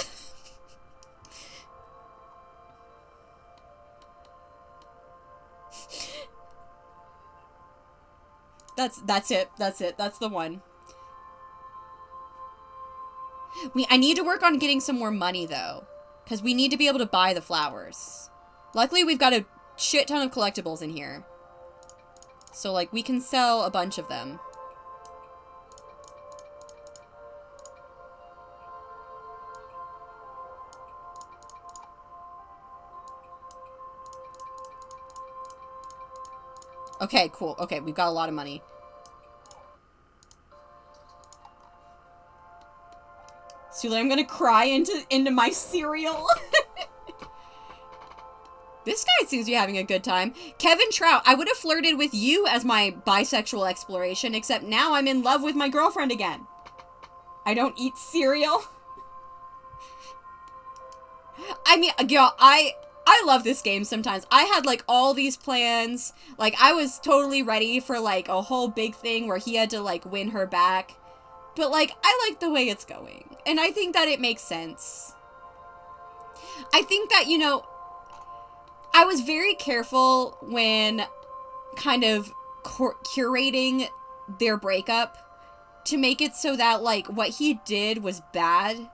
That's it. That's the one. I need to work on getting some more money though, because we need to be able to buy the flowers. Luckily, we've got a shit ton of collectibles in here. So, like, we can sell a bunch of them. Okay, cool. Okay, we've got a lot of money. Sula, I'm gonna cry into my cereal. This guy seems to be having a good time. Kevin Trout, I would have flirted with you as my bisexual exploration, except now I'm in love with my girlfriend again. I don't eat cereal. I mean, girl, I love this game sometimes. I had, like, all these plans. Like, I was totally ready for, like, a whole big thing where he had to, like, win her back. But, like, I like the way it's going. And I think that it makes sense. I think that, you know, I was very careful when kind of curating their breakup to make it so that, like, what he did was bad.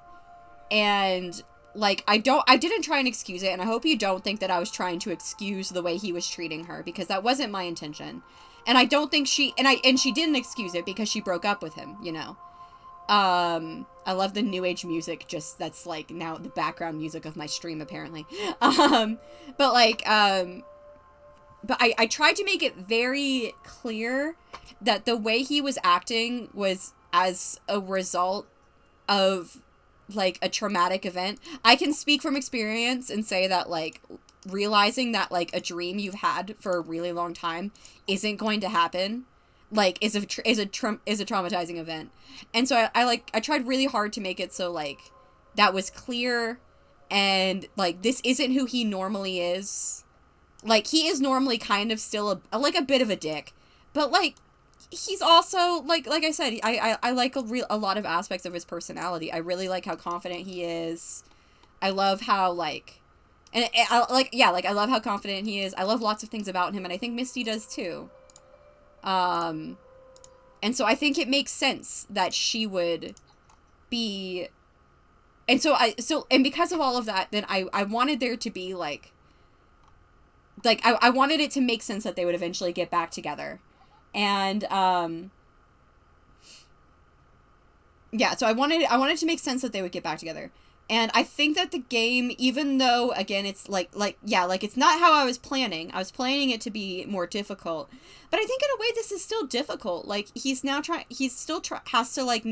And, like, I didn't try and excuse it. And I hope you don't think that I was trying to excuse the way he was treating her, because that wasn't my intention. And I don't think she didn't excuse it because she broke up with him, you know. I love the new age music, just that's like now the background music of my stream apparently. But like, but I tried to make it very clear that the way he was acting was as a result of like a traumatic event. I can speak from experience and say that like realizing that like a dream you've had for a really long time isn't going to happen, like is a traumatizing event. And so I tried really hard to make it so like that was clear, and like this isn't who he normally is. Like he is normally kind of still a bit of a dick, but like he's also like I said, I like a lot of aspects of his personality. I really like how confident he is. I love how like, and I love how confident he is. I love lots of things about him, and I think Misty does too. And so I think it makes sense that she would be, and and because of all of that, then I wanted there to be like I wanted it to make sense that they would eventually get back together. And, yeah, so I wanted to make sense that they would get back together. And I think that the game, even though, again, it's it's not how I was planning. I was planning it to be more difficult. But I think in a way this is still difficult. Like, he's still has to, like,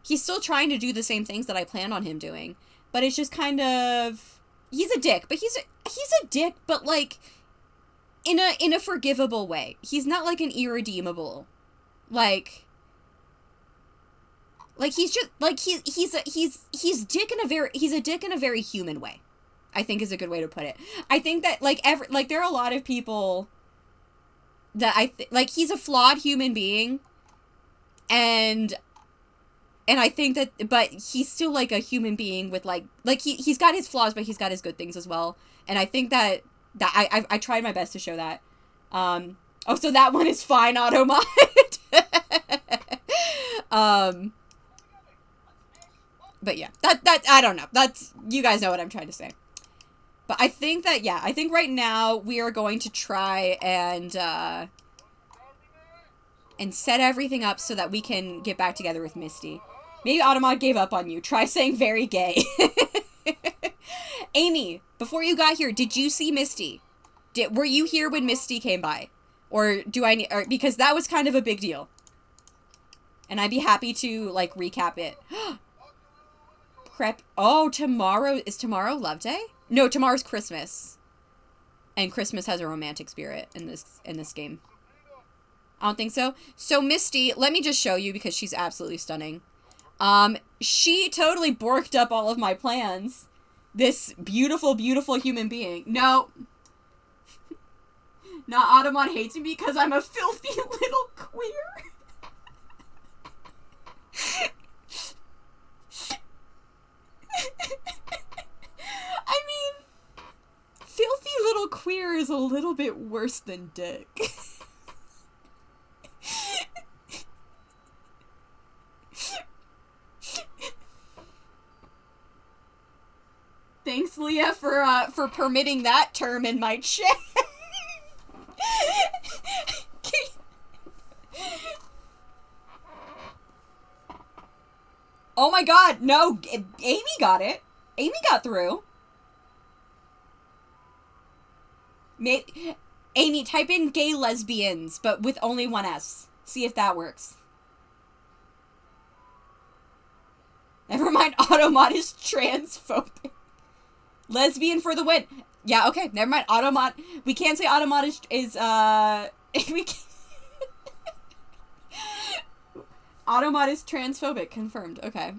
he's still trying to do the same things that I planned on him doing. But it's just kind of, he's a dick. But he's a dick, but, like, in a forgivable way. He's not, like, an irredeemable, he's just like he's a dick in a very human way, I think is a good way to put it. I think that there are a lot of people that he's a flawed human being, and I think that, but he's still like a human being with he's got his flaws, but he's got his good things as well. And I think that I tried my best to show that. So that one is fine, Automod. But yeah, that I don't know. That's, you guys know what I'm trying to say. But I think that, yeah, I think right now we are going to try and set everything up so that we can get back together with Misty. Maybe Automod gave up on you. Try saying very gay. Amy, before you got here, did you see Misty? Were you here when Misty came by? Or because that was kind of a big deal. And I'd be happy to, like, recap it. Prep. Oh, is tomorrow Love Day? No, tomorrow's Christmas. And Christmas has a romantic spirit in this game. I don't think so. So Misty, let me just show you because she's absolutely stunning. She totally borked up all of my plans this beautiful, beautiful human being. No. Not Automod hates me because I'm a filthy little queer. I mean, filthy little queer is a little bit worse than dick. Thanks, Leah, for permitting that term in my chat. Oh my god, no, Amy got it. Amy got through. Amy, type in gay lesbians, but with only one S. See if that works. Never mind, Automod is transphobic. Lesbian for the win. Yeah, okay, never mind. Automod. We can't say Automod is we can't. Automod is transphobic. Confirmed. Okay.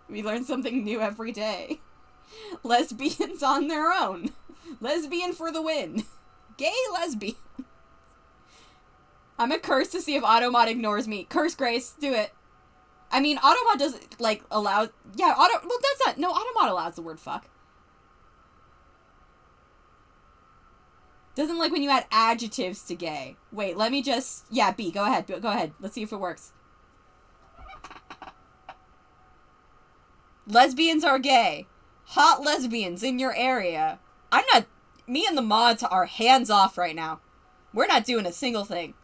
We learn something new every day. Lesbians on their own. Lesbian for the win. Gay lesbian. I'm a curse to see if Automod ignores me. Curse Grace. Do it. I mean, Automod doesn't, like, allow... Yeah, well, that's not... No, Automod allows the word fuck. Doesn't like when you add adjectives to gay. Wait, let me just... Yeah, B, go ahead. Go ahead. Let's see if it works. Lesbians are gay. Hot lesbians in your area. I'm not... Me and the mods are hands off right now. We're not doing a single thing.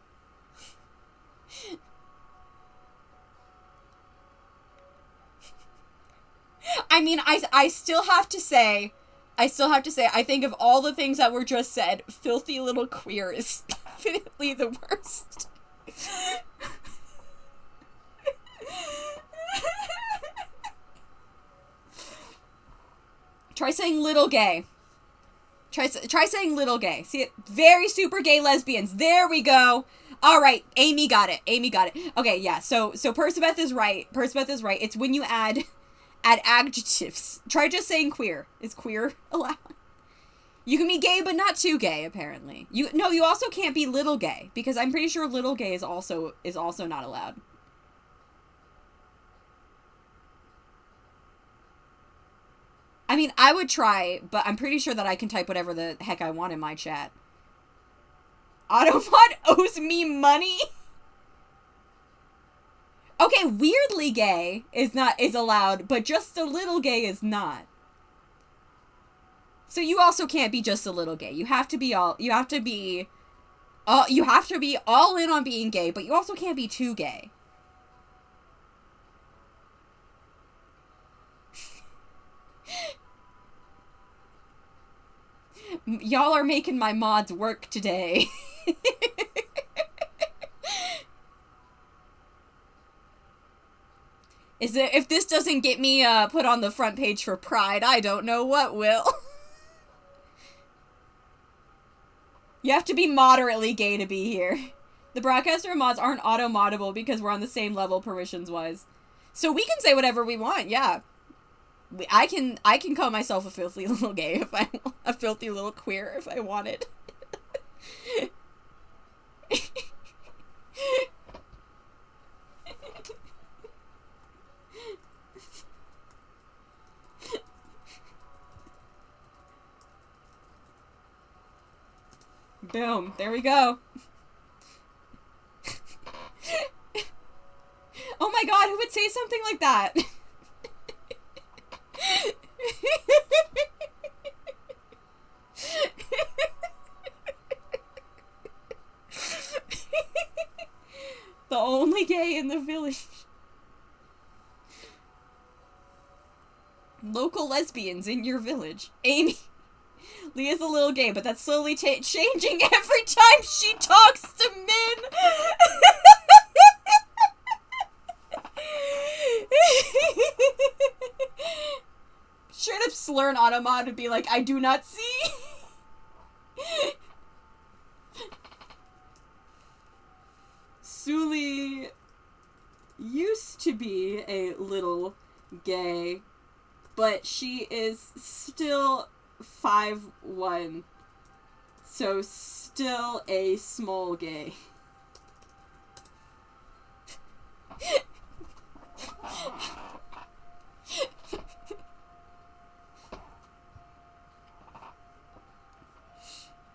I mean, I still have to say, I think of all the things that were just said, filthy little queer is definitely the worst. Try saying little gay. Try saying little gay. See it? Very super gay lesbians. There we go. All right, Amy got it. Amy got it. Okay, yeah. So Percibeth is right. Percibeth is right. It's when you add adjectives. Try just saying queer. Is queer allowed? You can be gay, but not too gay. Apparently, you also can't be little gay because I'm pretty sure little gay is also not allowed. I mean, I would try, but I'm pretty sure that I can type whatever the heck I want in my chat. Automod owes me money? Okay, weirdly gay is allowed, but just a little gay is not. So you also can't be just a little gay. You have to be all in on being gay, but you also can't be too gay. Y'all are making my mods work today. If this doesn't get me put on the front page for Pride, I don't know what will. You have to be moderately gay to be here. The broadcaster mods aren't auto-moddable because we're on the same level permissions-wise. So we can say whatever we want, yeah. I can call myself a filthy little gay if I want, a filthy little queer if I wanted. Boom, there we go. Oh my god, who would say something like that? The only gay in the village. Local lesbians in your village. Amy. Leah's a little gay, but that's slowly changing every time she talks to men. Straight up slur Automod to be like, I do not see. Suli used to be a little gay. but she is still 5'1". So still a small gay.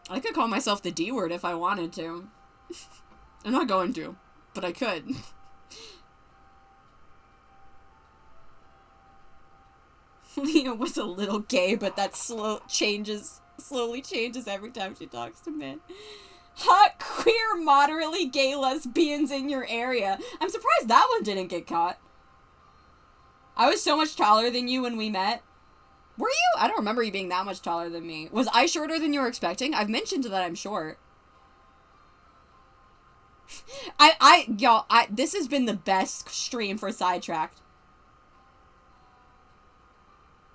I could call myself the D word if I wanted to. I'm not going to, but I could. Leah was a little gay, but that slowly changes every time she talks to men. Hot, queer, moderately gay lesbians in your area. I'm surprised that one didn't get caught. I was so much taller than you when we met. Were you? I don't remember you being that much taller than me. Was I shorter than you were expecting? I've mentioned that I'm short. Y'all, this has been the best stream for Sidetracked.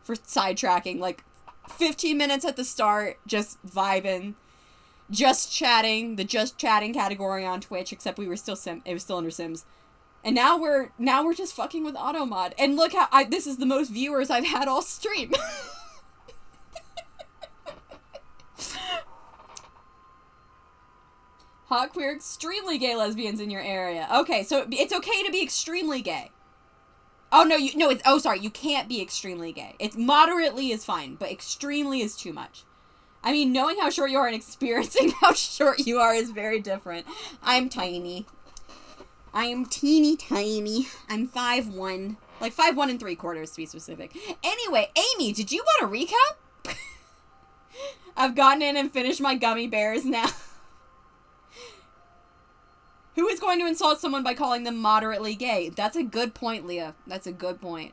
For sidetracking, like, 15 minutes at the start, just vibing, just chatting, the just chatting category on Twitch, except we were still it was still under Sims. And now we're just fucking with Automod. And look how this is the most viewers I've had all stream. Hot, queer, extremely gay lesbians in your area. Okay, so it's okay to be extremely gay. Oh, no, sorry, you can't be extremely gay. It's moderately is fine, but extremely is too much. I mean, knowing how short you are and experiencing how short you are is very different. I'm tiny. I am teeny tiny. I'm 5'1". Like 5'1 3/4 to be specific. Anyway, Amy, did you want a recap? I've gotten in and finished my gummy bears now. Who is going to insult someone by calling them moderately gay? That's a good point, Leah. That's a good point.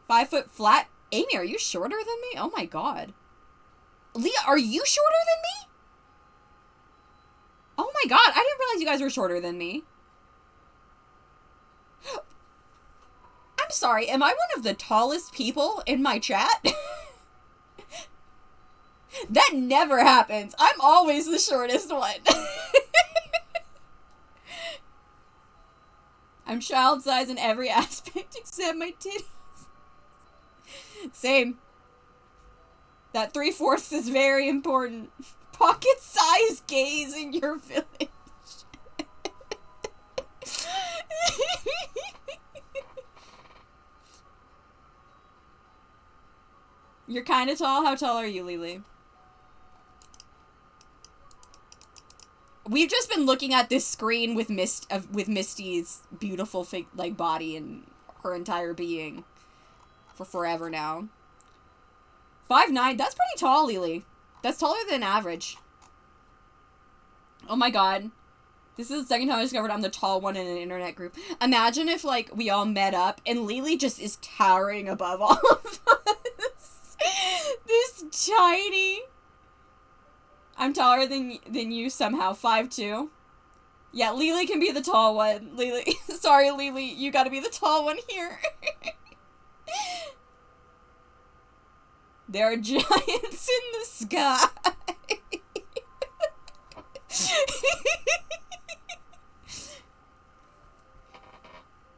5 foot flat? Amy, are you shorter than me? Oh my god. Leah, are you shorter than me? Oh my god, I didn't realize you guys were shorter than me. I'm sorry, am I one of the tallest people in my chat? That never happens. I'm always the shortest one. I'm child size in every aspect except my titties. Same. That 3/4 is very important. Pocket size gays in your village. You're kind of tall. How tall are you, Lily? We've just been looking at this screen with Misty's beautiful body and her entire being for forever now. 5'9", that's pretty tall, Lily. That's taller than average. Oh my god. This is the second time I discovered I'm the tall one in an internet group. Imagine if, like, we all met up and Lily just is towering above all of us. This tiny... I'm taller than you somehow. 5'2". Yeah, Lily can be the tall one. Lily, sorry, Lily, you gotta be the tall one here. There are giants in the sky.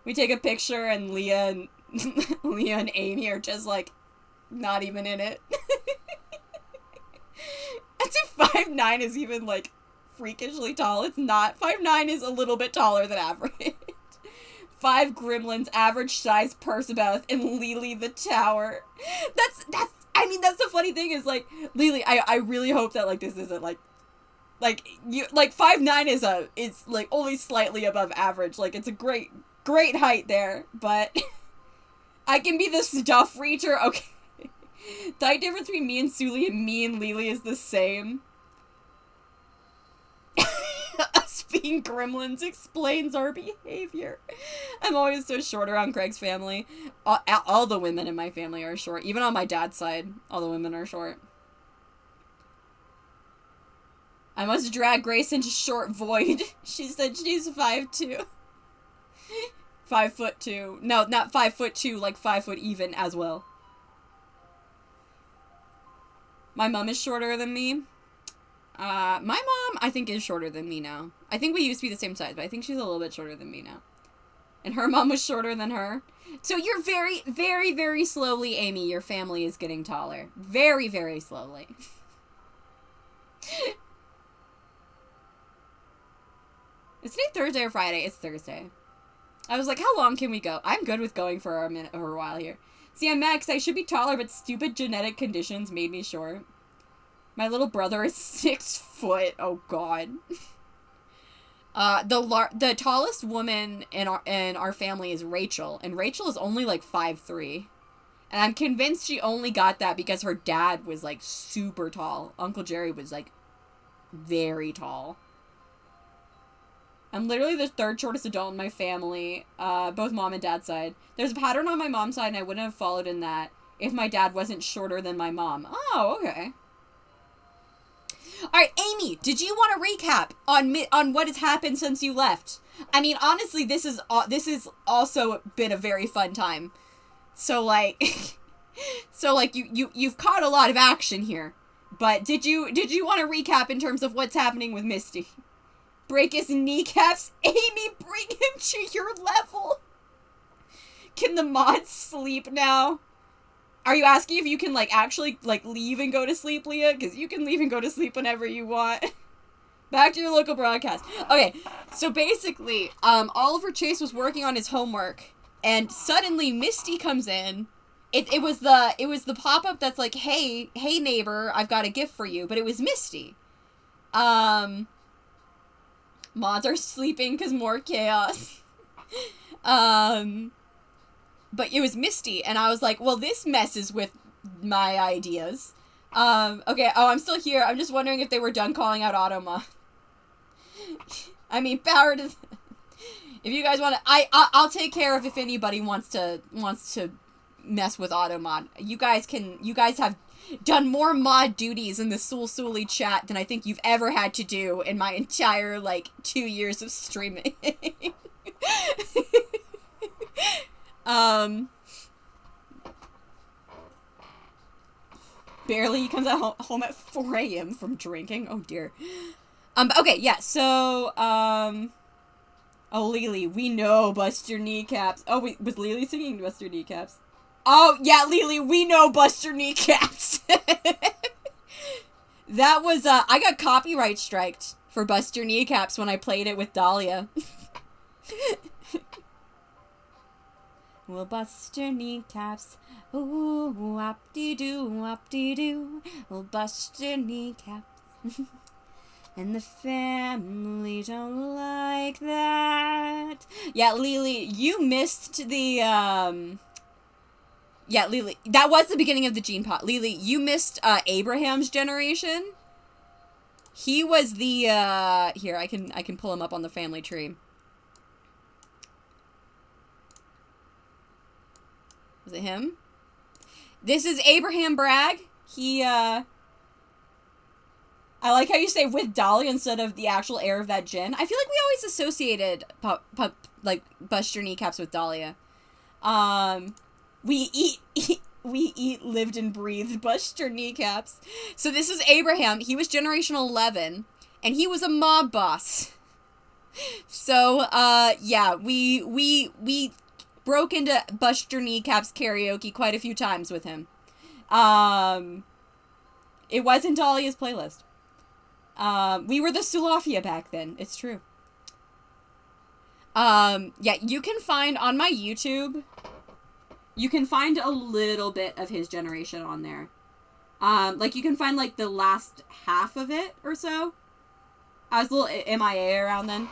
We take a picture and Leah and Amy are just like not even in it. I'd say 5'9" is even, like, freakishly tall. It's not. 5'9" is a little bit taller than average. 5 gremlins, average size Percebeth, and Lily the Tower. I mean, that's the funny thing is, like, Lily, I really hope that, like, this isn't, like, you, like, 5'9" is, like, only slightly above average. Like, it's a great height there, but I can be the stuff reacher. Okay. The height difference between me and Suli and me and Lily is the same. Us being gremlins explains our behavior. I'm always so short around Craig's family. All the women in my family are short. Even on my dad's side, all the women are short. I must drag Grace into short void. She said she's 5'2". 5'2". No, not 5'2", like 5 foot even as well. My mom is shorter than me. My mom, I think, is shorter than me now. I think we used to be the same size, but I think she's a little bit shorter than me now. And her mom was shorter than her. So you're very, very, very slowly, Amy, your family is getting taller. Very, very slowly. Is today Thursday or Friday? It's Thursday. I was like, how long can we go? I'm good with going for a minute or a while here. See, I'm mad 'cause I should be taller, but stupid genetic conditions made me short. My little brother is 6 foot. Oh, God. The tallest woman in our family is Rachel, and Rachel is only like 5'3". And I'm convinced she only got that because her dad was like super tall. Uncle Jerry was like very tall. I'm literally the 3rd shortest adult in my family, both mom and dad's side. There's a pattern on my mom's side, and I wouldn't have followed in that if my dad wasn't shorter than my mom. Oh, okay. Alright, Amy, did you want to recap on what has happened since you left? I mean, honestly, this is also been a very fun time. So, like, you've caught a lot of action here. But did you want to recap in terms of what's happening with Misty? Break his kneecaps? Amy, bring him to your level! Can the mods sleep now? Are you asking if you can, like, actually, like, leave and go to sleep, Leah? Because you can leave and go to sleep whenever you want. Back to your local broadcast. Okay, so basically, Oliver Chase was working on his homework, and suddenly Misty comes in. It was the pop-up that's like, hey neighbor, I've got a gift for you, but it was Misty. Mods are sleeping because more chaos. But it was Misty, and I was like, well, this messes with my ideas. Okay, oh, I'm still here. I'm just wondering if they were done calling out Automa. I mean, power to... If you guys want to... I'll take care of if anybody wants to mess with Automod. You guys have done more mod duties in the Sul chat than I think you've ever had to do in my entire, like, 2 years of streaming. Barely. He comes out home at 4 a.m. from drinking. Oh, dear. Okay, yeah, so, oh, Lily, we know Bust Your Kneecaps. Oh, wait, was Lily singing Bust Your Kneecaps? Oh, yeah, Lily, we know Bust Your Kneecaps. That was, I got copyright striked for Bust Your Kneecaps when I played it with Dahlia. We'll bust your kneecaps. Ooh, wop-dee-doo, wop-dee-doo. We'll bust your kneecaps. And the family don't like that. Yeah, Lily, you missed the, Yeah, Lily, that was the beginning of the Gene Pot. Lily, you missed, Abraham's generation. He was the, here, I can pull him up on the family tree. Was it him? This is Abraham Bragg. He, I like how you say with Dolly instead of the actual heir of that gin. I feel like we always associated, like, Bust Your Kneecaps with Dahlia. We eat, lived, and breathed Bust Your Kneecaps. So this is Abraham. He was generational 11, and he was a mob boss. So, yeah, we broke into Bust Your Kneecaps karaoke quite a few times with him. It was in Dahlia's playlist. We were the Sulafia back then. It's true. Yeah, you can find on my YouTube, you can find a little bit of his generation on there. Like, you can find, like, the last half of it or so. I was a little MIA around then.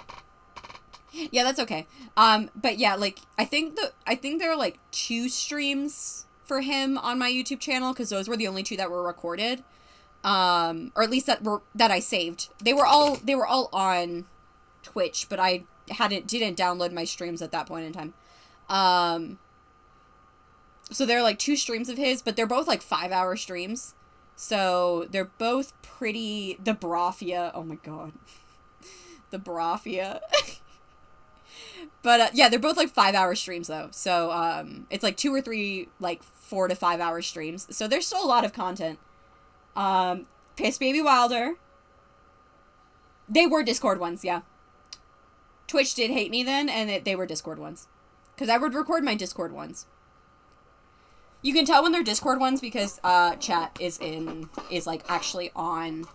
Yeah, that's okay. But yeah, like, I think there are, like, 2 streams for him on my YouTube channel, because those were the only 2 that were recorded. Or at least that I saved. They were all on Twitch, but I didn't download my streams at that point in time. So there are, like, 2 streams of his, but they're both, like, 5-hour streams. So they're both pretty... The Brafia. Oh my god. The Brafia. But, yeah, they're both, like, 5-hour streams, though. So, it's, like, 2 or 3, like, 4 to 5 hour streams. So there's still a lot of content. Piss Baby Wilder. They were Discord ones, yeah. Twitch did hate me then, and they were Discord ones. Because I would record my Discord ones. You can tell when they're Discord ones because chat is like actually on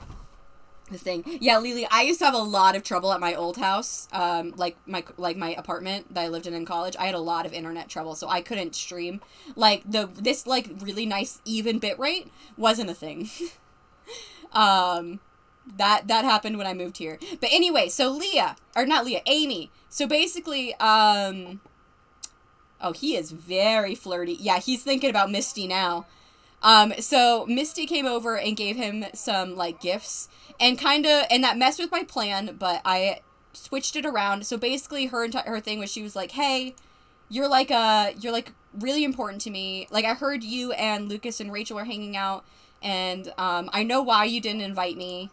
the thing. Yeah, Lily, I used to have a lot of trouble at my old house, like my apartment that I lived in college. I had a lot of internet trouble, so I couldn't stream. Like this like really nice even bit rate wasn't a thing. That happened when I moved here. But anyway, so Amy. So basically, oh, he is very flirty. Yeah, he's thinking about Misty now. So Misty came over and gave him some, like, gifts. And that messed with my plan, but I switched it around. So basically, her thing was she was like, hey, you're really important to me. Like, I heard you and Lucas and Rachel are hanging out. And, I know why you didn't invite me.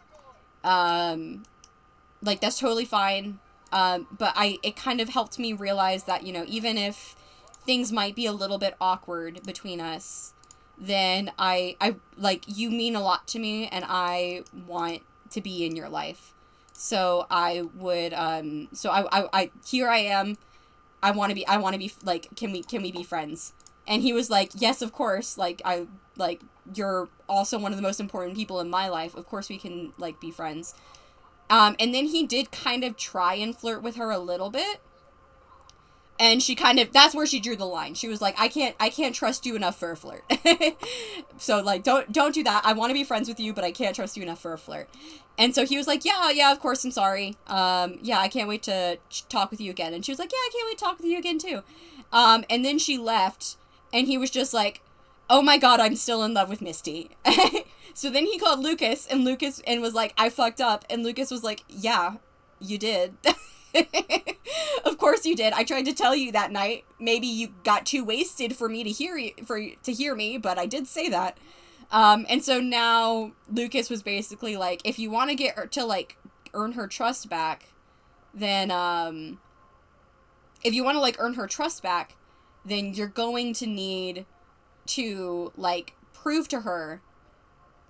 Like, that's totally fine. But it kind of helped me realize that, you know, even if things might be a little bit awkward between us, then I like, you mean a lot to me, and I want to be in your life. So I would, here I am. I want to be, like, can we be friends? And he was like, yes, of course. Like, you're also one of the most important people in my life. Of course we can, like, be friends. And then he did kind of try and flirt with her a little bit. And she that's where she drew the line. She was like, I can't trust you enough for a flirt. So, like, don't do that. I want to be friends with you, but I can't trust you enough for a flirt. And so he was like, yeah, of course, I'm sorry. Yeah, I can't wait to talk with you again. And she was like, yeah, I can't wait to talk with you again, too. And then she left, and he was just like, oh my god, I'm still in love with Misty. So then he called Lucas, and was like, I fucked up. And Lucas was like, yeah, you did. Of course you did. I tried to tell you that night. Maybe you got too wasted for me to hear me, but I did say that. And so now Lucas was basically like, if you want to get her to, like, earn her trust back, then you're going to need to, like, prove to her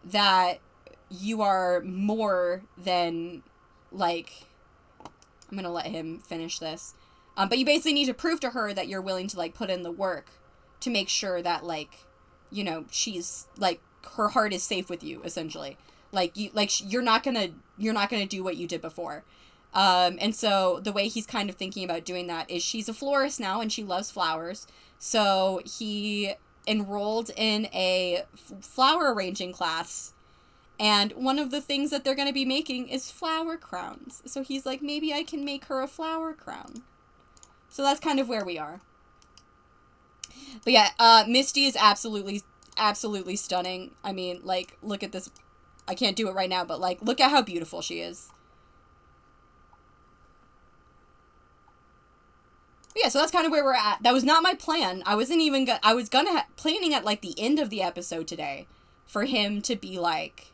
that you are more than, like, I'm gonna let him finish this. But you basically need to prove to her that you're willing to, like, put in the work to make sure that, like, you know, she's, like, her heart is safe with you, essentially. Like, you're not gonna do what you did before. And so the way he's kind of thinking about doing that is she's a florist now and she loves flowers. So he enrolled in a flower arranging class. And one of the things that they're going to be making is flower crowns. So he's like, maybe I can make her a flower crown. So that's kind of where we are. But yeah, Misty is absolutely stunning. I mean, like, look at this. I can't do it right now, but, like, look at how beautiful she is. But yeah, so that's kind of where we're at. That was not my plan. I wasn't even I was planning at, like, the end of the episode today for him to be like,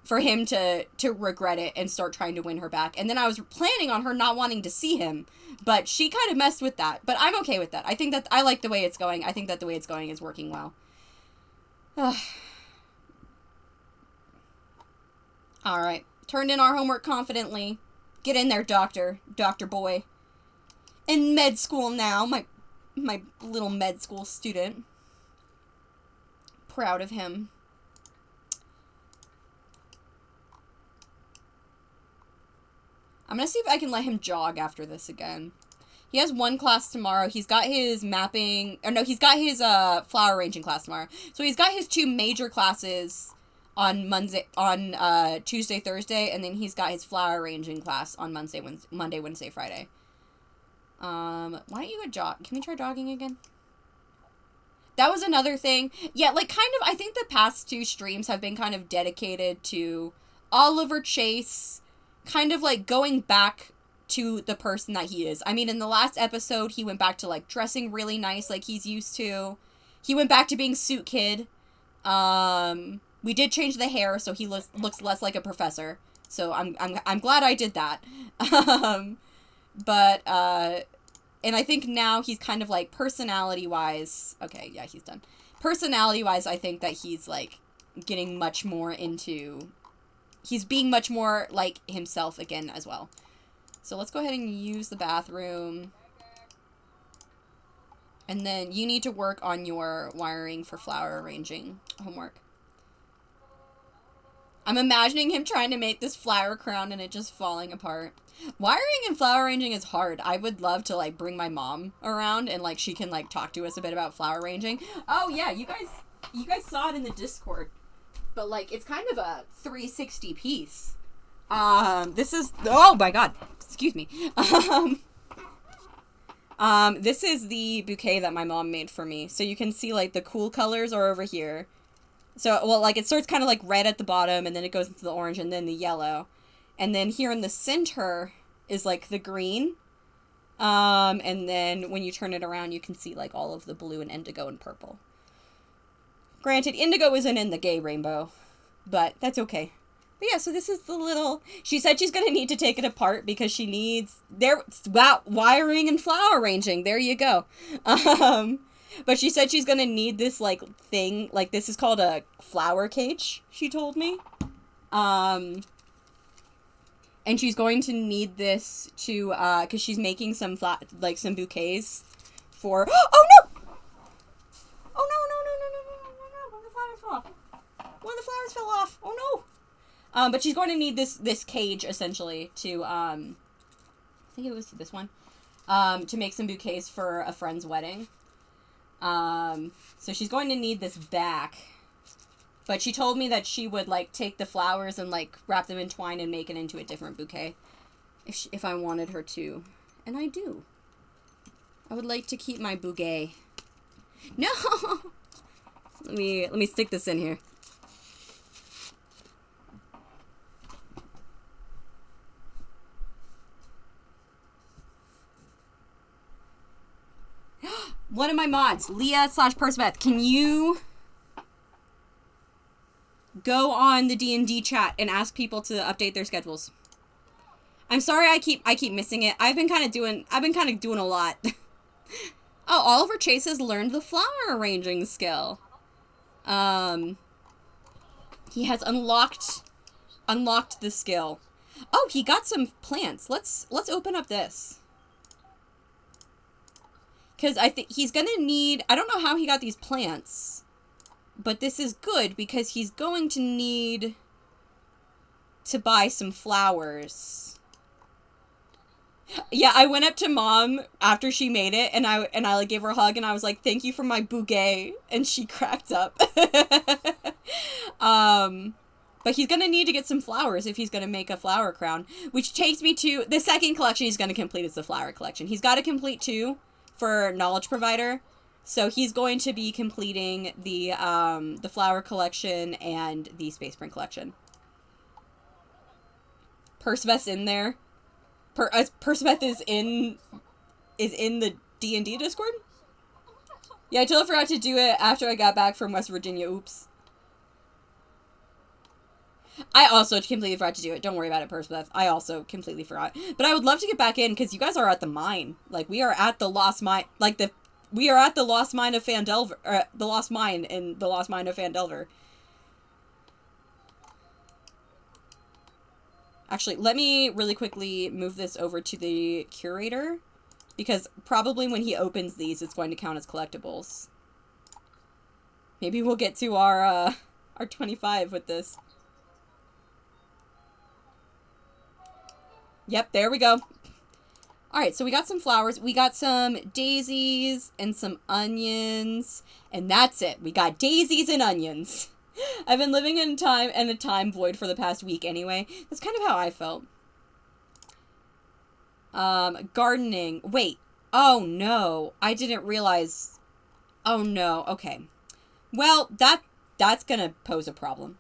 for him to regret it and start trying to win her back. And then I was planning on her not wanting to see him, but she kind of messed with that. But I'm okay with that. I think that I like the way it's going. I think that the way it's going is working well. All right. Turned in our homework confidently. Get in there, doctor boy. In med school now, my little med school student. Proud of him. I'm gonna see if I can let him jog after this again. He has one class tomorrow. He's got his he's got his flower arranging class tomorrow. So he's got his two major classes on Tuesday, Thursday, and then he's got his flower arranging class on Monday, Wednesday, Friday. Why don't you go jog? Can we try jogging again? That was another thing. Yeah, like, kind of, I think the past two streams have been kind of dedicated to Oliver Chase, kind of, like, going back to the person that he is. I mean, in the last episode, he went back to, like, dressing really nice like he's used to. He went back to being Suit Kid. We did change the hair, so he looks less like a professor. So I'm glad I did that. And I think now he's kind of, like, personality-wise... Okay, yeah, he's done. Personality-wise, I think that he's, like, getting much more into... He's being much more like himself again as well. So let's go ahead and use the bathroom. And then you need to work on your wiring for flower arranging homework. I'm imagining him trying to make this flower crown and it just falling apart. Wiring and flower arranging is hard. I would love to, like, bring my mom around and, like, she can, like, talk to us a bit about flower arranging. Oh, yeah, you guys saw it in the Discord. But, like, it's kind of a 360 piece. This is, oh my god, excuse me. This is the bouquet that my mom made for me. So you can see, like, the cool colors are over here. So, well, like, it starts kind of, like, red at the bottom, and then it goes into the orange, and then the yellow. And then here in the center is, like, the green. And then when you turn it around, you can see, like, all of the blue and indigo and purple. Granted, indigo isn't in the gay rainbow, but that's okay. But yeah, so this is the little... She said she's going to need to take it apart because she needs... Wow, wiring and flower arranging. There you go. But she said she's going to need this, like, thing. Like, this is called a flower cage, she told me. And she's going to need this to, because she's making some, some bouquets for... Oh, no! Oh, no. One of the flowers fell off. One of the flowers fell off. Oh, no. But she's going to need this cage, essentially, to, I think it was this one, to make some bouquets for a friend's wedding. So she's going to need this back, but she told me that she would, like, take the flowers and, like, wrap them in twine and make it into a different bouquet if I wanted her to. And I do. I would like to keep my bouquet. No! Let me stick this in here. One of my mods, Leah/Persbeth, can you go on the D&D chat and ask people to update their schedules? I'm sorry I keep missing it. I've been kind of doing a lot. Oh, Oliver Chase has learned the flower arranging skill. He has unlocked the skill. Oh, he got some plants. Let's open up this. Because I think he's going to need... I don't know how he got these plants. But this is good because he's going to need to buy some flowers. Yeah, I went up to Mom after she made it. And I like, gave her a hug. And I was like, thank you for my bouquet. And she cracked up. But he's going to need to get some flowers if he's going to make a flower crown. Which takes me to... The second collection he's going to complete is the flower collection. He's got to complete 2. For Knowledge Provider, so he's going to be completing the flower collection and the Space Print collection. Persbeth's in there. Persbeth is in the D&D Discord. Yeah, I totally forgot to do it after I got back from West Virginia. Oops. I also completely forgot to do it. Don't worry about it, Persbeth. I also completely forgot. But I would love to get back in, because you guys are at the mine. Like, we are at the Lost Mine. Like, we are at the Lost Mine of Phandelver. The Lost Mine in the Lost Mine of Phandelver. Actually, let me really quickly move this over to the curator. Because probably when he opens these, it's going to count as collectibles. Maybe we'll get to our 25 with this. Yep, there we go. Alright, so we got some flowers. We got some daisies and some onions. And that's it. We got daisies and onions. I've been living in a time void for the past week anyway. That's kind of how I felt. Gardening. Wait. Oh, no. I didn't realize. Oh, no. Okay. Well, that's gonna pose a problem.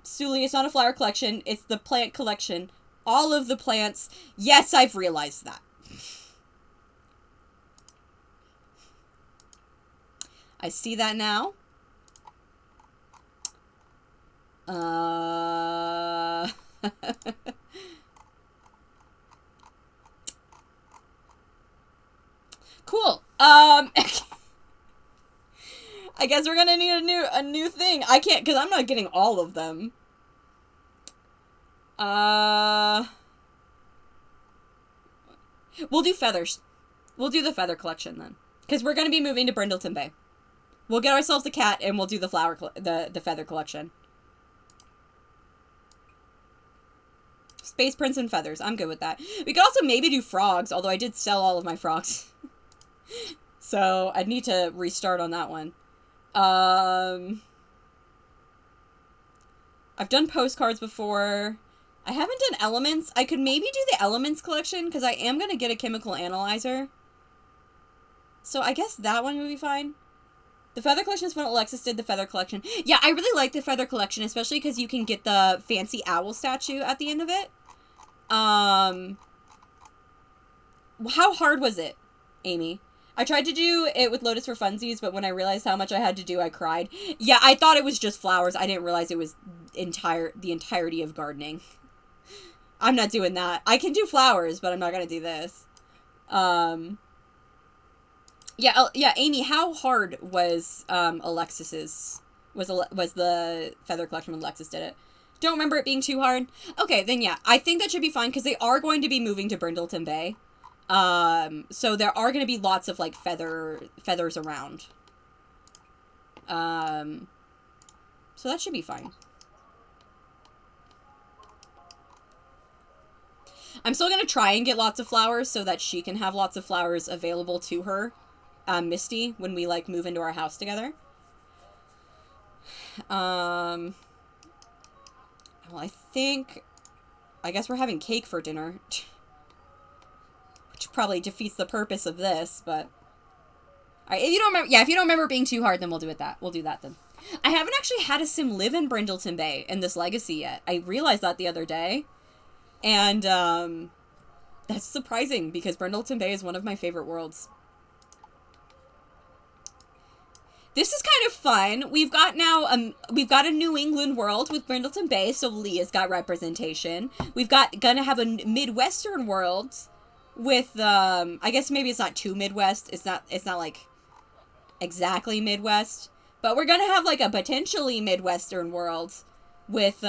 Suli, it's not a flower collection. It's the plant collection. All of the plants. Yes, I've realized that. I see that now. Cool. I guess we're gonna need a new thing. I can't, because I'm not getting all of them. We'll do feathers. We'll do the feather collection then. Because we're going to be moving to Brindleton Bay. We'll get ourselves a cat and we'll do the the feather collection. Space Prince and feathers. I'm good with that. We could also maybe do frogs, although I did sell all of my frogs. So I'd need to restart on that one. I've done postcards before. I haven't done elements. I could maybe do the elements collection because I am going to get a chemical analyzer. So I guess that one would be fine. The feather collection is when Alexis did the feather collection. Yeah, I really like the feather collection, especially because you can get the fancy owl statue at the end of it. How hard was it, Amy? I tried to do it with Lotus for funsies, but when I realized how much I had to do, I cried. Yeah, I thought it was just flowers. I didn't realize it was the entirety of gardening. I'm not doing that. I can do flowers, but I'm not going to do this. Yeah, Amy, how hard was Alexis's was the feather collection when Alexis did it? Don't remember it being too hard. Okay, then yeah, I think that should be fine because they are going to be moving to Brindleton Bay. So there are going to be lots of like feathers around. So that should be fine. I'm still going to try and get lots of flowers so that she can have lots of flowers available to her, Misty, when we like move into our house together. Well, I guess we're having cake for dinner. Which probably defeats the purpose of this, but... Alright, if you don't remember it being too hard, then we'll do that then. I haven't actually had a sim live in Brindleton Bay in this legacy yet. I realized that the other day. And, that's surprising, because Brindleton Bay is one of my favorite worlds. This is kind of fun. We've got a New England world with Brindleton Bay, so Leah's got representation. Gonna have a Midwestern world with, I guess maybe it's not too Midwest. It's not like exactly Midwest, but we're gonna have like a potentially Midwestern world with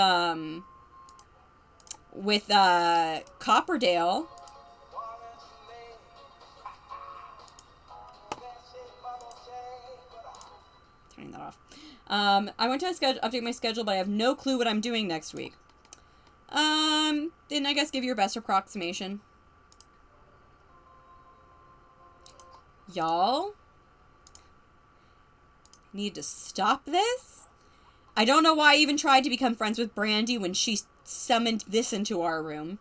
Copperdale. Turning that off. I went to update my schedule, but I have no clue what I'm doing next week. Then I guess give your best approximation. Y'all need to stop this. I don't know why I even tried to become friends with Brandy when she summoned this into our room.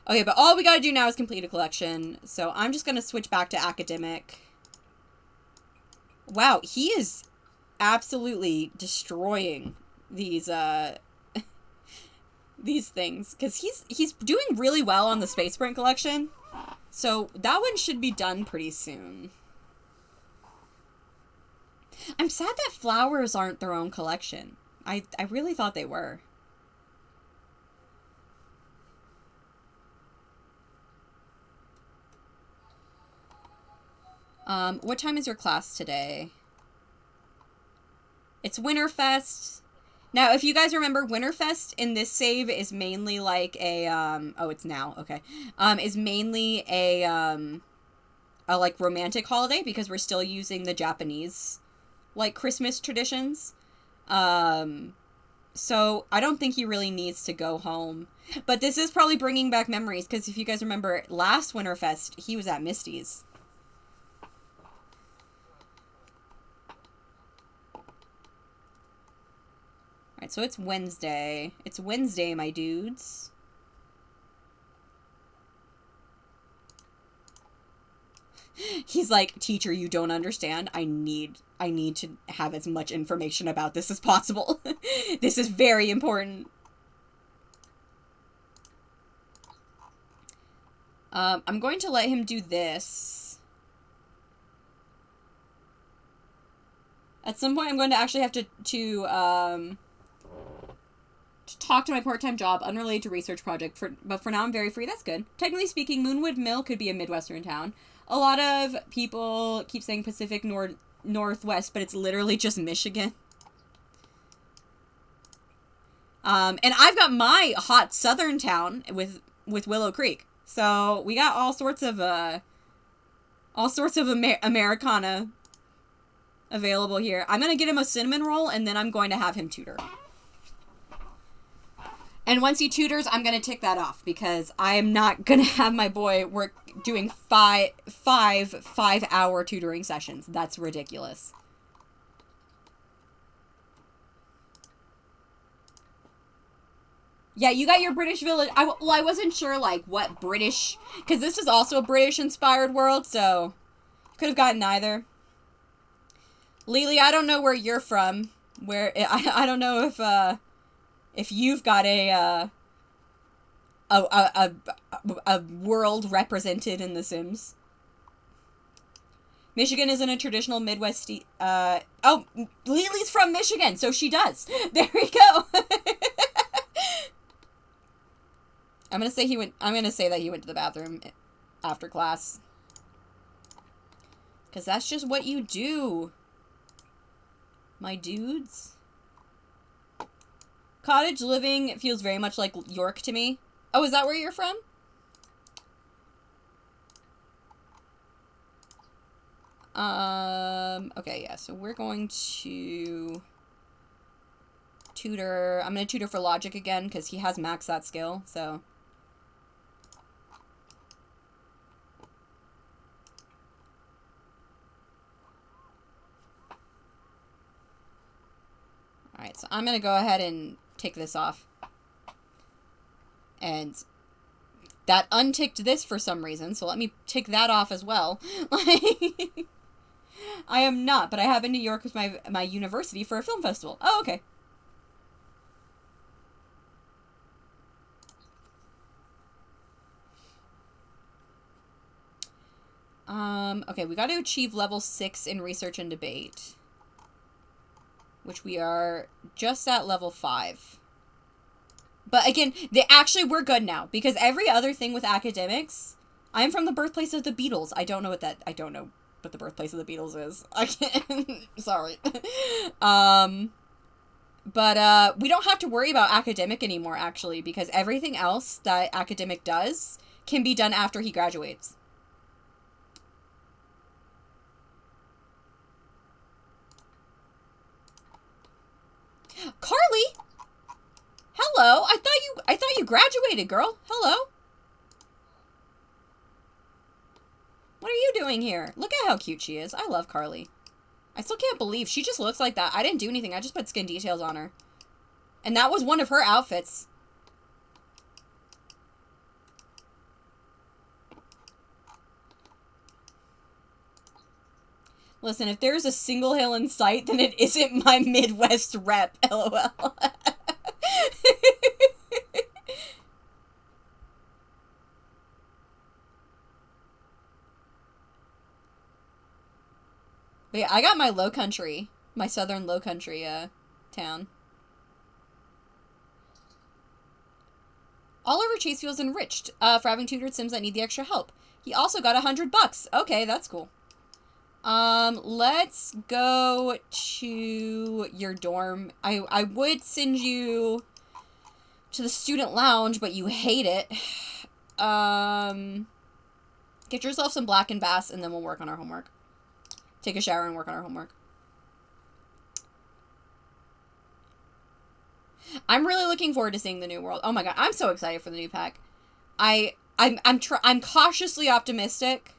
Okay, but all we gotta do now is complete a collection. So I'm just gonna switch back to academic. Wow, he is absolutely destroying these these things. Because he's doing really well on the Space Sprint collection. So that one should be done pretty soon. I'm sad that flowers aren't their own collection. I really thought they were. What time is your class today? It's Winterfest. Now, if you guys remember, Winterfest in this save is mainly like a, oh, it's now, okay. Is mainly a like romantic holiday because we're still using the Japanese, like, Christmas traditions. So I don't think he really needs to go home. But this is probably bringing back memories because if you guys remember last Winterfest, he was at Misty's. Alright, so it's Wednesday. It's Wednesday, my dudes. He's like, teacher, you don't understand. I need to have as much information about this as possible. This is very important. I'm going to let him do this. At some point, I'm going to actually have to talk to my part-time job unrelated to research project. But for now, I'm very free. That's good. Technically speaking, Moonwood Mill could be a Midwestern town. A lot of people keep saying Pacific Northwest, but it's literally just Michigan. And I've got my hot southern town with Willow Creek. So we got all sorts of All sorts of Americana available here. I'm going to get him a cinnamon roll, and then I'm going to have him tutor. And once he tutors, I'm going to tick that off, because I am not going to have my boy doing five 5-hour tutoring sessions. That's ridiculous. Yeah, you got your British village. I wasn't sure, like, what British... Because this is also a British-inspired world, so... Could have gotten either. Lily, I don't know where you're from. I don't know if you've got a world represented in The Sims. Michigan isn't a traditional Midwest... oh, Lily's from Michigan, so she does. There we go. I'm gonna say that he went to the bathroom after class. Because that's just what you do. My dudes. Cottage living feels very much like York to me. Oh, is that where you're from? Okay, yeah, so we're going to tutor. I'm going to tutor for logic again, because he has maxed that skill, so... Alright, so I'm going to go ahead and take this off. And that unticked this for some reason, so let me tick that off as well. I am not, but I have in New York with my university for a film festival. Oh, okay. Okay, we got to achieve level 6 in research and debate. Which we are just at level 5. But again, we're good now. Because every other thing with academics, I'm from the birthplace of the Beatles. I don't know what the birthplace of the Beatles is. I can't, sorry. But we don't have to worry about academic anymore, actually. Because everything else that academic does can be done after he graduates. Carly? Hello. I thought you graduated, girl. Hello. What are you doing here? Look at how cute she is. I love Carly. I still can't believe she just looks like that. I didn't do anything. I just put skin details on her. And that was one of her outfits. Listen, if there's a single hill in sight, then it isn't my Midwest rep, LOL. But yeah, I got my low country, my southern low country, town. Oliver Chase feels enriched, for having tutored Sims that need the extra help. He also got $100. Okay, that's cool. Let's go to your dorm. I would send you to the student lounge, but you hate it. Get yourself some black and bass, and then we'll work on our homework. Take a shower and work on our homework. I'm really looking forward to seeing the new world. Oh my god, I'm so excited for the new pack. I'm cautiously optimistic.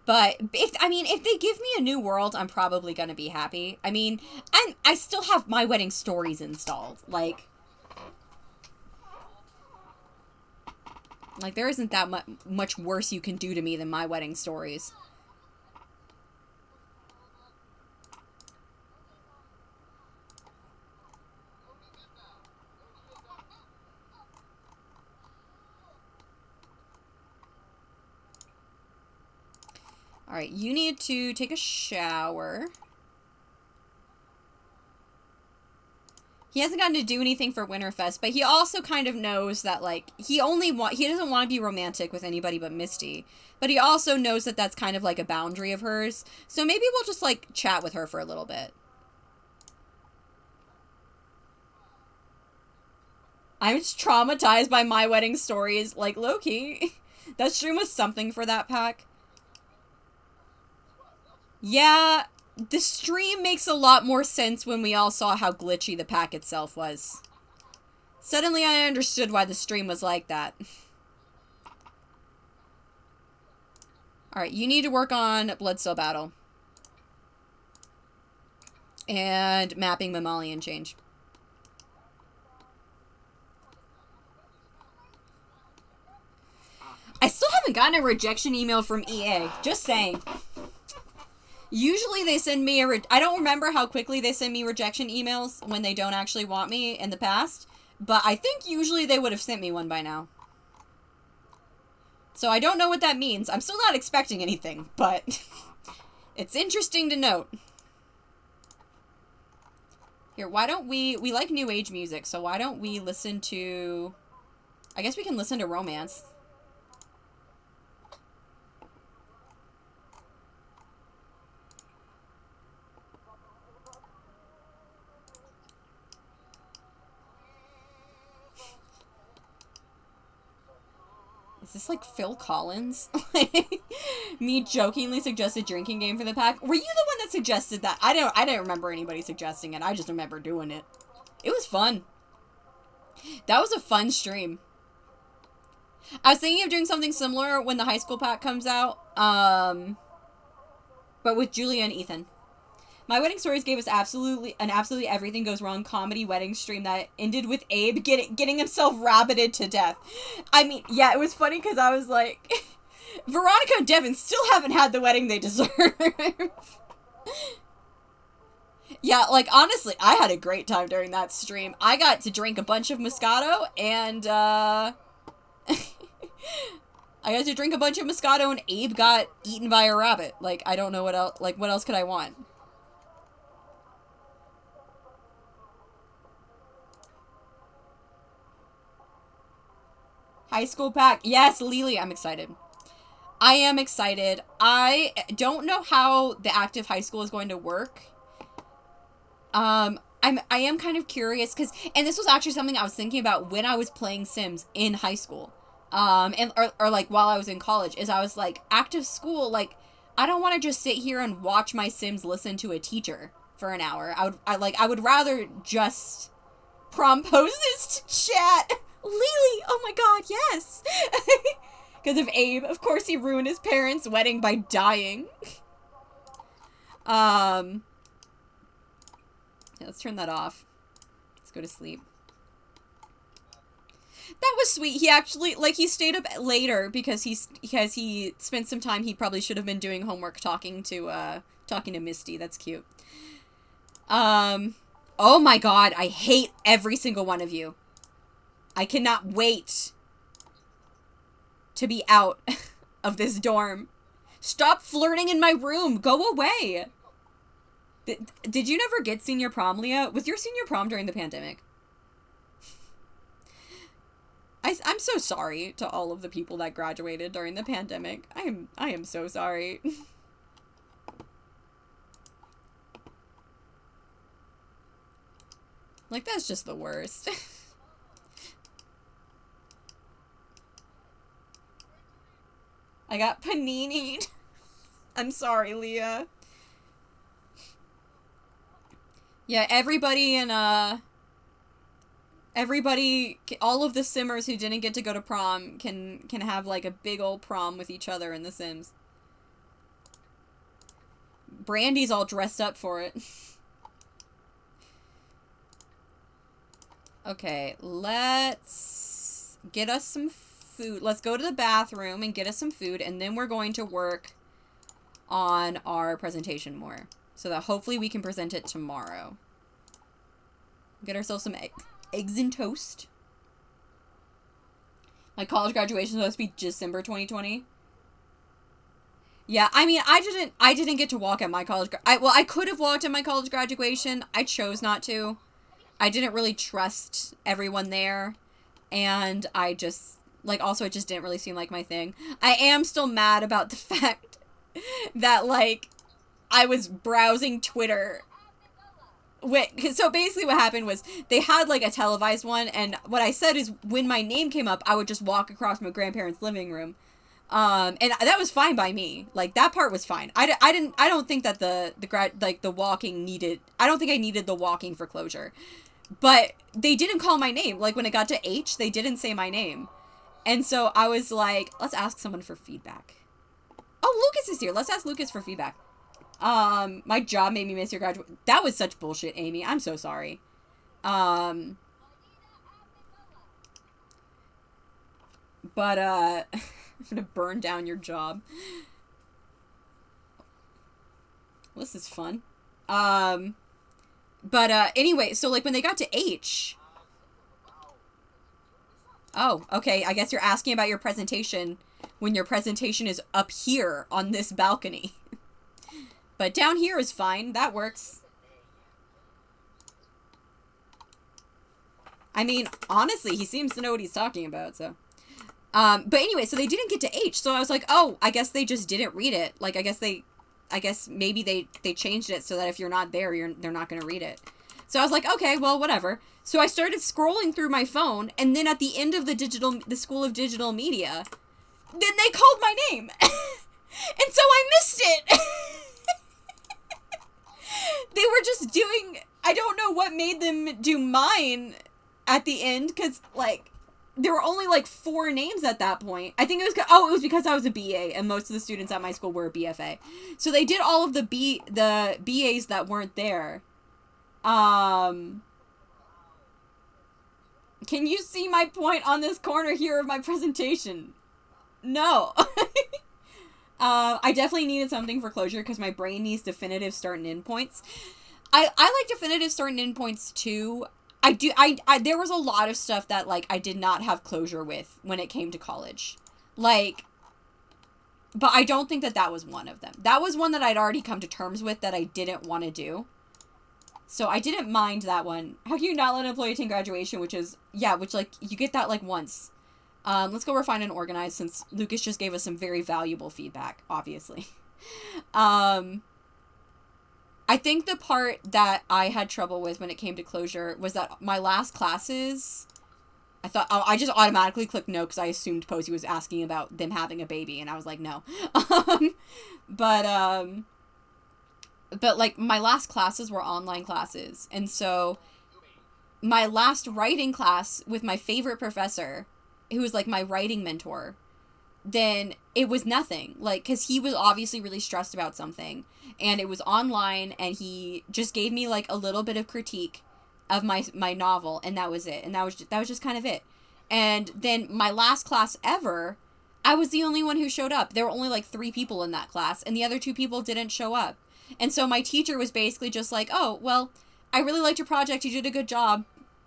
But if they give me a new world, I'm probably gonna be happy. I mean, and I still have My Wedding Stories installed. Like there isn't that much worse you can do to me than My Wedding Stories. Alright, you need to take a shower. He hasn't gotten to do anything for Winterfest, but he also kind of knows that, like, he doesn't want to be romantic with anybody but Misty. But he also knows that that's kind of like a boundary of hers. So maybe we'll just, like, chat with her for a little bit. I'm just traumatized by My Wedding Stories, like, low-key. That stream was something for that pack. Yeah, the stream makes a lot more sense when we all saw how glitchy the pack itself was. Suddenly I understood why the stream was like that. Alright, you need to work on Bloodstone Battle. And mapping Mammalian Change. I still haven't gotten a rejection email from EA. Just saying. Usually they send me I don't remember how quickly they send me rejection emails when they don't actually want me in the past. But I think usually they would have sent me one by now. So I don't know what that means. I'm still not expecting anything, but it's interesting to note. Here, why don't we like new age music, so why don't we listen to, I guess we can listen to romance. Is this like Phil Collins? Me jokingly suggested drinking game for the pack. Were you the one that suggested that? I didn't remember anybody suggesting it. I just remember doing it. It was fun. That was a fun stream. I was thinking of doing something similar when the high school pack comes out. But with Julia and Ethan. My Wedding Stories gave us absolutely everything goes wrong comedy wedding stream that ended with Abe getting himself rabbited to death. I mean, yeah, it was funny because I was like, Veronica and Devin still haven't had the wedding they deserve. Yeah, like, honestly, I had a great time during that stream. I got to drink a bunch of Moscato, and, I got to drink a bunch of Moscato, and Abe got eaten by a rabbit. Like, I don't know what else, like, what else could I want? High school pack. Yes, Lily, I'm excited. I am excited. I don't know how the active high school is going to work. I am kind of curious because, and this was actually something I was thinking about when I was playing Sims in high school. Or like while I was in college, is I was like, active school, like, I don't want to just sit here and watch my Sims listen to a teacher for an hour. I would rather just prom poses to chat. Lily, oh my god, yes! Because of Abe. Of course he ruined his parents' wedding by dying. Yeah, let's turn that off. Let's go to sleep. That was sweet. He actually, like, he stayed up later because he spent some time he probably should have been doing homework talking to Misty. That's cute. Oh my god, I hate every single one of you. I cannot wait to be out of this dorm. Stop flirting in my room. Go away. Did you never get senior prom, Leah? Was your senior prom during the pandemic? I'm so sorry to all of the people that graduated during the pandemic. I am so sorry. Like, that's just the worst. I got panini'd. I'm sorry, Leah. Yeah, everybody in, all of the Simmers who didn't get to go to prom can have, like, a big old prom with each other in The Sims. Brandy's all dressed up for it. Okay, let's get us some food. Let's go to the bathroom and get us some food, and then we're going to work on our presentation more, so that hopefully we can present it tomorrow. Get ourselves some eggs and toast. My college graduation is supposed to be December 2020. Yeah, I mean, I didn't get to walk at my college. I could have walked at my college graduation. I chose not to. I didn't really trust everyone there, and I just, like, also it just didn't really seem like my thing. I am still mad about the fact that, like, I was browsing Twitter. So basically what happened was they had, like, a televised one, and what I said is when my name came up, I would just walk across my grandparents' living room. And that was fine by me. Like, that part was fine. I don't think that the walking needed, I don't think I needed the walking for closure. But they didn't call my name. Like, when it got to H, they didn't say my name. And so I was like, let's ask someone for feedback. Oh, Lucas is here. Let's ask Lucas for feedback. My job made me miss your graduation. That was such bullshit, Amy. I'm so sorry. But, I'm gonna burn down your job. This is fun. Anyway, so, like, when they got to H... Oh, okay, I guess you're asking about your presentation when your presentation is up here on this balcony. But down here is fine. That works. I mean, honestly, he seems to know what he's talking about, so... but anyway, so they didn't get to H, so I was like, oh, I guess they just didn't read it. Like, I guess maybe they changed it so that if you're not there, they're not going to read it. So I was like, okay, well, whatever. So I started scrolling through my phone, and then at the end of the School of Digital Media, then they called my name. And so I missed it. They were just doing, I don't know what made them do mine at the end, because, like, there were only, like, 4 names at that point. I think it was because I was a BA, and most of the students at my school were a BFA. So they did all of the BAs that weren't there. Can you see my point on this corner here of my presentation? No. I definitely needed something for closure, because my brain needs definitive start and end points. I like definitive start and end points, too. There was a lot of stuff that, like, I did not have closure with when it came to college. Like, but I don't think that was one of them. That was one that I'd already come to terms with that I didn't want to do. So I didn't mind that one. How can you not let an employee attend graduation, which, like, you get that, like, once. Let's go refine and organize, since Lucas just gave us some very valuable feedback, obviously. I think the part that I had trouble with when it came to closure was that my last classes, I just automatically clicked no because I assumed Posey was asking about them having a baby, and I was like, no. But like, my last classes were online classes, and so my last writing class with my favorite professor, who was, like, my writing mentor, then it was nothing. Like, because he was obviously really stressed about something, and it was online, and he just gave me, like, a little bit of critique of my novel, and that was it. And that was just kind of it. And then my last class ever, I was the only one who showed up. There were only, like, 3 people in that class, and the other 2 people didn't show up. And so my teacher was basically just like, oh, well, I really liked your project. You did a good job.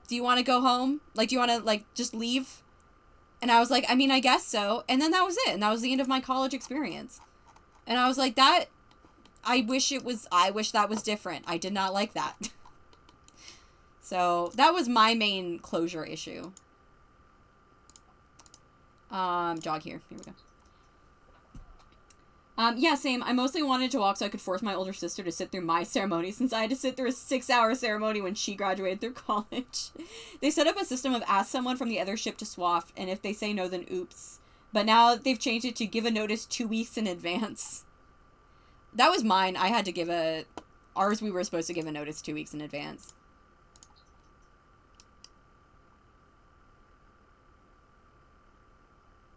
Do you want to go home? Like, do you want to, like, just leave? And I was like, I mean, I guess so. And then that was it. And that was the end of my college experience. And I was like, I wish that was different. I did not like that. So that was my main closure issue. Jog here. Here we go. Yeah, same. I mostly wanted to walk so I could force my older sister to sit through my ceremony, since I had to sit through a 6-hour ceremony when she graduated through college. They set up a system of ask someone from the other ship to SWAF, and if they say no, then oops. But now they've changed it to give a notice 2 weeks in advance. That was mine. I had to give ours we were supposed to give a notice 2 weeks in advance.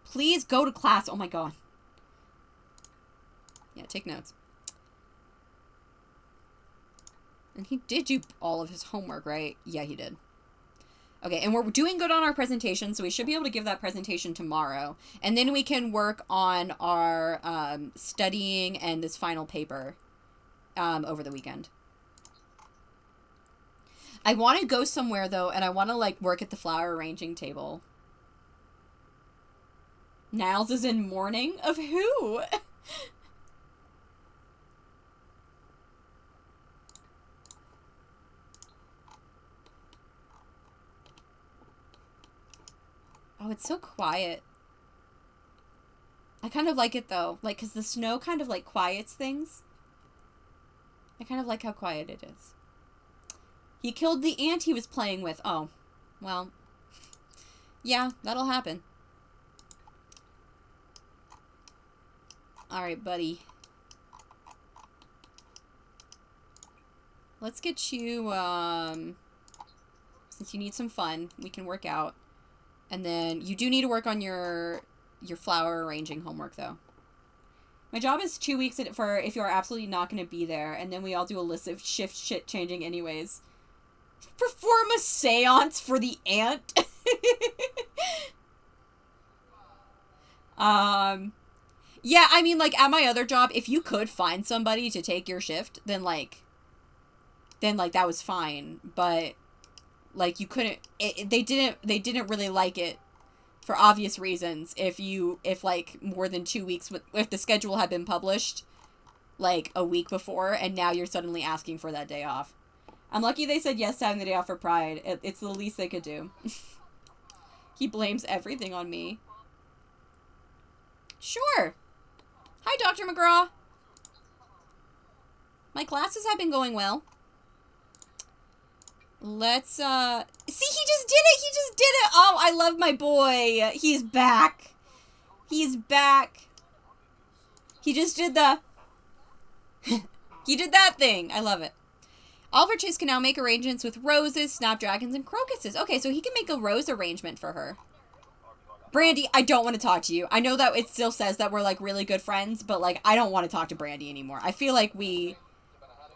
Please go to class. Oh my god. Yeah, take notes. And he did do all of his homework, right? Yeah, he did. Okay, and we're doing good on our presentation, so we should be able to give that presentation tomorrow. And then we can work on our studying and this final paper over the weekend. I want to go somewhere, though, and I want to, like, work at the flower arranging table. Niles is in mourning? Of who? Oh, it's so quiet. I kind of like it, though. Like, because the snow kind of, like, quiets things. I kind of like how quiet it is. He killed the ant he was playing with. Oh, well. Yeah, that'll happen. Alright, buddy. Let's get you, since you need some fun, we can work out. And then you do need to work on your flower arranging homework, though. My job is 2 weeks for if you're absolutely not going to be there, and then we all do a list of shift shit changing anyways. Perform a seance for the ant? Yeah, I mean, like, at my other job, if you could find somebody to take your shift, then, like, that was fine. But, like, you couldn't, they didn't really like it for obvious reasons. If like, more than 2 weeks, if the schedule had been published, like, a week before, and now you're suddenly asking for that day off. I'm lucky they said yes to having the day off for Pride. It's the least they could do. He blames everything on me. Sure. Hi, Dr. McGraw. My classes have been going well. Let's, see, he just did it! He just did it! Oh, I love my boy! He's back! He's back! He just did the... he did that thing! I love it. Oliver Chase can now make arrangements with roses, snapdragons, and crocuses. Okay, so he can make a rose arrangement for her. Brandy, I don't want to talk to you. I know that it still says that we're, like, really good friends, but, like, I don't want to talk to Brandy anymore. I feel like me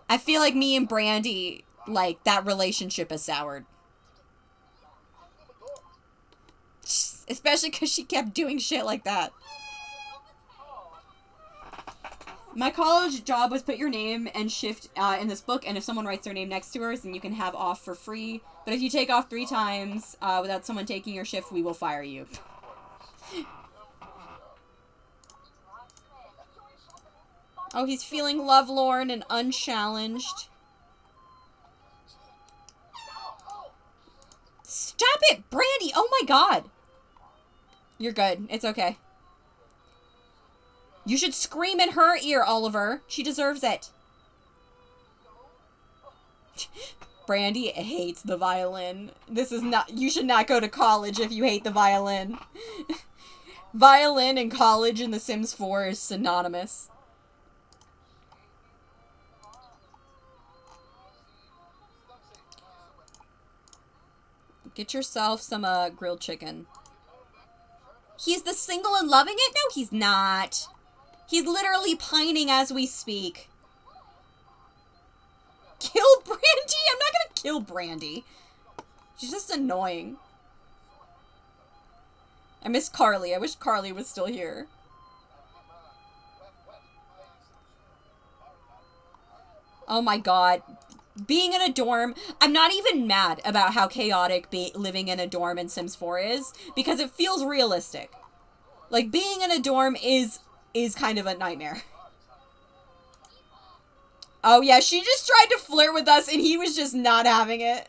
and Brandy... like, that relationship is soured. Especially because she kept doing shit like that. My college job was put your name and shift in this book, and if someone writes their name next to hers, then you can have off for free. But if you take off 3 times without someone taking your shift, we will fire you. Oh, he's feeling lovelorn and unchallenged. Stop it, Brandy! Oh my god! You're good. It's okay. You should scream in her ear, Oliver. She deserves it. Brandy hates the violin. This is not... You should not go to college if you hate the violin. Violin and college in The Sims 4 is synonymous. Get yourself some, grilled chicken. He's the single and loving it? No, he's not. He's literally pining as we speak. Kill Brandy? I'm not gonna kill Brandy. She's just annoying. I miss Carly. I wish Carly was still here. Oh my god. Being in a dorm, I'm not even mad about how chaotic living in a dorm in Sims 4 is, because it feels realistic. Like, being in a dorm is kind of a nightmare. Oh yeah, she just tried to flirt with us and he was just not having it.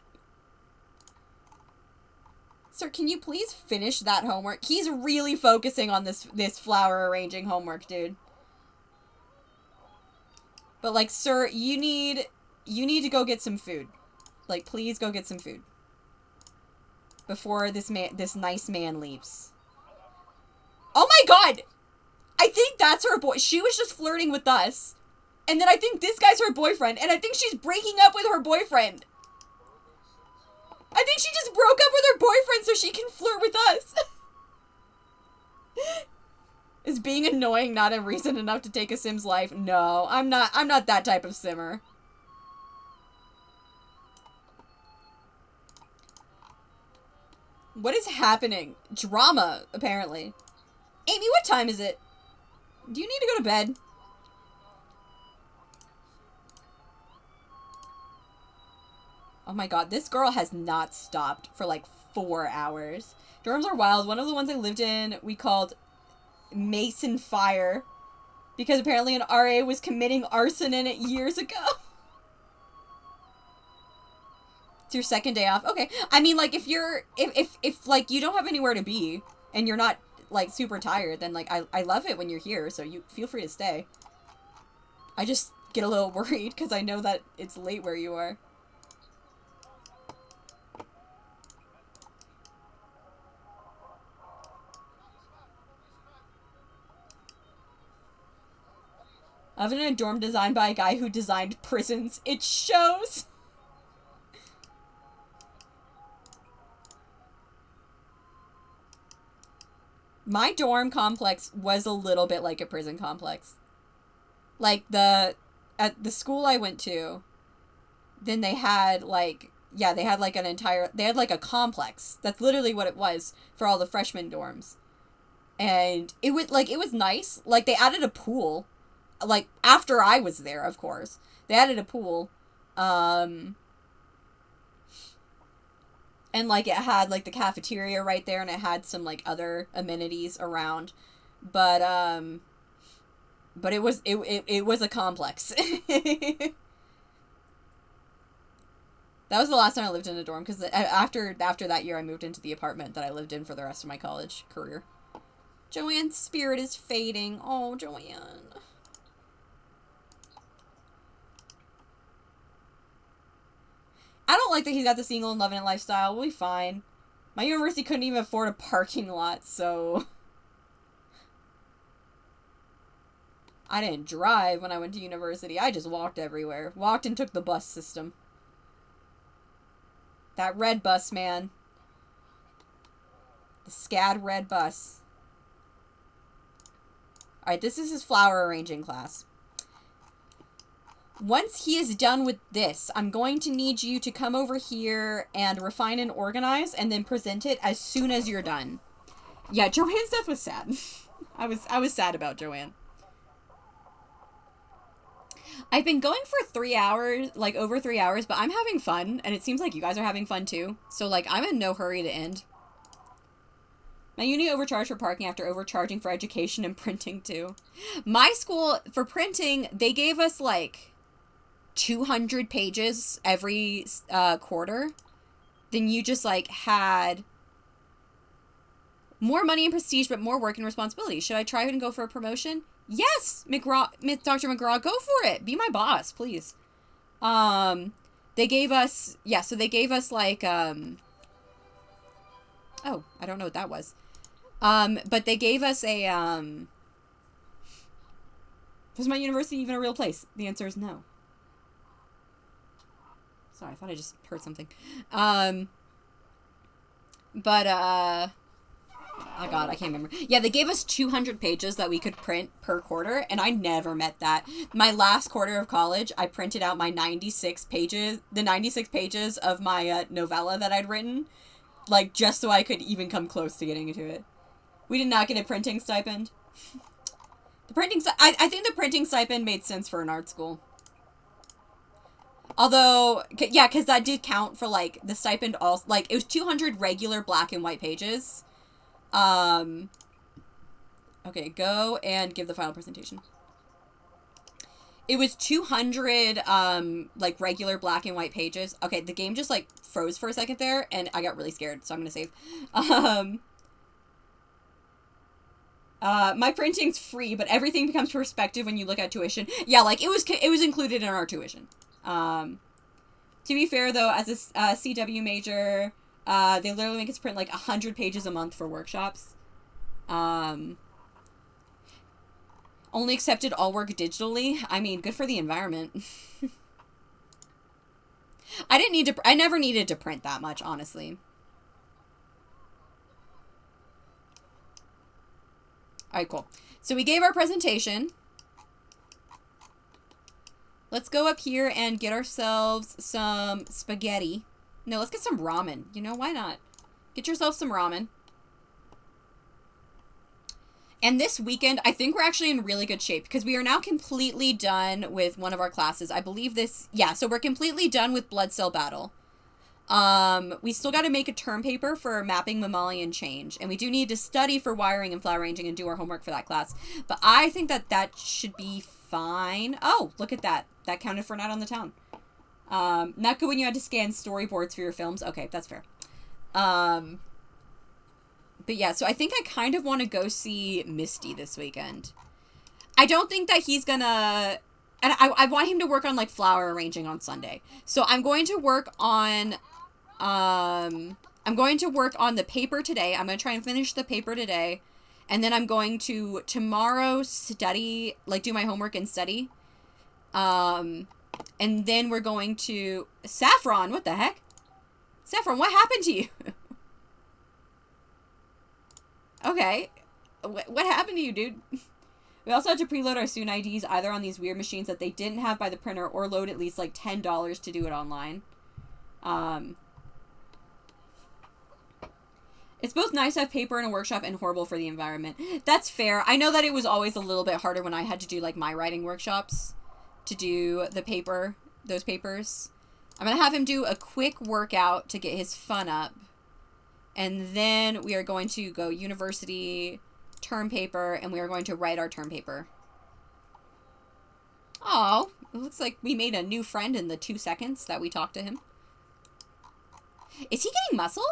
Sir, can you please finish that homework? He's really focusing on this flower arranging homework, dude. But, like, sir, you need to go get some food. Like, please go get some food. Before this nice man leaves. Oh my god! I think that's her boy. She was just flirting with us. And then I think this guy's her boyfriend. And I think she's breaking up with her boyfriend. I think she just broke up with her boyfriend so she can flirt with us. Is being annoying not a reason enough to take a Sim's life? No, I'm not that type of Simmer. What is happening? Drama, apparently. Amy, what time is it? Do you need to go to bed? Oh my god, this girl has not stopped for like 4 hours. Dorms are wild. One of the ones I lived in, we called Mason Fire. Because apparently an RA was committing arson in it years ago. It's your second day off. Okay. I mean, like, if you're, if like, you don't have anywhere to be, and you're not, like, super tired, then, like, I love it when you're here, so you feel free to stay. I just get a little worried, because I know that it's late where you are. I live in a dorm designed by a guy who designed prisons. It shows. My dorm complex was a little bit like a prison complex. Like, at the school I went to, then they had, like, yeah, they had, like, they had, like, a complex. That's literally what it was for all the freshman dorms. And it was nice. Like, they added a pool. Like, after I was there, of course. They added a pool. And, like, it had, like, the cafeteria right there, and it had some, like, other amenities around. But it was a complex. That was the last time I lived in a dorm, because after that year, I moved into the apartment that I lived in for the rest of my college career. Joanne's spirit is fading. Oh, Joanne. I don't like that he's got the single and loving it lifestyle. We'll be fine. My university couldn't even afford a parking lot, so... I didn't drive when I went to university. I just walked everywhere. Walked and took the bus system. That red bus, man. The SCAD red bus. Alright, this is his flower arranging class. Once he is done with this, I'm going to need you to come over here and refine and organize, and then present it as soon as you're done. Yeah, Joanne's death was sad. I was sad about Joanne. I've been going for 3 hours, like over 3 hours, but I'm having fun, and it seems like you guys are having fun too. So, like, I'm in no hurry to end. My uni overcharged for parking after overcharging for education and printing too. My school, for printing, they gave us like 200 pages every quarter. Then you just like had more money and prestige, but more work and responsibility. Should I try and go for a promotion? Yes, Dr. McGraw, go for it. Be my boss, please. They gave us, yeah, so they gave us like, oh, I don't know what that was. But they gave us a, was my university even a real place? The answer is no. Sorry, I thought I just heard something. Oh god, I can't remember. Yeah, they gave us 200 pages that we could print per quarter, and I never met that. My last quarter of college, I printed out my 96 pages, the 96 pages of my novella that I'd written, like, just so I could even come close to getting into it. We did not get a printing stipend. I think the printing stipend made sense for an art school. Although, yeah, because that did count for, like, the stipend also, like, it was 200 regular black and white pages. Okay, go and give the final presentation. It was 200, like, regular black and white pages. Okay, the game just, like, froze for a second there, and I got really scared, so I'm gonna save. My printing's free, but everything becomes perspective when you look at tuition. Yeah, like, it was included in our tuition. To be fair, though, as a CW major, they literally make us print, like, 100 pages a month for workshops. Only accepted all work digitally. I mean, good for the environment. I never needed to print that much, honestly. Alright, cool. So we gave our presentation. Let's go up here and get ourselves some spaghetti. No, let's get some ramen. You know, why not? Get yourself some ramen. And this weekend, I think we're actually in really good shape because we are now completely done with one of our classes. I believe this, yeah, so we're completely done with Blood Cell Battle. We still got to make a term paper for mapping mammalian change, and we do need to study for wiring and flower arranging and do our homework for that class. But I think that should be fine. Oh, look at that. That counted for Night on the Town. Not good when you had to scan storyboards for your films. Okay, that's fair. But yeah, so I think I kind of want to go see Misty this weekend. I don't think that he's gonna... And I want him to work on, like, flower arranging on Sunday. So I'm going to work on... I'm going to work on the paper today. I'm going to try and finish the paper today. And then I'm going to tomorrow study, like do my homework and study. And then we're going to... Saffron, what the heck? Saffron, what happened to you? Okay. What happened to you, dude? We also had to preload our student IDs either on these weird machines that they didn't have by the printer or load at least like $10 to do it online. It's both nice to have paper in a workshop and horrible for the environment. That's fair. I know that it was always a little bit harder when I had to do like my writing workshops to do the paper, those papers. I'm going to have him do a quick workout to get his fun up. And then we are going to go university term paper, and we are going to write our term paper. Oh, it looks like we made a new friend in the 2 seconds that we talked to him. Is he getting muscle?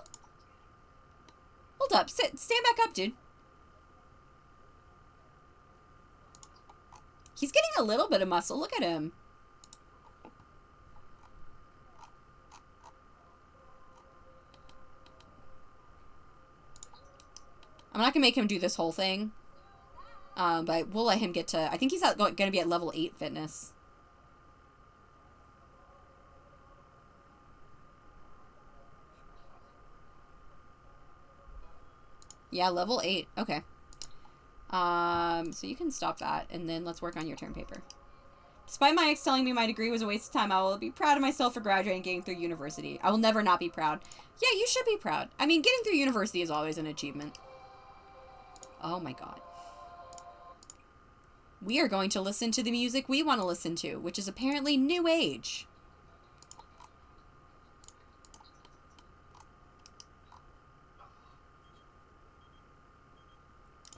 Hold up. Stand back up, dude. He's getting a little bit of muscle. Look at him. I'm not going to make him do this whole thing. But we'll let him get to... I think he's going to be at level 8 fitness. Yeah, level 8. Okay. So you can stop that, and then let's work on your term paper. Despite my ex telling me my degree was a waste of time, I will be proud of myself for graduating and getting through university. I will never not be proud. Yeah, you should be proud. I mean, getting through university is always an achievement. Oh my god. We are going to listen to the music we want to listen to, which is apparently new age.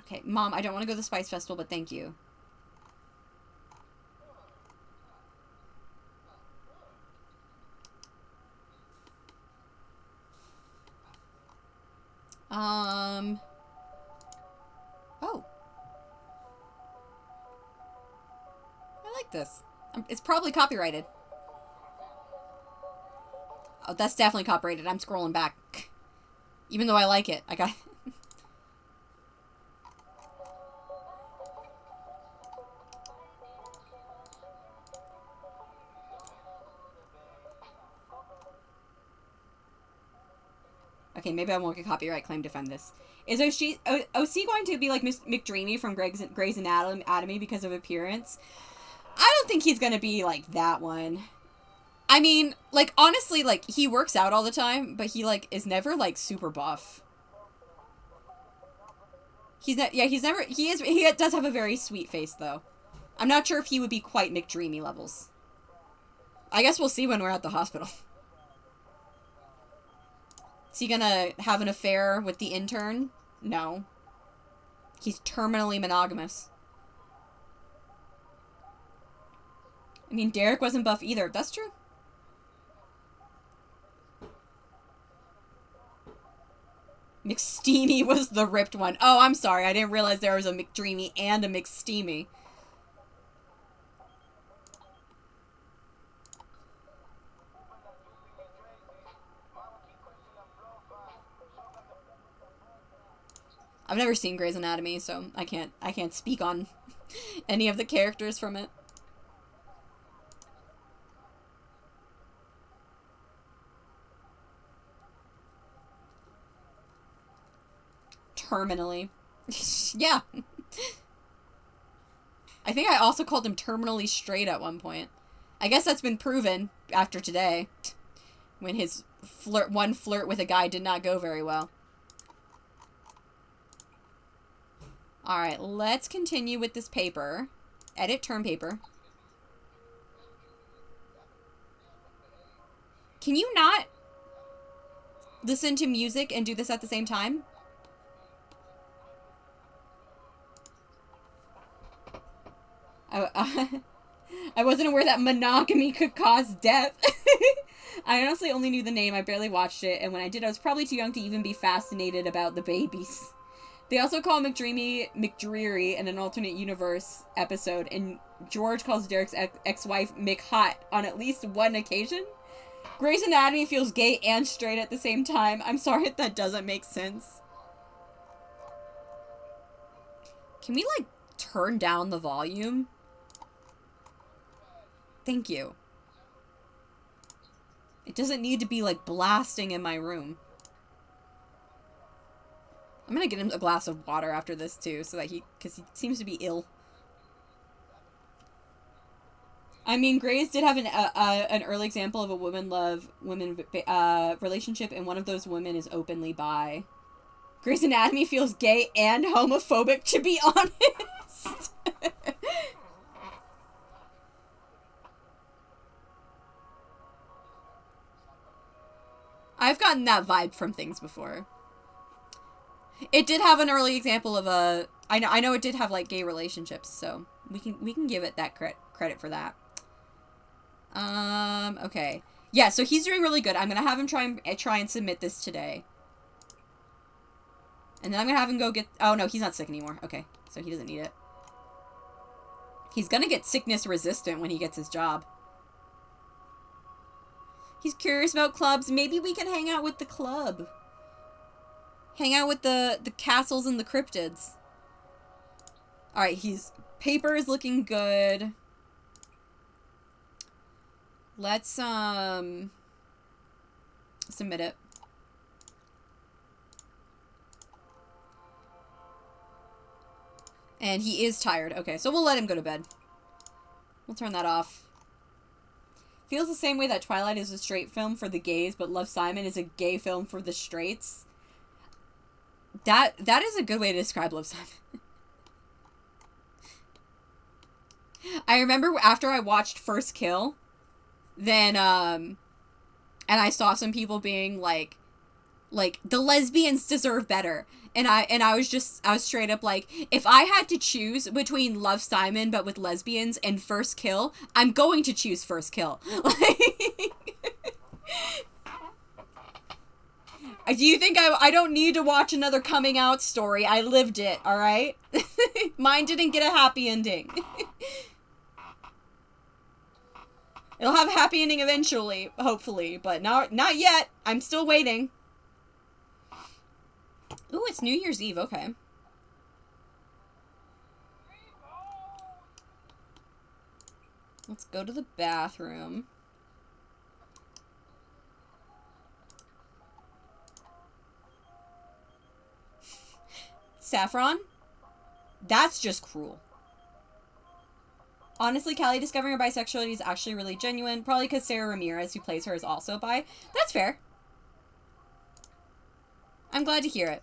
Okay, Mom, I don't want to go to the Spice Festival, but thank you. Oh. I like this. It's probably copyrighted. Oh, that's definitely copyrighted. I'm scrolling back. Even though I like it. I got... Okay, maybe I won't get copyright claim to defend this. Is OC going to be like McDreamy from Grey's Anatomy because of appearance? I don't think he's going to be like that one. I mean, like, honestly, like, he works out all the time, but he, like, is never, like, super buff. He does have a very sweet face, though. I'm not sure if he would be quite McDreamy levels. I guess we'll see when we're at the hospital. Is he gonna have an affair with the intern? No. He's terminally monogamous. I mean, Derek wasn't buff either. That's true. McSteamy was the ripped one. Oh, I'm sorry. I didn't realize there was a McDreamy and a McSteamy. I've never seen Grey's Anatomy, so I can't speak on any of the characters from it. Terminally. Yeah. I think I also called him terminally straight at one point. I guess that's been proven after today. When his one flirt with a guy did not go very well. Alright, let's continue with this paper. Edit term paper. Can you not listen to music and do this at the same time? I wasn't aware that monogamy could cause death. I honestly only knew the name. I barely watched it. And when I did, I was probably too young to even be fascinated about the babies. They also call McDreamy McDreary in an alternate universe episode. And George calls Derek's ex-wife McHot on at least one occasion. Grey's Anatomy feels gay and straight at the same time. I'm sorry if that doesn't make sense. Can we, like, turn down the volume? Thank you. It doesn't need to be, like, blasting in my room. I'm gonna get him a glass of water after this, too, so that because he seems to be ill. I mean, Grey's did have an early example of a woman relationship, and one of those women is openly bi. Grey's Anatomy feels gay and homophobic, to be honest. I've gotten that vibe from things before. It did have an early example of a... I know it did have, like, gay relationships, so we can give it that credit for that. Okay. Yeah, so he's doing really good. I'm gonna have him try and submit this today. And then I'm gonna have him go get... Oh, no, he's not sick anymore. Okay, so he doesn't need it. He's gonna get sickness resistant when he gets his job. He's curious about clubs. Maybe we can hang out with the club. Hang out with the castles and the cryptids. Alright, paper is looking good. Let's, submit it. And he is tired. Okay, so we'll let him go to bed. We'll turn that off. Feels the same way that Twilight is a straight film for the gays, but Love, Simon is a gay film for the straights. That is a good way to describe Love, Simon. I remember after I watched First Kill, then, and I saw some people being like, the lesbians deserve better. And I was straight up like, if I had to choose between Love, Simon, but with lesbians, and First Kill, I'm going to choose First Kill. Do you think I don't need to watch another coming out story? I lived it, alright? Mine didn't get a happy ending. It'll have a happy ending eventually, hopefully, but not yet. I'm still waiting. Ooh, it's New Year's Eve, okay. Let's go to the bathroom. Saffron? That's just cruel. Honestly, Callie discovering her bisexuality is actually really genuine. Probably because Sarah Ramirez, who plays her, is also bi. That's fair. I'm glad to hear it.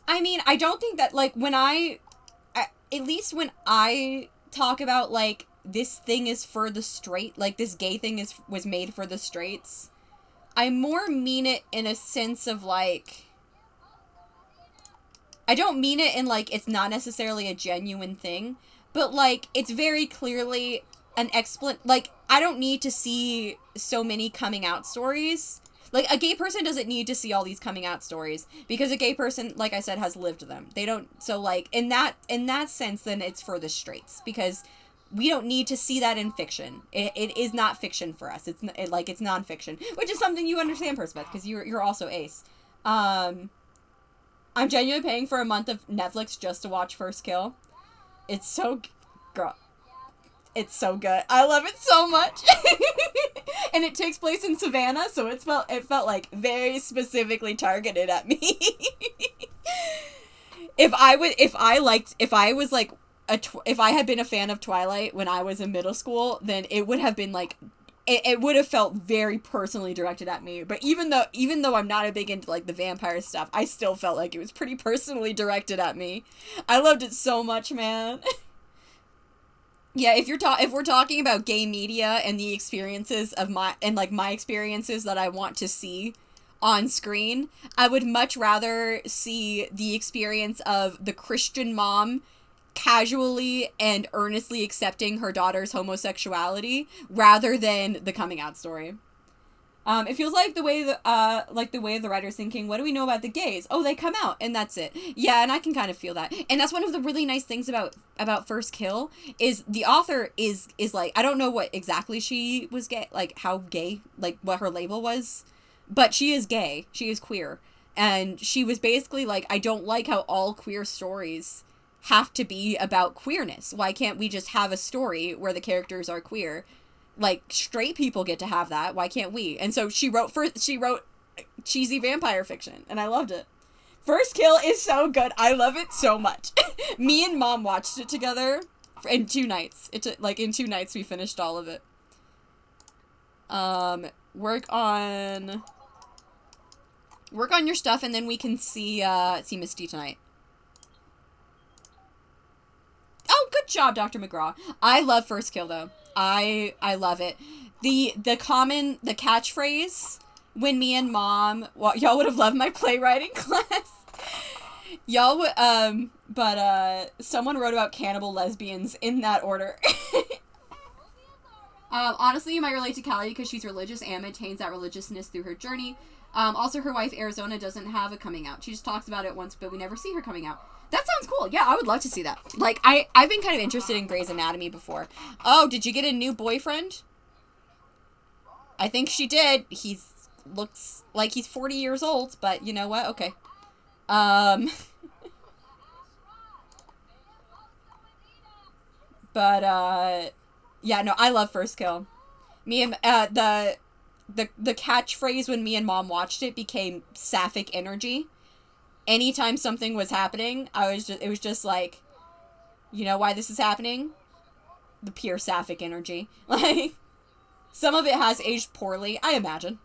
I mean, I don't think that, like, at least when I talk about, like, this thing is for the straight, like, this gay thing was made for the straights, I more mean it in a sense of, like, I don't mean it in, like, it's not necessarily a genuine thing, but, like, it's very clearly an like, I don't need to see so many coming out stories. Like, a gay person doesn't need to see all these coming out stories, because a gay person, like I said, has lived them. They don't, so, like, in that sense, then it's for the straights, because we don't need to see that in fiction. It is not fiction for us. It's nonfiction, which is something you understand, Perspeth, because you're also ace. I'm genuinely paying for a month of Netflix just to watch First Kill. It's so, girl, it's so good. I love it so much. And it takes place in Savannah, so it felt like very specifically targeted at me. If I had been a fan of Twilight when I was in middle school, then it would have been like, it would have felt very personally directed at me. But even though I'm not a big into, like, the vampire stuff, I still felt like it was pretty personally directed at me. I loved it so much, man. Yeah, if we're talking about gay media and the experiences of my experiences that I want to see on screen, I would much rather see the experience of the Christian mom casually and earnestly accepting her daughter's homosexuality rather than the coming out story. It feels like the way the writer's thinking, what do we know about the gays? Oh, they come out, and that's it. Yeah, and I can kind of feel that. And that's one of the really nice things about First Kill, is the author is like, I don't know what exactly she was gay, like, how gay, like, what her label was, but she is gay. She is queer. And she was basically like, I don't like how all queer stories have to be about queerness. Why can't we just have a story where the characters are queer? Like, straight people get to have that. Why can't we? And so she wrote cheesy vampire fiction, and I loved it. First Kill is so good. I love it so much. Me and Mom watched it together in 2 nights. In 2 nights we finished all of it. Work on your stuff, and then we can see Misty tonight. Oh, good job, Dr. McGraw. I love First Kill, though. I love it. The catchphrase when me and Mom, well, y'all would have loved my playwriting class. Y'all would, but someone wrote about cannibal lesbians in that order. Honestly, you might relate to Callie because she's religious and maintains that religiousness through her journey. Also, her wife, Arizona, doesn't have a coming out. She just talks about it once, but we never see her coming out. That sounds cool. Yeah, I would love to see that. Like, I've been kind of interested in Grey's Anatomy before. Oh, did you get a new boyfriend? I think she did. Looks like he's 40 years old, but you know what? Okay. But, yeah, no, I love First Kill. Me and, the catchphrase when me and Mom watched it became sapphic energy. Anytime something was happening, it was just like, you know why this is happening? The pure sapphic energy. Like, some of it has aged poorly, I imagine.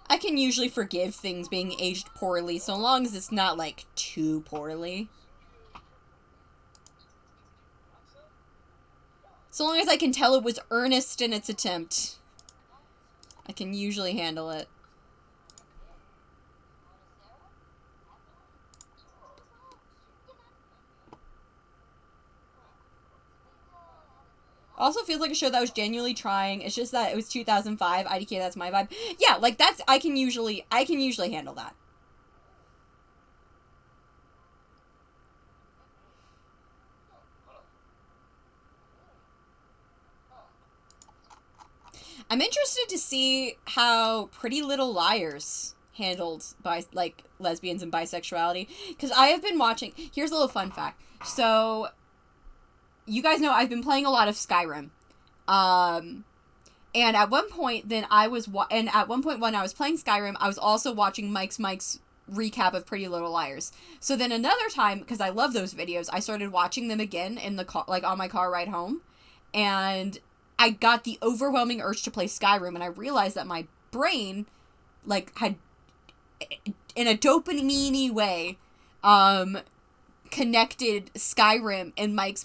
I can usually forgive things being aged poorly, so long as it's not, like, too poorly. So long as I can tell it was earnest in its attempt, I can usually handle it. Also feels like a show that was genuinely trying. It's just that it was 2005. IDK, that's my vibe. Yeah, like, I can usually handle that. I'm interested to see how Pretty Little Liars handled by, like, lesbians and bisexuality. Because I have been watching... Here's a little fun fact. So, you guys know I've been playing a lot of Skyrim. And at one point, when I was playing Skyrim, I was also watching Mike's recap of Pretty Little Liars. So then another time, because I love those videos, I started watching them again in the car, like, on my car ride home. And I got the overwhelming urge to play Skyrim, and I realized that my brain, like, had, in a dopamine-y way, connected Skyrim and Mike's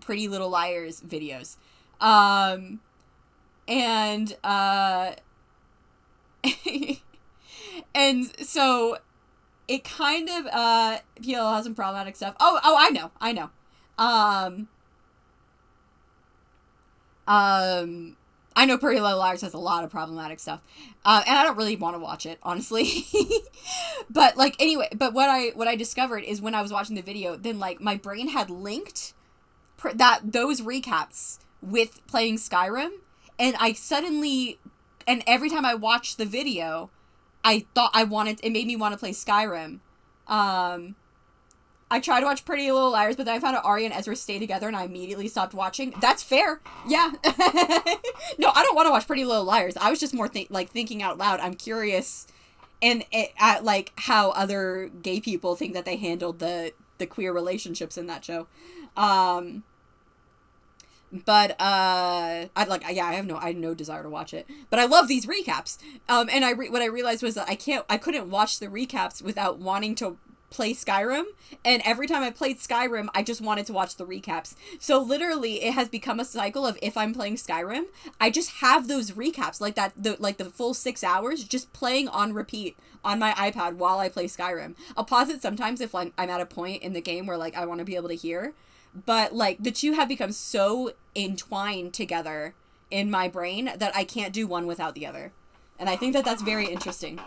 Pretty Little Liars videos. And so it kind of, PLL has some problematic stuff. Oh, I know. I know Pretty Little Liars has a lot of problematic stuff. And I don't really want to watch it, honestly. But, like, anyway, but what I discovered is when I was watching the video, then, like, my brain had linked those recaps with playing Skyrim, and and every time I watched the video, I thought it made me want to play Skyrim. I tried to watch Pretty Little Liars, but then I found out Arya and Ezra stay together, and I immediately stopped watching. That's fair. Yeah. No, I don't want to watch Pretty Little Liars. I was just more thinking out loud. I'm curious, at like how other gay people think that they handled the queer relationships in that show. But I have no desire to watch it. But I love these recaps. And what I realized was that I couldn't watch the recaps without wanting to play Skyrim, and every time I played Skyrim, I just wanted to watch the recaps. So literally, it has become a cycle of, if I'm playing Skyrim, I just have those recaps, like the full 6 hours, just playing on repeat on my iPad while I play Skyrim. I'll pause it sometimes if I'm at a point in the game where, like, I want to be able to hear, but, like, the two have become so entwined together in my brain that I can't do one without the other. And I think that that's very interesting.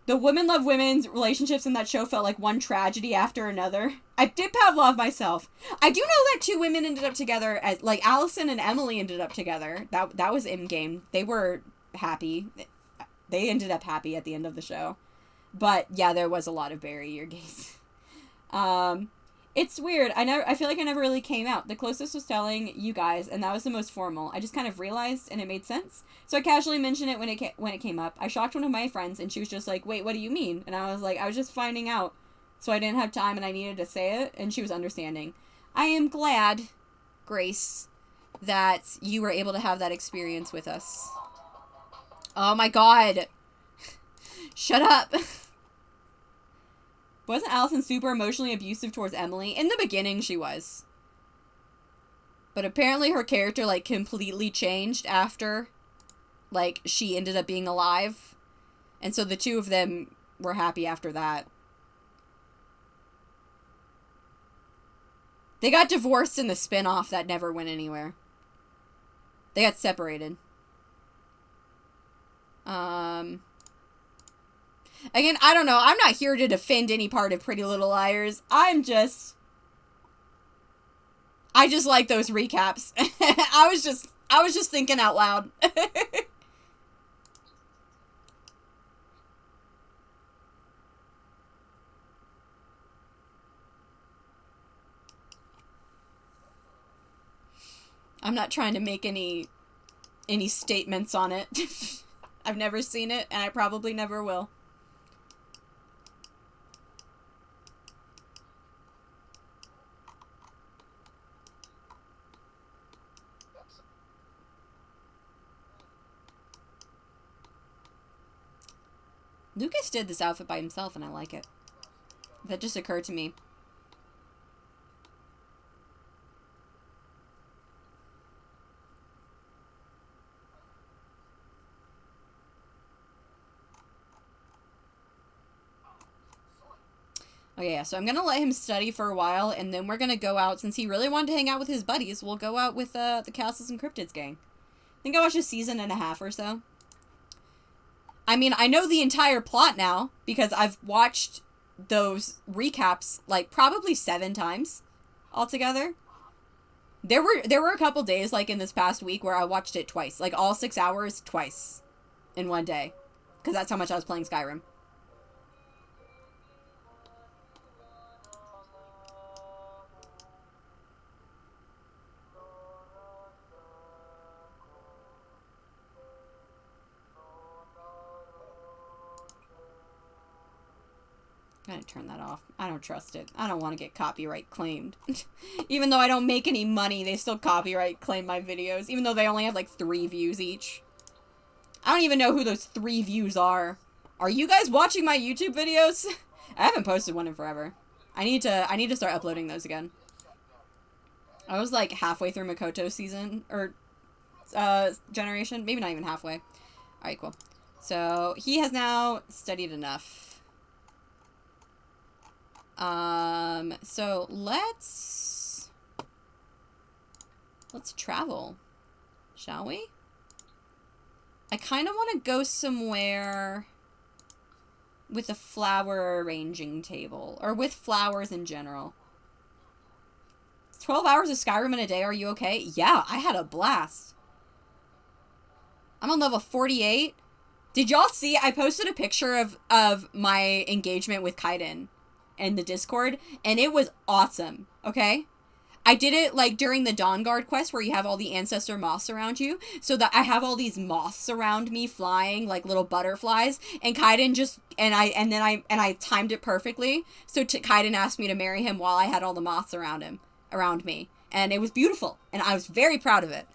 The women love women's relationships in that show felt like one tragedy after another. I did Pavlov myself. I do know that two women ended up together, as like Allison and Emily ended up together. That was in game. They were happy. They ended up happy at the end of the show. But yeah, there was a lot of bury your gays. It's weird. I feel like I never really came out. The closest was telling you guys, and that was the most formal. I just kind of realized, and it made sense. So I casually mentioned it when it came up. I shocked one of my friends, and she was just like, "Wait, what do you mean?" And I was like, "I was just finding out, so I didn't have time, and I needed to say it." And she was understanding. I am glad, Grace, that you were able to have that experience with us. Oh my God! Shut up. Wasn't Allison super emotionally abusive towards Emily? In the beginning, she was. But apparently her character, like, completely changed after, like, she ended up being alive. And so the two of them were happy after that. They got divorced in the spin-off that never went anywhere. They got separated. Again, I don't know. I'm not here to defend any part of Pretty Little Liars. I just like those recaps. I was just thinking out loud. I'm not trying to make any statements on it. I've never seen it, and I probably never will. Lucas did this outfit by himself, and I like it. That just occurred to me. Okay, yeah, so I'm gonna let him study for a while, and then we're gonna go out. Since he really wanted to hang out with his buddies, we'll go out with the Castles and Cryptids gang. I think I watched a season and a half or so. I mean, I know the entire plot now, because I've watched those recaps, like, probably 7 times altogether. There were a couple days, like, in this past week where I watched it twice. Like, all 6 hours, twice. In one day. Because that's how much I was playing Skyrim. I'm gonna turn that off. I don't trust it. I don't want to get copyright claimed. Even though I don't make any money, they still copyright claim my videos. Even though they only have like 3 views each. I don't even know who those 3 views are. Are you guys watching my YouTube videos? I haven't posted one in forever. I need to start uploading those again. I was like halfway through Makoto's season, or generation. Maybe not even halfway. Alright, cool. So, he has now studied enough. So let's travel, shall we? I kind of want to go somewhere with a flower arranging table, or with flowers in general. 12 hours of Skyrim in a day, are you okay? Yeah, I had a blast. I'm on level 48. Did y'all see, I posted a picture of my engagement with Kaiden in the Discord, and it was awesome, okay? I did it, like, during the Dawn Guard quest, where you have all the ancestor moths around you, so that I have all these moths around me flying, like little butterflies, and Kaiden just, and I timed it perfectly, so Kaiden asked me to marry him while I had all the moths around me, and it was beautiful, and I was very proud of it.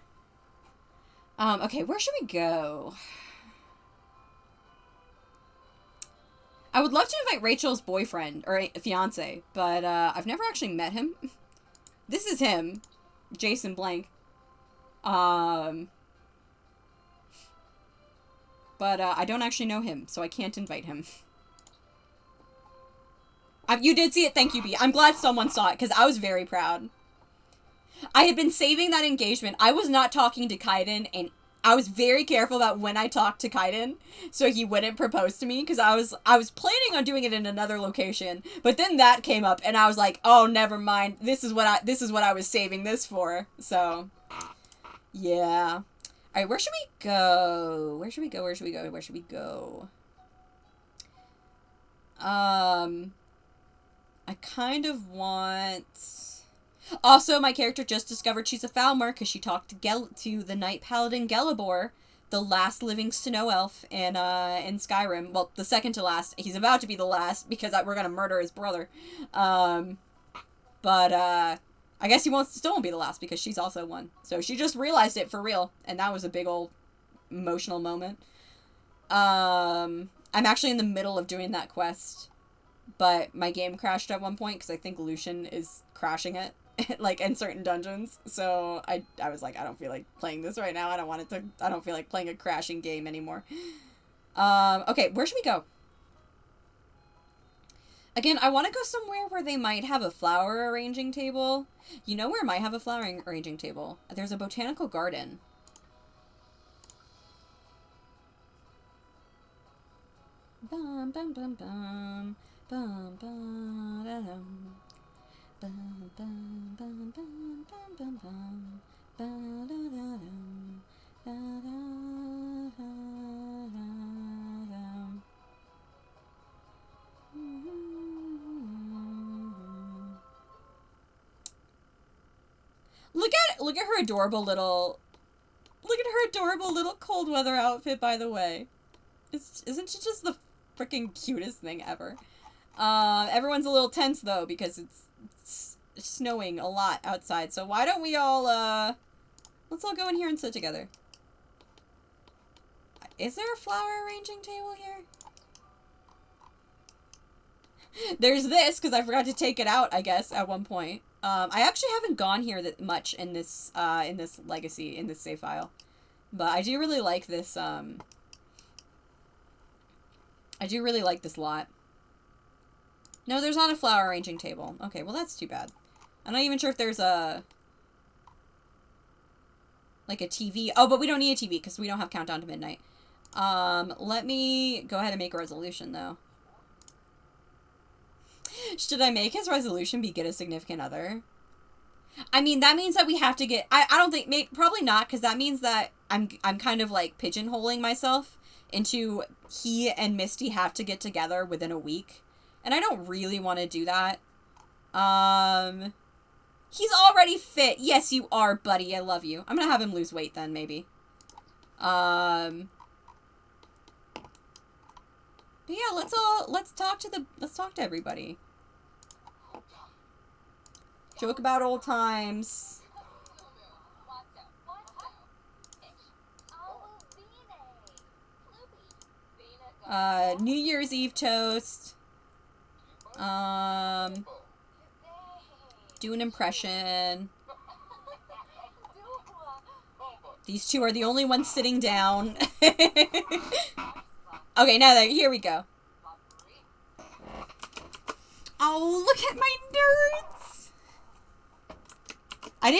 Okay, where should we go? I would love to invite Rachel's boyfriend, or fiance, but, I've never actually met him. This is him. Jason Blank. But, I don't actually know him, so I can't invite him. You did see it, thank you, B. I'm glad someone saw it, because I was very proud. I had been saving that engagement. I was not talking to Kaiden, and I was very careful about when I talked to Kaiden, so he wouldn't propose to me, because I was planning on doing it in another location, but then that came up, and I was like, oh, never mind, this is what I was saving this for, so, yeah. Alright, where should we go? Where should we go? Where should we go? Where should we go? I kind of want... Also, my character just discovered she's a Falmer because she talked to the Night Paladin Gelibor, the last living snow elf in Skyrim. Well, the second to last. He's about to be the last because we're gonna murder his brother. But I guess he still won't be the last because she's also one. So she just realized it for real, and that was a big old emotional moment. I'm actually in the middle of doing that quest, but my game crashed at one point because I think Lucian is crashing it, like, in certain dungeons. So I was like, I don't feel like playing this right now. I don't feel like playing a crashing game anymore. Okay, where should we go? Again, I want to go somewhere where they might have a flower arranging table. You know where might have a flower arranging table? There's a botanical garden. Bum bum bum bum bum bum da dum bum bum bum bum bum bum bum ba da da dum da da da dum. Look at her adorable little cold weather outfit, by the way. Isn't she just the freaking cutest thing ever? Everyone's a little tense, though, because it's snowing a lot outside. So why don't we all, let's all go in here and sit together. Is there a flower arranging table here? There's this, because I forgot to take it out, I guess, at one point. I actually haven't gone here that much in this legacy, in this save file. But I do really like this, I do really like this lot. No, there's not a flower arranging table. Okay, well that's too bad. I'm not even sure if there's a... like a TV. Oh, but we don't need a TV because we don't have Countdown to Midnight. Let me go ahead and make a resolution, though. Should I make his resolution be get a significant other? I mean, that means that we have to get... I don't think... probably not, because that means that I'm kind of, like, pigeonholing myself into he and Misty have to get together within a week. And I don't really want to do that. He's already fit. Yes, you are, buddy. I love you. I'm gonna have him lose weight then, maybe. But yeah, let's talk to everybody. Joke about old times. New Year's Eve toast. Do an impression. These two are the only ones sitting down. Okay, now here we go. Oh, look at my nerds! I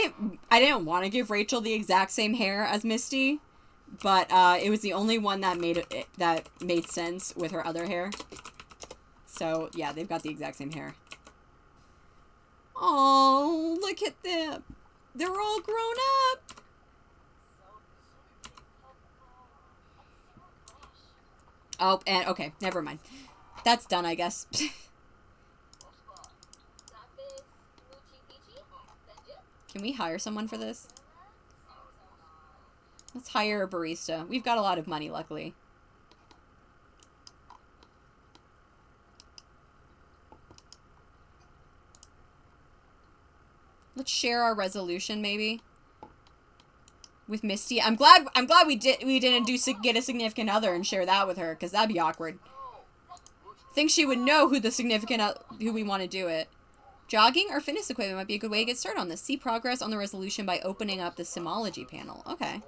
didn't want to give Rachel the exact same hair as Misty, but it was the only one that made sense with her other hair. So yeah, they've got the exact same hair. Oh, look at them! They're all grown up. Oh, and okay, never mind. That's done, I guess. Can we hire someone for this? Let's hire a barista. We've got a lot of money, luckily. Let's share our resolution, maybe, with Misty. I'm glad we didn't get a significant other and share that with her, because that'd be awkward. I think she would know who we want to do it. Jogging or fitness equipment might be a good way to get started on this. See progress on the resolution by opening up the Simology panel. Okay.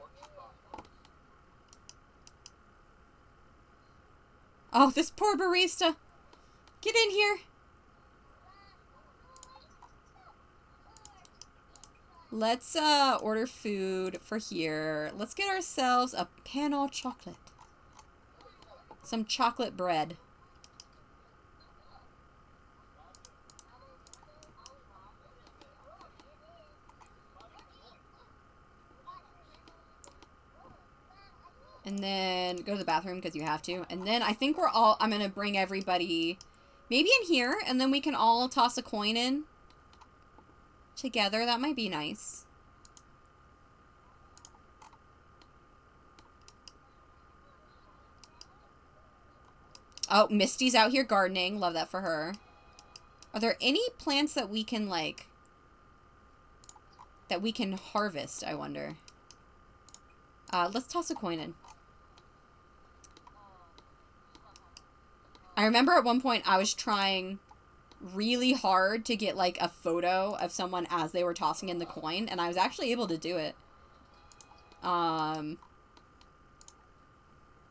Oh, this poor barista. Get in here. Let's order food for here. Let's get ourselves a pan au chocolate. Some chocolate bread. And then go to the bathroom because you have to. And then I think I'm going to bring everybody maybe in here. And then we can all toss a coin in together. That might be nice. Oh, Misty's out here gardening. Love that for her. Are there any plants that we can, like, that we can harvest, I wonder? Let's toss a coin in. I remember at one point I was trying really hard to get, like, a photo of someone as they were tossing in the coin, and I was actually able to do it.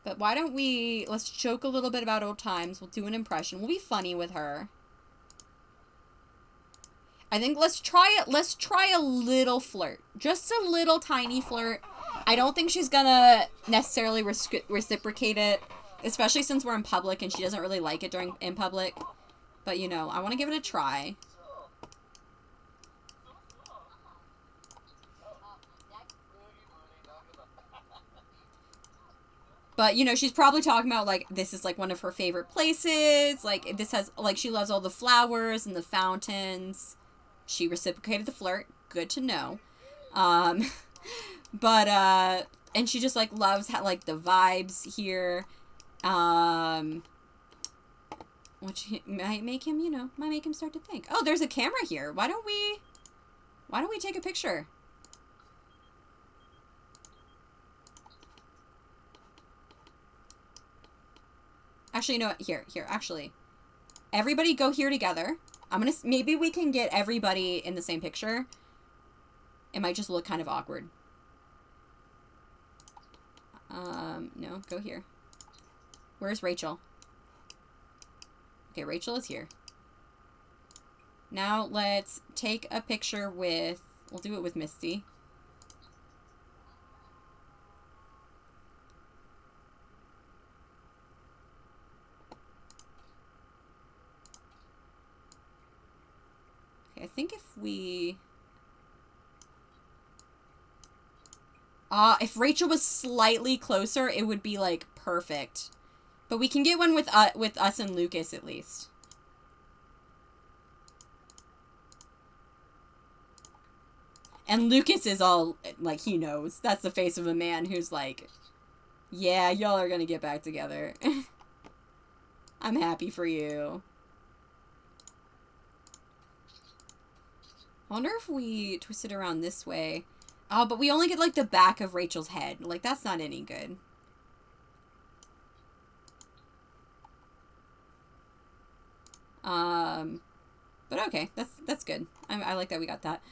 But why don't we, let's joke a little bit about old times. We'll do an impression. We'll be funny with her. I think let's try it. Let's try a little flirt. Just a little tiny flirt. I don't think she's gonna necessarily reciprocate it, especially since we're in public and she doesn't really like it in public. But, you know, I want to give it a try. But, you know, she's probably talking about, like, this is, like, one of her favorite places. Like, this has, like, she loves all the flowers and the fountains. She reciprocated the flirt. Good to know. But, and she just, like, loves, like, the vibes here. Which might make him, you know, might make him start to think. Oh, there's a camera here. Why don't we take a picture? Actually, you know what? Here, actually. Everybody go here together. Maybe we can get everybody in the same picture. It might just look kind of awkward. No, go here. Where's Rachel? Okay, Rachel is here. Now let's take a picture with, we'll do it with Misty. Okay, I think if we... if Rachel was slightly closer, it would be, like, perfect. But we can get one with us and Lucas, at least. And Lucas is all, like, he knows. That's the face of a man who's like, yeah, y'all are gonna get back together. I'm happy for you. I wonder if we twist it around this way. Oh, but we only get, like, the back of Rachel's head. Like, that's not any good. But okay, that's good. I like that we got that.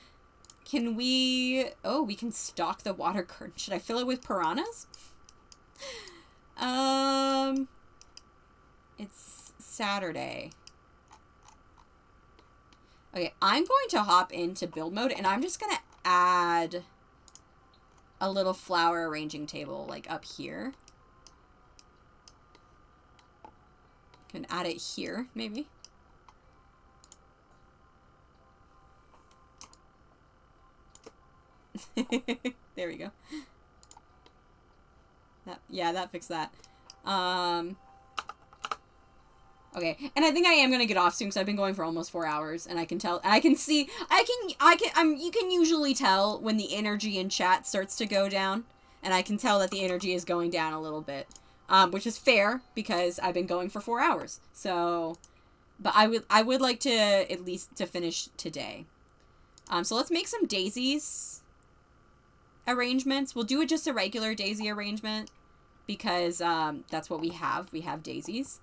Can we... Oh, we can stock the water curtain. Should I fill it with piranhas? It's Saturday. Okay, I'm going to hop into build mode, and I'm just going to add a little flower arranging table, like, up here. Can add it here, maybe. There we go. That fixed that. Okay, and I think I am gonna get off soon because I've been going for almost 4 hours, and I can tell, I can see, you can usually tell when the energy in chat starts to go down, and I can tell that the energy is going down a little bit, which is fair because I've been going for 4 hours. So, but I would like to at least to finish today. So let's make some daisies arrangements. We'll do it just a regular daisy arrangement because that's what we have. We have daisies.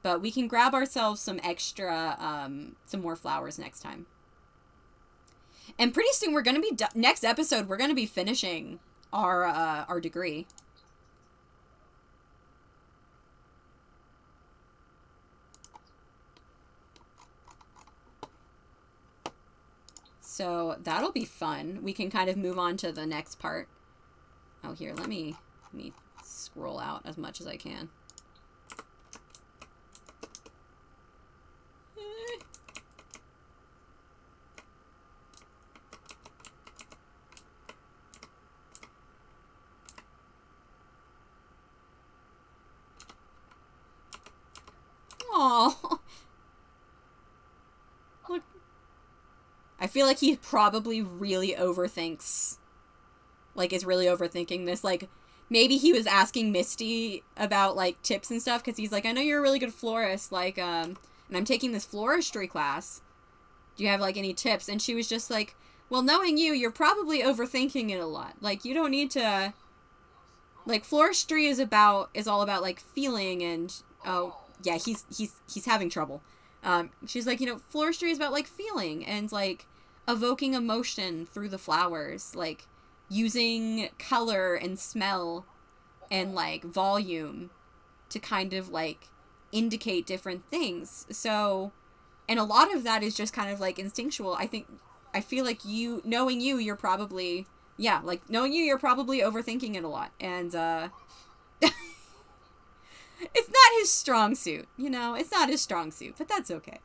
But we can grab ourselves some extra, some more flowers next time. And pretty soon we're going to be, next episode, we're going to be finishing our degree. So that'll be fun. We can kind of move on to the next part. Oh, here, let me scroll out as much as I can. Aww. Look. I feel like he probably really overthinks. Like, is really overthinking this. Like, maybe he was asking Misty about, like, tips and stuff, because he's like, I know you're a really good florist, like, and I'm taking this floristry class. Do you have, like, any tips? And she was just like, well, knowing you, you're probably overthinking it a lot. Like, you don't need to... Like, floristry is all about, like, feeling and... Oh, yeah, he's having trouble. She's like, you know, floristry is about, like, feeling and, like, evoking emotion through the flowers. Like, using color and smell and, like, volume to kind of, like, indicate different things. So, and a lot of that is just kind of, like, instinctual. I feel like knowing you, you're probably, yeah, like, knowing you, you're probably overthinking it a lot. And, it's not his strong suit, you know? It's not his strong suit, but that's okay.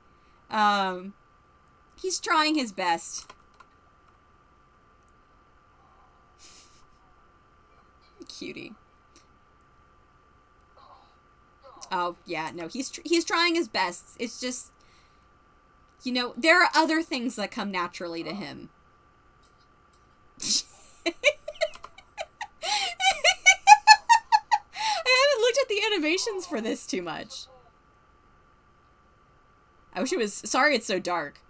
He's trying his best. Cutie. Oh, yeah, no, he's trying his best. It's just, you know, there are other things that come naturally to him. I haven't looked at the animations for this too much. I wish it was... Sorry it's so dark.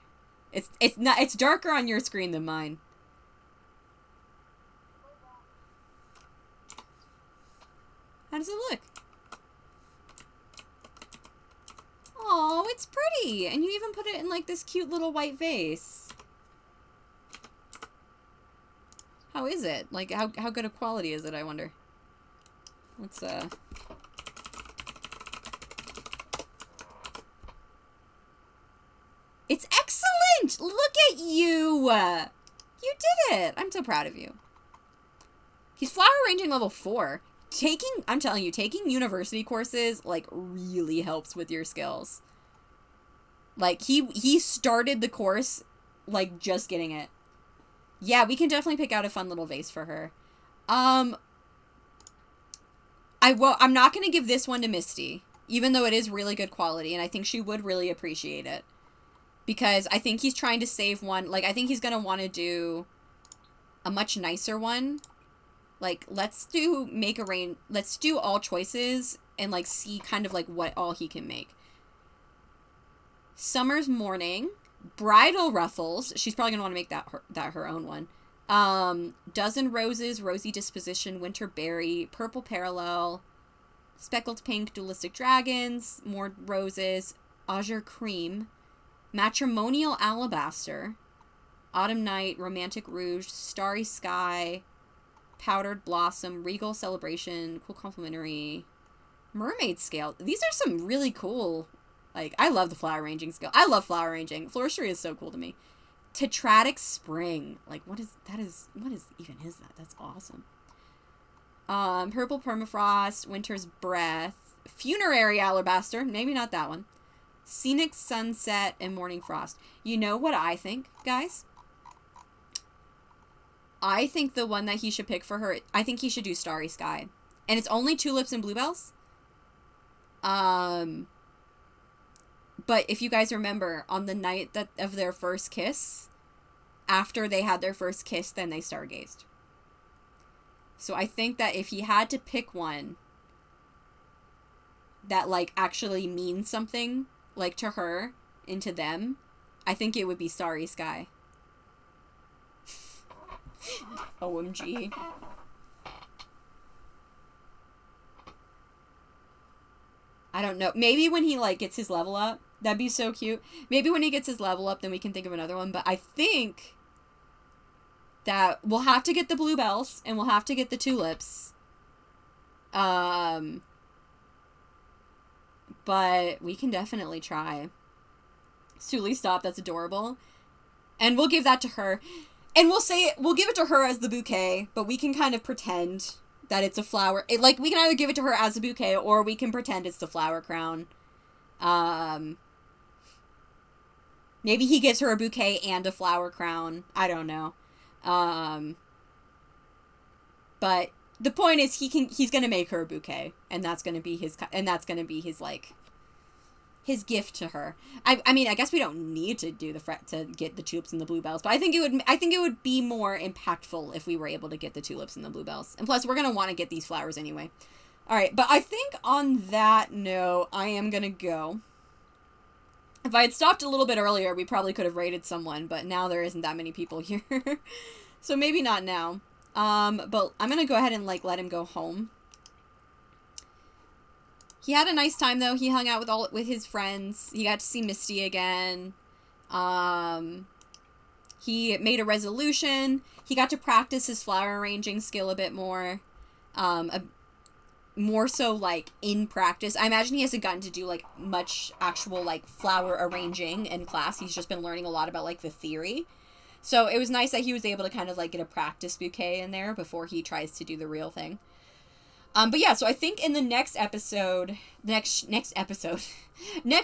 It's darker on your screen than mine. How does it look? Oh, it's pretty. And you even put it in like this cute little white vase. How is it? Like, how good a quality is it, I wonder? Let's, It's excellent! Look at you! You did it! I'm so proud of you. He's flower arranging level 4. I'm telling you, taking university courses, like, really helps with your skills. Like, he started the course, like, just getting it. Yeah, we can definitely pick out a fun little vase for her. I'm not going to give this one to Misty, even though it is really good quality, and I think she would really appreciate it. Because I think he's trying to save one. Like, I think he's going to want to do a much nicer one. Like, let's do all choices and, like, see kind of, like, what all he can make. Summer's Morning. Bridal Ruffles. She's probably going to want to make that her own one. Dozen Roses, Rosy Disposition, Winter Berry, Purple Parallel, Speckled Pink, Dualistic Dragons, More Roses, Azure Cream, Matrimonial Alabaster, Autumn Night, Romantic Rouge, Starry Sky, Powdered Blossom, Regal Celebration, Cool Complimentary, Mermaid Scale. These are some really cool, like, I love the flower arranging skill. I love flower arranging. Floristry is so cool to me. Tetratic Spring. Like, what is that? That's awesome. Purple Permafrost, Winter's Breath, Funerary Alabaster, maybe not that one. Scenic Sunset and Morning Frost. You know what I think, guys? I think the one that he should pick for her, I think he should do Starry Sky. And it's only tulips and bluebells. But if you guys remember, on the night of their first kiss, after they had their first kiss, then they stargazed. So I think that if he had to pick one that, like, actually means something, like, to her and to them, I think it would be Starry Sky. OMG. I don't know. Maybe when he, like, gets his level up, that'd be so cute. Maybe when he gets his level up, then we can think of another one. But I think that we'll have to get the bluebells and we'll have to get the tulips. But we can definitely try. Sully, stop. That's adorable. And we'll give that to her. And we'll give it to her as the bouquet, but we can kind of pretend that it's a flower. Like, we can either give it to her as a bouquet, or we can pretend it's the flower crown. Maybe he gives her a bouquet and a flower crown. I don't know. But the point is, he's gonna make her a bouquet, and that's gonna be his like, his gift to her. I mean, I guess we don't need to do to get the tulips and the bluebells, but I think it would be more impactful if we were able to get the tulips and the bluebells. And plus, we're gonna want to get these flowers anyway. All right, but I think on that note, I am gonna go. If I had stopped a little bit earlier, we probably could have raided someone, but now there isn't that many people here. So maybe not now. But I'm gonna go ahead and, like, let him go home. He had a nice time, though. He hung out with his friends. He got to see Misty again. He made a resolution. He got to practice his flower arranging skill a bit more. More so, like, in practice. I imagine he hasn't gotten to do, like, much actual, like, flower arranging in class. He's just been learning a lot about, like, the theory. So it was nice that he was able to kind of, like, get a practice bouquet in there before he tries to do the real thing. But yeah, so I think in the next episode, next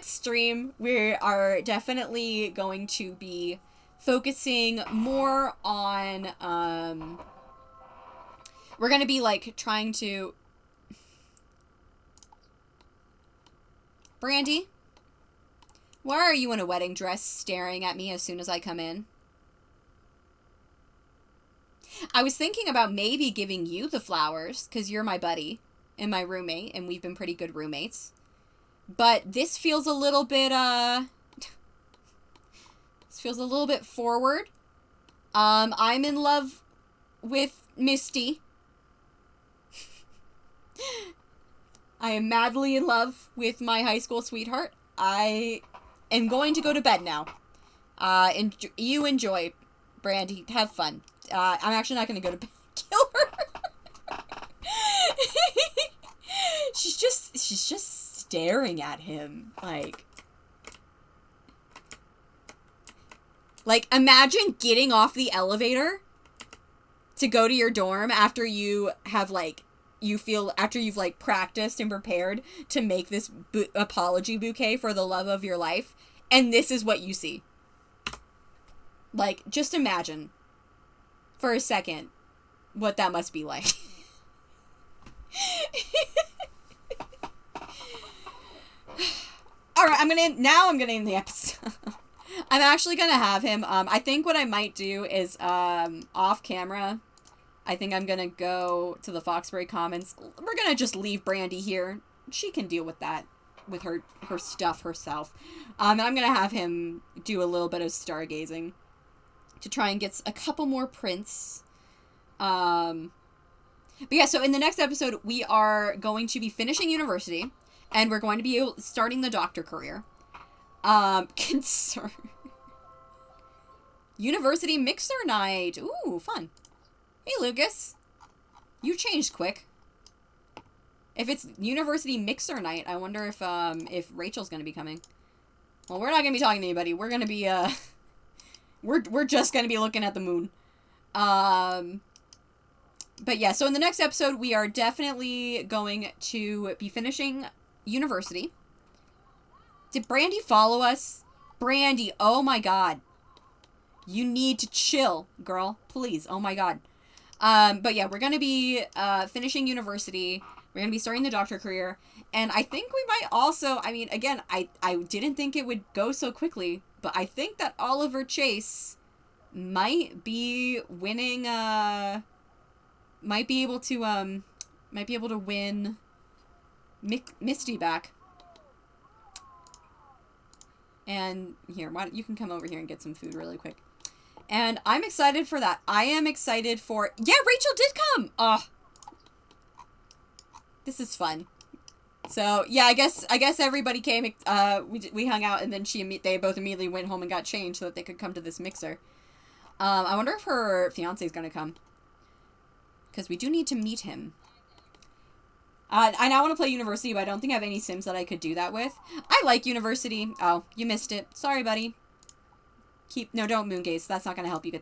stream, we are definitely going to be focusing more on, we're going to be, like, trying to... Brandy? Why are you in a wedding dress staring at me as soon as I come in? I was thinking about maybe giving you the flowers, because you're my buddy and my roommate, and we've been pretty good roommates. But this feels a little bit, this feels a little bit forward. I'm in love with Misty. I am madly in love with my high school sweetheart. I am going to go to bed now. You enjoy, Brandy. Have fun. I'm actually not going to go to bed. Kill her. She's just staring at him. Like, imagine getting off the elevator to go to your dorm after you have, like, after you've, like, practiced and prepared to make this apology bouquet for the love of your life, and this is what you see. Like, just imagine for a second what that must be like. Alright, I'm gonna end the episode. I'm actually gonna have him, I think what I might do is, off camera, I think I'm gonna go to the Foxbury Commons. We're gonna just leave Brandy here. She can deal with that, with her stuff herself. And I'm gonna have him do a little bit of stargazing to try and get a couple more prints. But yeah, so in the next episode, we are going to be finishing university, and we're going to be starting the doctor career. Concern. University mixer night. Ooh, fun. Hey, Lucas. You changed quick. If it's university mixer night, I wonder if Rachel's gonna be coming. Well, we're not gonna be talking to anybody. We're gonna be, we're just gonna be looking at the moon. But yeah, so in the next episode, we are definitely going to be finishing university. Did Brandy follow us? Brandy, oh my god. You need to chill, girl. Please, oh my god. But yeah, we're gonna be, finishing university. We're gonna be starting the doctor career. And I think we might also, I mean, again, I didn't think it would go so quickly, but I think that Oliver Chase might be winning, might be able to win Misty back. And here, you can come over here and get some food really quick. And I'm excited for that. I am excited for... Yeah, Rachel did come! Oh. This is fun. So, yeah, I guess everybody came. We hung out, and then they both immediately went home and got changed so that they could come to this mixer. I wonder if her fiancé is going to come. Because we do need to meet him. I now want to play University, but I don't think I have any Sims that I could do that with. I like University. Oh, you missed it. Sorry, buddy. No, don't moongaze. That's not gonna help you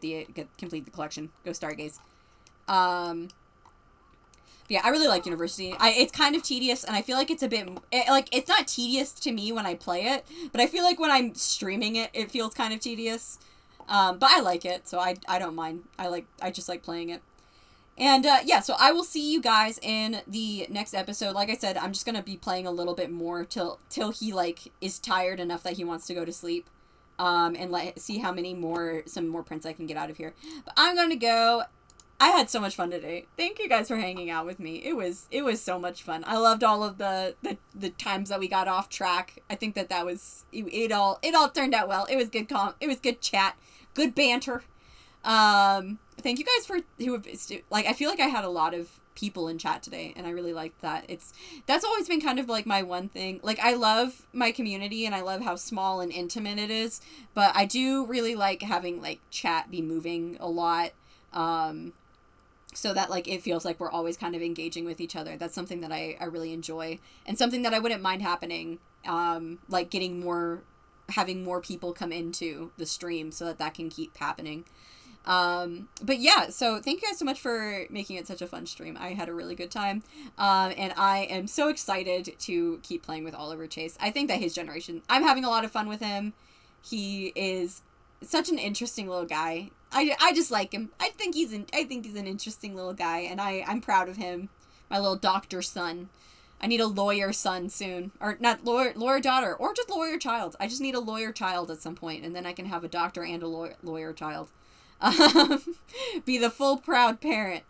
complete the collection. Go stargaze. Yeah, I really like University. It's kind of tedious, and I feel like it's a bit... it's not tedious to me when I play it, but I feel like when I'm streaming it, it feels kind of tedious. But I like it, so I don't mind. I just like playing it. And, yeah, so I will see you guys in the next episode. Like I said, I'm just gonna be playing a little bit more till he, is tired enough that he wants to go to sleep. And see how some more prints I can get out of here. But I'm gonna go... I had so much fun today. Thank you guys for hanging out with me. It was so much fun. I loved all of the times that we got off track. I think that was it all turned out well. It was good good chat, good banter. Thank you guys I feel like I had a lot of people in chat today, and I really liked that. That's always been kind of my one thing. I love my community, and I love how small and intimate it is, but I do really like having chat be moving a lot. So that it feels like we're always kind of engaging with each other. That's something that I really enjoy, and something that I wouldn't mind happening, having more people come into the stream so that can keep happening. But yeah, so thank you guys so much for making it such a fun stream. I had a really good time. And I am so excited to keep playing with Oliver Chase. I think that his generation, I'm having a lot of fun with him. He is such an interesting little guy. I just like him. I think he's an interesting little guy, and I'm proud of him. My little doctor son. I need a lawyer son soon. Or not lawyer daughter, or just lawyer child. I just need a lawyer child at some point, and then I can have a doctor and a lawyer child. Be the full proud parent.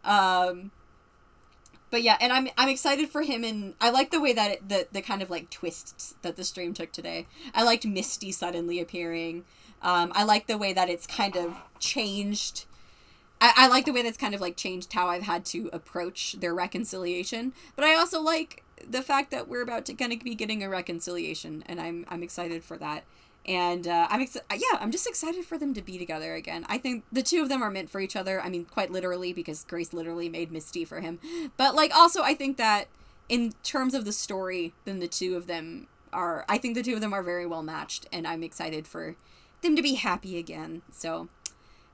But yeah, and I'm excited for him, and I like the way that the kind of twists that the stream took today. I liked Misty suddenly appearing. I like the way that it's kind of changed. I like the way that's kind of changed how I've had to approach their reconciliation. But I also like the fact that we're about to kind of be getting a reconciliation, and I'm excited for that. And I'm just excited for them to be together again. I think the two of them are meant for each other. I mean, quite literally, because Grace literally made Misty for him. But also, I think that in terms of the story, then the two of them are very well matched, and I'm excited for them to be happy again. So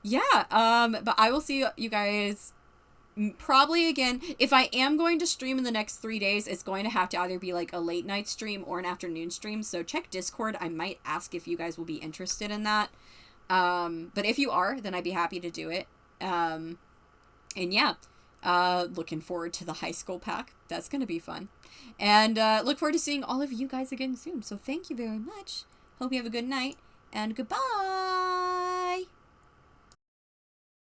yeah, but I will see you guys probably again. If I am going to stream in the next 3 days, it's going to have to either be a late night stream or an afternoon stream, so check Discord. I might ask if you guys will be interested in that. But if you are, then I'd be happy to do it. And yeah, looking forward to the high school pack. That's gonna be fun. And look forward to seeing all of you guys again soon. So thank you very much. Hope you have a good night, and goodbye!